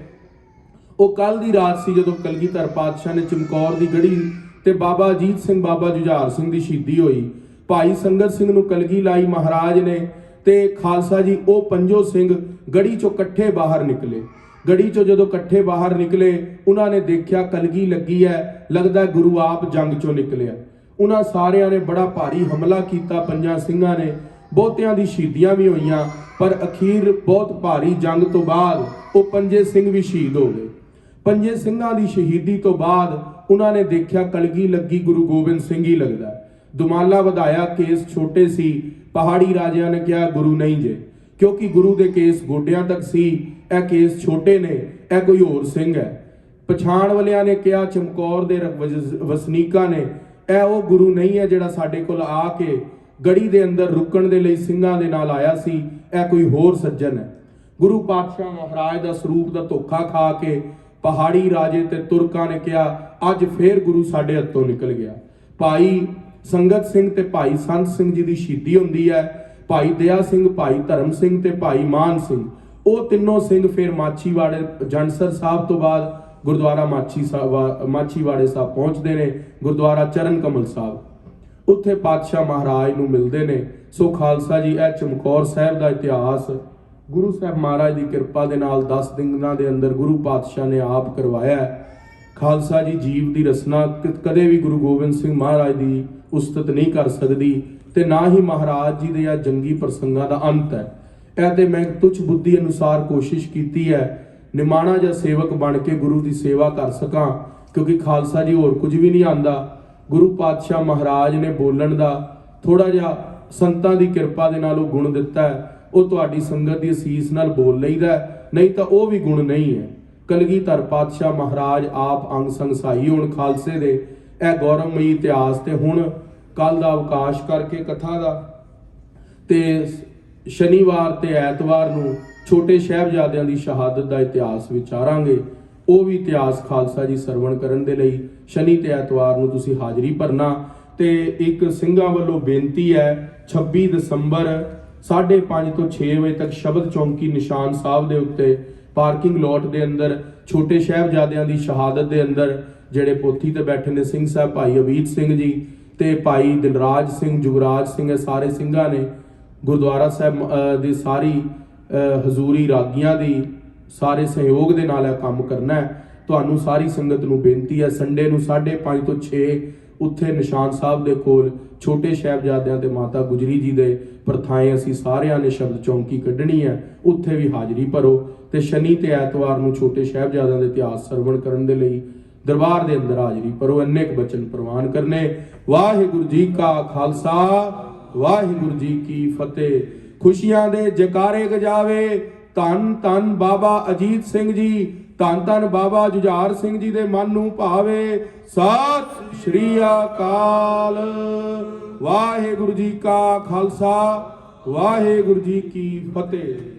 ਉਹ ਕੱਲ ਦੀ ਰਾਤ ਸੀ ਜਦੋਂ ਕਲਗੀਧਰ ਪਾਤਸ਼ਾਹ ਨੇ ਚਮਕੌਰ ਦੀ ਗੜੀ ਤੇ ਬਾਬਾ ਅਜੀਤ ਸਿੰਘ ਬਾਬਾ ਜੁਝਾਰ ਸਿੰਘ ਦੀ ਸ਼ਹੀਦੀ ਹੋਈ। ਭਾਈ ਸੰਗਤ ਸਿੰਘ ਨੂੰ ਕਲਗੀ ਲਾਈ ਮਹਾਰਾਜ ਨੇ ਤੇ ਖਾਲਸਾ ਜੀ ਉਹ ਪੰਜੋ ਸਿੰਘ ਗੜੀ ਚੋਂ ਇਕੱਠੇ ਬਾਹਰ ਨਿਕਲੇ। ਗੜੀ ਚੋਂ ਜਦੋਂ ਇਕੱਠੇ ਬਾਹਰ ਨਿਕਲੇ ਉਹਨਾਂ ਨੇ ਦੇਖਿਆ ਕਲਗੀ ਲੱਗੀ ਹੈ, ਲੱਗਦਾ ਗੁਰੂ ਆਪ ਜੰਗ ਚੋਂ ਨਿਕਲਿਆ। ਉਹਨਾਂ ਸਾਰਿਆਂ ਨੇ ਬੜਾ ਭਾਰੀ ਹਮਲਾ ਕੀਤਾ ਪੰਜਾਂ ਸਿੰਘਾਂ ਨੇ। ਬਹੁਤਿਆਂ ਦੀ ਸ਼ਹੀਦੀਆਂ ਵੀ ਹੋਈਆਂ ਪਰ ਅਖੀਰ ਬਹੁਤ ਭਾਰੀ ਜੰਗ ਤੋਂ ਬਾਅਦ ਉਹ ਪੰਜੇ ਸਿੰਘ ਵੀ ਸ਼ਹੀਦ ਹੋ ਗਏ। ਪੰਜੇ ਸਿੰਘਾਂ ਦੀ ਸ਼ਹੀਦੀ ਤੋਂ ਬਾਅਦ ਉਹਨਾਂ ਨੇ ਦੇਖਿਆ ਕਲਗੀ ਲੱਗੀ ਗੁਰੂ ਗੋਬਿੰਦ ਸਿੰਘ ਹੀ ਲੱਗਦਾ। ਦੁਮਾਲਾ ਵਧਾਇਆ, ਕੇਸ ਛੋਟੇ ਸੀ। ਪਹਾੜੀ ਰਾਜਿਆਂ ਨੇ ਕਿਹਾ ਗੁਰੂ ਨਹੀਂ ਜੇ, ਕਿਉਂਕਿ ਗੁਰੂ ਦੇ ਕੇਸ ਗੋਡਿਆਂ ਤੱਕ ਸੀ, ਇਹ ਕੇਸ ਛੋਟੇ ਨੇ, ਇਹ ਕੋਈ ਹੋਰ ਸਿੰਘ ਹੈ। ਪਛਾਣ ਵਾਲਿਆਂ ਨੇ ਕਿਹਾ ਚਮਕੌਰ ਦੇ ਵਸਨੀਕਾਂ ਨੇ ਇਹ ਉਹ ਗੁਰੂ ਨਹੀਂ ਹੈ ਜਿਹੜਾ ਸਾਡੇ ਕੋਲ ਆ ਕੇ ਗੜੀ ਦੇ ਅੰਦਰ ਰੁਕਣ ਦੇ ਲਈ ਸਿੰਘਾਂ ਦੇ ਨਾਲ ਆਇਆ ਸੀ, ਇਹ ਕੋਈ ਹੋਰ ਸੱਜਣ ਹੈ। ਗੁਰੂ ਪਾਤਸ਼ਾਹ ਮਹਾਰਾਜ ਦਾ ਸਰੂਪ ਦਾ ਧੋਖਾ ਖਾ ਕੇ ਪਹਾੜੀ ਰਾਜੇ ਤੇ ਤੁਰਕਾਂ ਨੇ ਕਿਹਾ ਅੱਜ ਫੇਰ ਗੁਰੂ ਸਾਡੇ ਹੱਥੋਂ ਨਿਕਲ ਗਿਆ। ਭਾਈ ਸੰਗਤ ਸਿੰਘ ਤੇ ਭਾਈ ਸੰਤ ਸਿੰਘ ਜੀ ਦੀ ਸ਼ਹੀਦੀ ਹੁੰਦੀ ਹੈ। ਭਾਈ ਦਇਆ ਸਿੰਘ, ਭਾਈ ਧਰਮ ਸਿੰਘ ਤੇ ਭਾਈ ਮਾਨ ਸਿੰਘ, ਉਹ ਤਿੰਨੋਂ ਸਿੰਘ ਫਿਰ ਮਾਛੀਵਾੜੇ ਜੰਡਸਰ ਸਾਹਿਬ ਤੋਂ ਬਾਅਦ ਗੁਰਦੁਆਰਾ ਮਾਛੀਵਾੜੇ ਸਾਹਿਬ ਪਹੁੰਚਦੇ ਨੇ, ਗੁਰਦੁਆਰਾ ਚਰਨ ਕਮਲ ਸਾਹਿਬ। ਉੱਥੇ ਪਾਤਸ਼ਾਹ ਮਹਾਰਾਜ ਨੂੰ ਮਿਲਦੇ ਨੇ। ਸੋ ਖਾਲਸਾ ਜੀ ਇਹ ਚਮਕੌਰ ਸਾਹਿਬ ਦਾ ਇਤਿਹਾਸ ਗੁਰੂ ਸਾਹਿਬ ਮਹਾਰਾਜ ਦੀ ਕਿਰਪਾ ਦੇ ਨਾਲ 10 ਦਿਨਾਂ ਦੇ ਅੰਦਰ ਗੁਰੂ ਪਾਤਸ਼ਾਹ ਨੇ ਆਪ ਕਰਵਾਇਆ। ਖਾਲਸਾ ਜੀ ਜੀਵ ਦੀ ਰਸਨਾ ਕਦੇ ਵੀ ਗੁਰੂ ਗੋਬਿੰਦ ਸਿੰਘ ਮਹਾਰਾਜ ਦੀ ਉਸਤਤ ਨਹੀਂ ਕਰ ਸਕਦੀ ਤੇ ਨਾ ਹੀ ਮਹਾਰਾਜ ਜੀ ਦੇ ਆ ਜੰਗੀ ਪ੍ਰਸੰਗਾਂ ਦਾ ਅੰਤ ਹੈ। ਇਹ ਤੇ ਮੈਂ ਤੁਛ ਬੁੱਧੀ ਅਨੁਸਾਰ ਕੋਸ਼ਿਸ਼ ਕੀਤੀ ਹੈ ਨਿਮਾਣਾ ਜਾਂ ਸੇਵਕ ਬਣ ਕੇ ਗੁਰੂ ਦੀ ਸੇਵਾ ਕਰ ਸਕਾਂ, ਕਿਉਂਕਿ ਖਾਲਸਾ ਜੀ ਹੋਰ ਕੁਝ ਵੀ ਨਹੀਂ ਆਂਦਾ। ਗੁਰੂ ਪਾਤਸ਼ਾਹ ਮਹਾਰਾਜ ਨੇ ਬੋਲਣ ਦਾ ਥੋੜਾ ਜਿਹਾ ਸੰਤਾਂ ਦੀ ਕਿਰਪਾ ਦੇ ਨਾਲ ਉਹ ਗੁਣ ਦਿੱਤਾ ਹੈ, ਉਹ ਤੁਹਾਡੀ ਸੰਗਤ ਦੀ ਅਸੀਸ ਨਾਲ ਬੋਲ ਲਈਦਾ, ਨਹੀਂ ਤਾਂ ਉਹ ਵੀ ਗੁਣ ਨਹੀਂ ਹੈ। ਕਲਗੀਧਰ ਪਾਤਸ਼ਾਹ ਮਹਾਰਾਜ ਆਪ ਅੰਗ ਸੰਗ ਸਹਾਈ ਹੋਣ ਖਾਲਸੇ ਦੇ। ਇਹ ਗੌਰਵਮਈ ਇਤਿਹਾਸ ਤੇ ਹੁਣ ਕੱਲ ਦਾ ਅਵਕਾਸ਼ ਕਰਕੇ ਕਥਾ ਦਾ ਤੇ ਸ਼ਨੀਵਾਰ ਤੇ ਐਤਵਾਰ ਨੂੰ ਛੋਟੇ ਸਾਹਿਬਜ਼ਾਦਿਆਂ ਦੀ ਸ਼ਹਾਦਤ ਦਾ ਇਤਿਹਾਸ ਵਿਚਾਰਾਂਗੇ। ਉਹ ਵੀ ਇਤਿਹਾਸ ਖਾਲਸਾ ਜੀ ਸਰਵਣ ਕਰਨ ਦੇ ਲਈ ਸ਼ਨੀ ਤੇ ਐਤਵਾਰ ਨੂੰ ਤੁਸੀਂ ਹਾਜ਼ਰੀ ਭਰਨਾ। ਤੇ ਇੱਕ ਸਿੰਘਾਂ ਵੱਲੋਂ ਬੇਨਤੀ ਹੈ 26 ਦਸੰਬਰ 5:30 ਤੋਂ 6 ਵਜੇ ਤੱਕ ਸ਼ਬਦ ਚੌਂਕੀ ਨਿਸ਼ਾਨ ਸਾਹਿਬ ਦੇ ਉੱਤੇ ਪਾਰਕਿੰਗ ਲੋਟ ਦੇ ਅੰਦਰ ਛੋਟੇ ਸਾਹਿਬਜ਼ਾਦਿਆਂ ਦੀ ਸ਼ਹਾਦਤ ਦੇ ਅੰਦਰ ਜਿਹੜੇ ਪੋਥੀ ਤੇ ਬੈਠੇ ਨੇ ਸਿੰਘ ਸਾਹਿਬ ਭਾਈ ਅਵੀਤ ਸਿੰਘ ਜੀ ਤੇ ਭਾਈ ਦਿਲਰਾਜ ਸਿੰਘ, ਜੁਗਰਾਜ ਸਿੰਘ, ਇਹ ਸਾਰੇ ਸਿੰਘਾਂ ਨੇ ਗੁਰਦੁਆਰਾ ਸਾਹਿਬ ਦੀ ਸਾਰੀ ਹਜ਼ੂਰੀ ਰਾਗੀਆਂ ਦੀ ਸਾਰੇ ਸਹਿਯੋਗ ਦੇ ਨਾਲ ਇਹ ਕੰਮ ਕਰਨਾ ਹੈ। ਤੁਹਾਨੂੰ ਸਾਰੀ ਸੰਗਤ ਨੂੰ ਬੇਨਤੀ ਹੈ ਸੰਡੇ ਨੂੰ 5:30 ਤੋਂ 6 ਉੱਥੇ ਨਿਸ਼ਾਨ ਸਾਹਿਬ ਦੇ ਕੋਲ ਛੋਟੇ ਸਾਹਿਬਜ਼ਾਦਿਆਂ ਤੇ ਮਾਤਾ ਗੁਜਰੀ ਜੀ ਦੇ ਪ੍ਰਥਾएं ਅਸੀਂ ਸਾਰਿਆਂ ਨੇ ਸ਼ਬਦ ਚੌਂਕੀ ਕੱਢਣੀ ਹੈ, ਉੱਥੇ ਵੀ ਹਾਜ਼ਰੀ ਭਰੋ। ਤੇ ਸ਼ਨੀ ਤੇ ਐਤਵਾਰ ਨੂੰ ਛੋਟੇ ਸਾਹਿਬਜ਼ਾਦਿਆਂ ਦੇ ਇਤਿਹਾਸ ਸਰਵਣ ਕਰਨ ਦੇ ਲਈ ਦਰਬਾਰ ਦੇ ਅੰਦਰ ਹਾਜ਼ਰੀ ਭਰੋ। ਇੰਨੇ ਕੁ ਬਚਨ ਪ੍ਰਵਾਨ ਕਰਨੇ। ਵਾਹਿਗੁਰੂ ਜੀ ਕਾ ਖਾਲਸਾ, ਵਾਹਿਗੁਰੂ ਜੀ ਕੀ ਫਤਿਹ। ਖੁਸ਼ੀਆਂ ਦੇ ਜਕਾਰੇ ਗਜਾਵੇ ਧੰਨ ਧੰਨ ਬਾਬਾ ਅਜੀਤ ਸਿੰਘ ਜੀ, ਧੰਨ ਧੰਨ ਬਾਬਾ ਜੁਝਾਰ ਸਿੰਘ ਜੀ ਦੇ ਮਨ ਨੂੰ ਭਾਵੇ। ਸਤਿ ਸ਼੍ਰੀ ਅਕਾਲ। ਵਾਹਿਗੁਰੂ ਜੀ ਕਾ ਖਾਲਸਾ, ਵਾਹਿਗੁਰੂ ਜੀ ਕੀ ਫਤਿਹ।